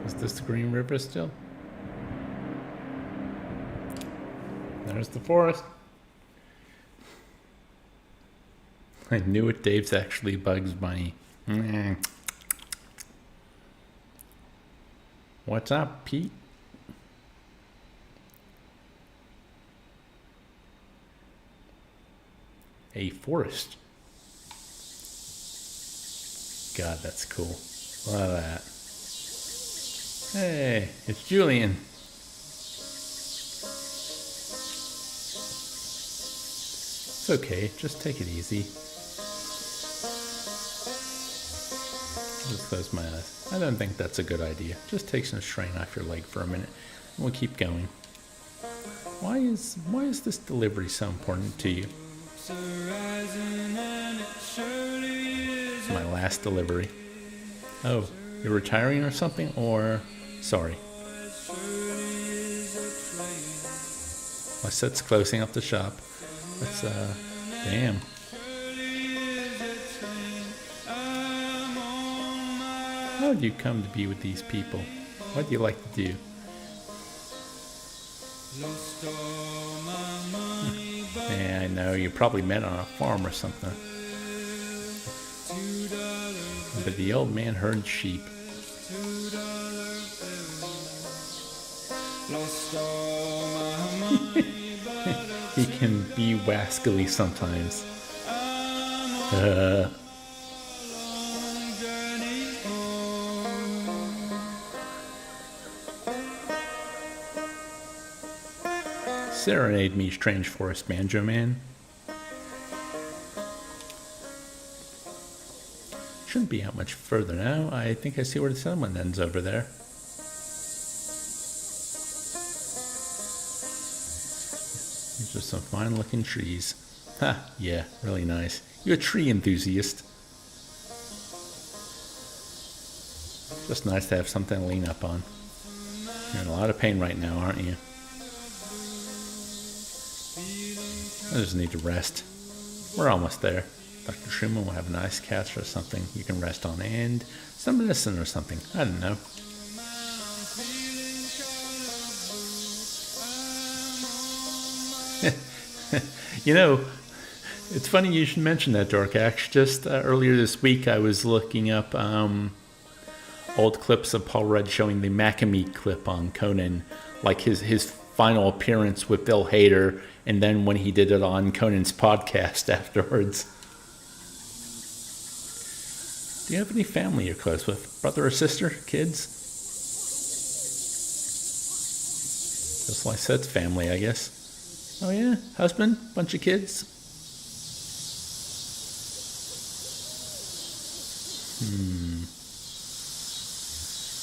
Is this the Green River still? There's the forest. I knew it. Dave's actually Bugs Bunny. What's up, Pete? A forest. God, that's cool. Look at that. Hey, it's Julian. It's okay, just take it easy. Just close my eyes. I don't think that's a good idea. Just take some strain off your leg for a minute, and we'll keep going. Why is this delivery so important to you? It's my last delivery. Oh, you're retiring or something? Or, sorry. My set's closing up the shop. That's, damn. How did you come to be with these people? What do you like to do? Yeah, I know. You probably met on a farm or something. But the old man herds sheep. He can be wascally sometimes. Serenade me, strange forest banjo man. Shouldn't be out much further now. I think I see where the settlement ends over there. These are some fine looking trees. Ha, yeah, really nice. You a tree enthusiast. Just nice to have something to lean up on. You're in a lot of pain right now, aren't you? I just need to rest. We're almost there. Dr. Schumann will have a nice couch or something you can rest on, and some medicine or something. I don't know. You know, it's funny you should mention that, Dorkax. Just earlier this week, I was looking up old clips of Paul Rudd showing the Macamee clip on Conan, like his final appearance with Bill Hader, and then when he did it on Conan's podcast afterwards. Do you have any family you're close with? Brother or sister? Kids? Just like I said, family, I guess. Oh yeah? Husband? Bunch of kids?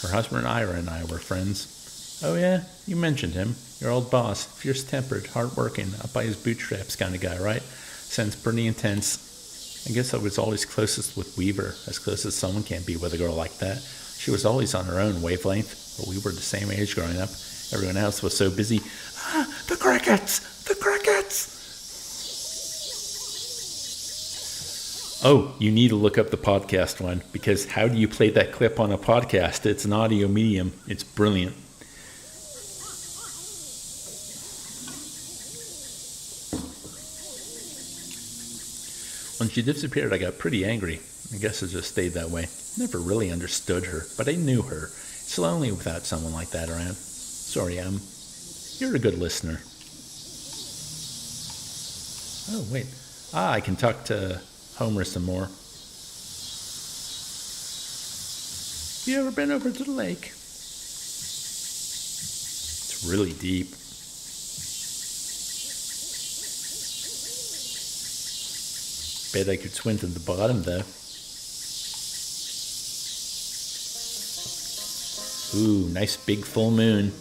Her husband Ira and I were friends. Oh yeah, you mentioned him. Your old boss, fierce-tempered, hard-working, up by his bootstraps kind of guy, right? Sounds pretty intense. I guess I was always closest with Weaver, as close as someone can be with a girl like that. She was always on her own wavelength, but we were the same age growing up. Everyone else was so busy. Ah, the crickets! The crickets! Oh, you need to look up the podcast one, because how do you play that clip on a podcast? It's an audio medium. It's brilliant. When she disappeared, I got pretty angry. I guess it just stayed that way. Never really understood her, but I knew her. It's lonely without someone like that around. Sorry, you're a good listener. Oh, wait. I can talk to Homer some more. You ever been over to the lake? It's really deep. Bet I could swim to the bottom, though. Ooh, nice big full moon.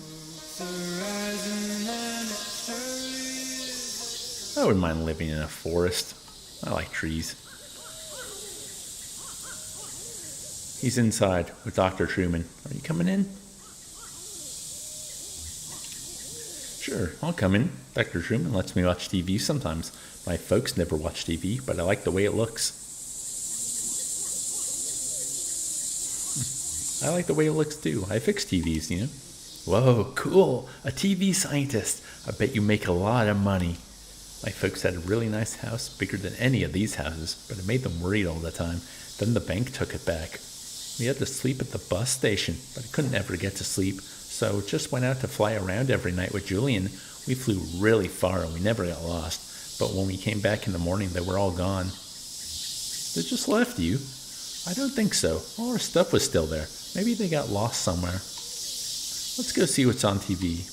I wouldn't mind living in a forest. I like trees. He's inside with Dr. Truman. Are you coming in? Sure, I'll come in. Dr. Truman lets me watch TV sometimes. My folks never watch TV, but I like the way it looks. I like the way it looks too. I fix TVs, you know. Whoa, cool. A TV scientist. I bet you make a lot of money. My folks had a really nice house, bigger than any of these houses, but it made them worried all the time. Then the bank took it back. We had to sleep at the bus station, but I couldn't ever get to sleep, so just went out to fly around every night with Julian. We flew really far and we never got lost, but when we came back in the morning, they were all gone. They just left you? I don't think so. All our stuff was still there. Maybe they got lost somewhere. Let's go see what's on TV.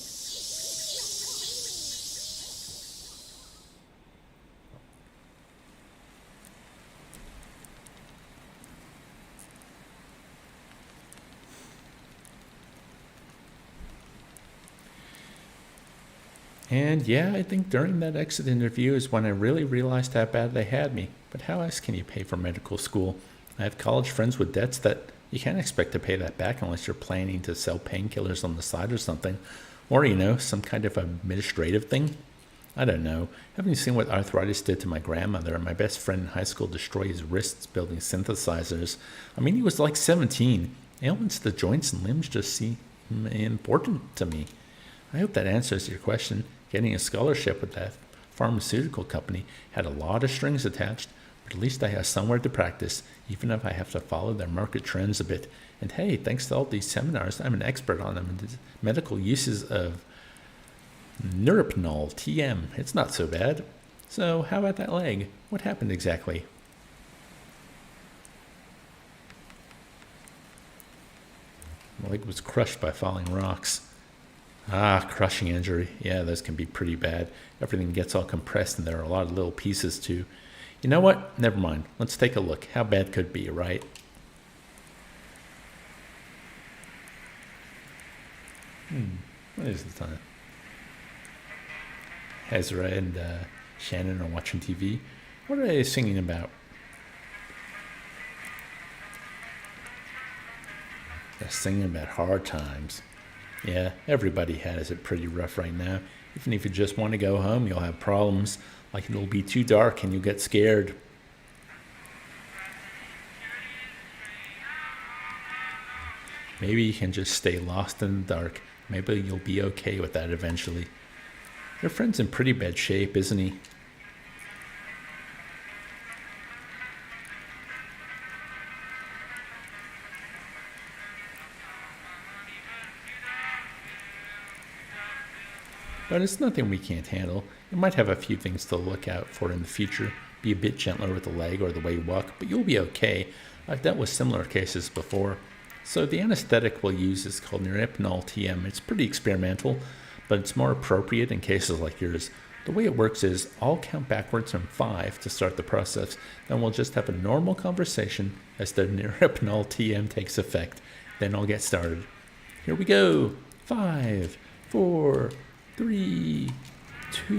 And yeah, I think during that exit interview is when I really realized how bad they had me. But how else can you pay for medical school? I have college friends with debts that you can't expect to pay that back unless you're planning to sell painkillers on the side or something. Or, some kind of administrative thing. I don't know. Haven't you seen what arthritis did to my grandmother? My best friend in high school destroyed his wrists building synthesizers. I mean, he was like 17. Ailments to the joints and limbs just seem important to me. I hope that answers your question. Getting a scholarship with that pharmaceutical company had a lot of strings attached, but at least I have somewhere to practice, even if I have to follow their market trends a bit. And hey, thanks to all these seminars, I'm an expert on them and medical uses of Neuropinol TM. It's not so bad. So how about that leg? What happened exactly? My leg was crushed by falling rocks. Crushing injury. Yeah, those can be pretty bad. Everything gets all compressed and there are a lot of little pieces too. You know what? Never mind. Let's take a look. How bad could it be, right? What is the time? Ezra and Shannon are watching TV. What are they singing about? They're singing about hard times. Yeah, everybody has it pretty rough right now. Even if you just want to go home, you'll have problems. Like it'll be too dark and you'll get scared. Maybe you can just stay lost in the dark. Maybe you'll be okay with that eventually. Your friend's in pretty bad shape, isn't he? But it's nothing we can't handle. You might have a few things to look out for in the future. Be a bit gentler with the leg or the way you walk, but you'll be okay. I've dealt with similar cases before. So the anesthetic we'll use is called Neuropinol TM. It's pretty experimental, but it's more appropriate in cases like yours. The way it works is I'll count backwards from 5 to start the process. Then we'll just have a normal conversation as the Niripnol TM takes effect. Then I'll get started. Here we go. 5, 4, 3, 2,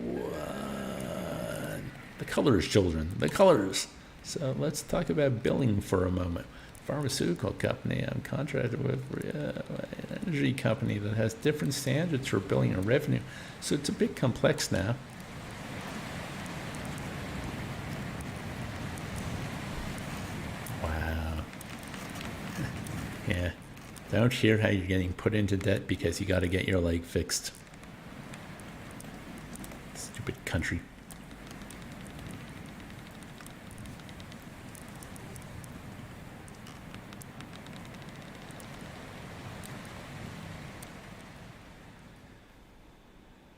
1. The colors, children. The colors. So let's talk about billing for a moment. Pharmaceutical company I'm contracted with, an energy company that has different standards for billing and revenue. So it's a bit complex now. Wow. Yeah. Don't hear how you're getting put into debt because you got to get your leg fixed. Stupid country.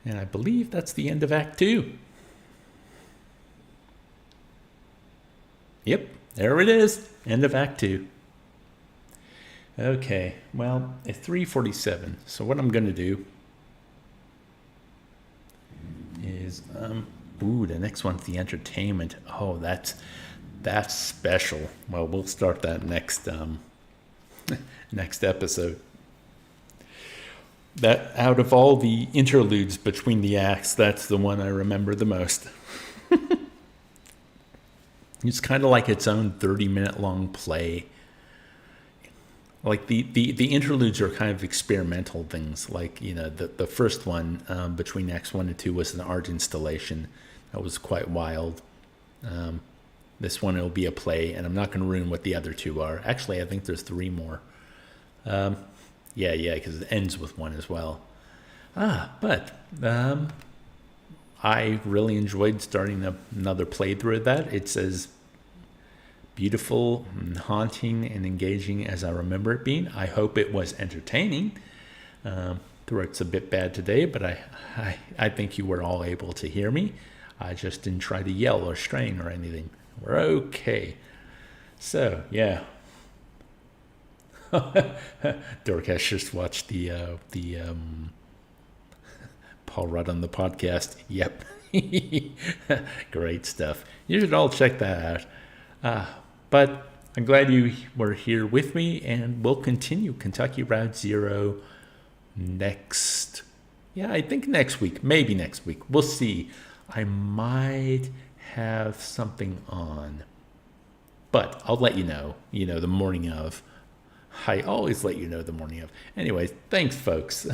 And I believe that's the end of Act 2. Yep, there it is. End of Act 2. Okay, well, it's 3:47. So what I'm going to do is, the next one's the entertainment. Oh, that's special. Well, we'll start that next next episode. That out of all the interludes between the acts, that's the one I remember the most. It's kind of like its own 30-minute long play. Like the interludes are kind of experimental things. Like, you know, the first one between Acts 1 and 2 was an art installation. That was quite wild. This one, it'll be a play, and I'm not going to ruin what the other two are. Actually, I think there's 3 more. Yeah, because it ends with 1 as well. But I really enjoyed starting another playthrough of that. It's as beautiful and haunting and engaging as I remember it being. I hope it was entertaining. Throat's a bit bad today, but I think you were all able to hear me. I just didn't try to yell or strain or anything. We're okay. So, yeah. Dorcas just watched the Paul Rudd on the podcast. Yep. Great stuff. You should all check that out. But I'm glad you were here with me, and we'll continue Kentucky Route Zero next. Yeah, I think next week. Maybe next week. We'll see. I might have something on. But I'll let you know, the morning of. I always let you know the morning of. Anyways, thanks, folks.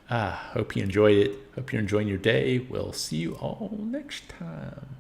Hope you enjoyed it. Hope you're enjoying your day. We'll see you all next time.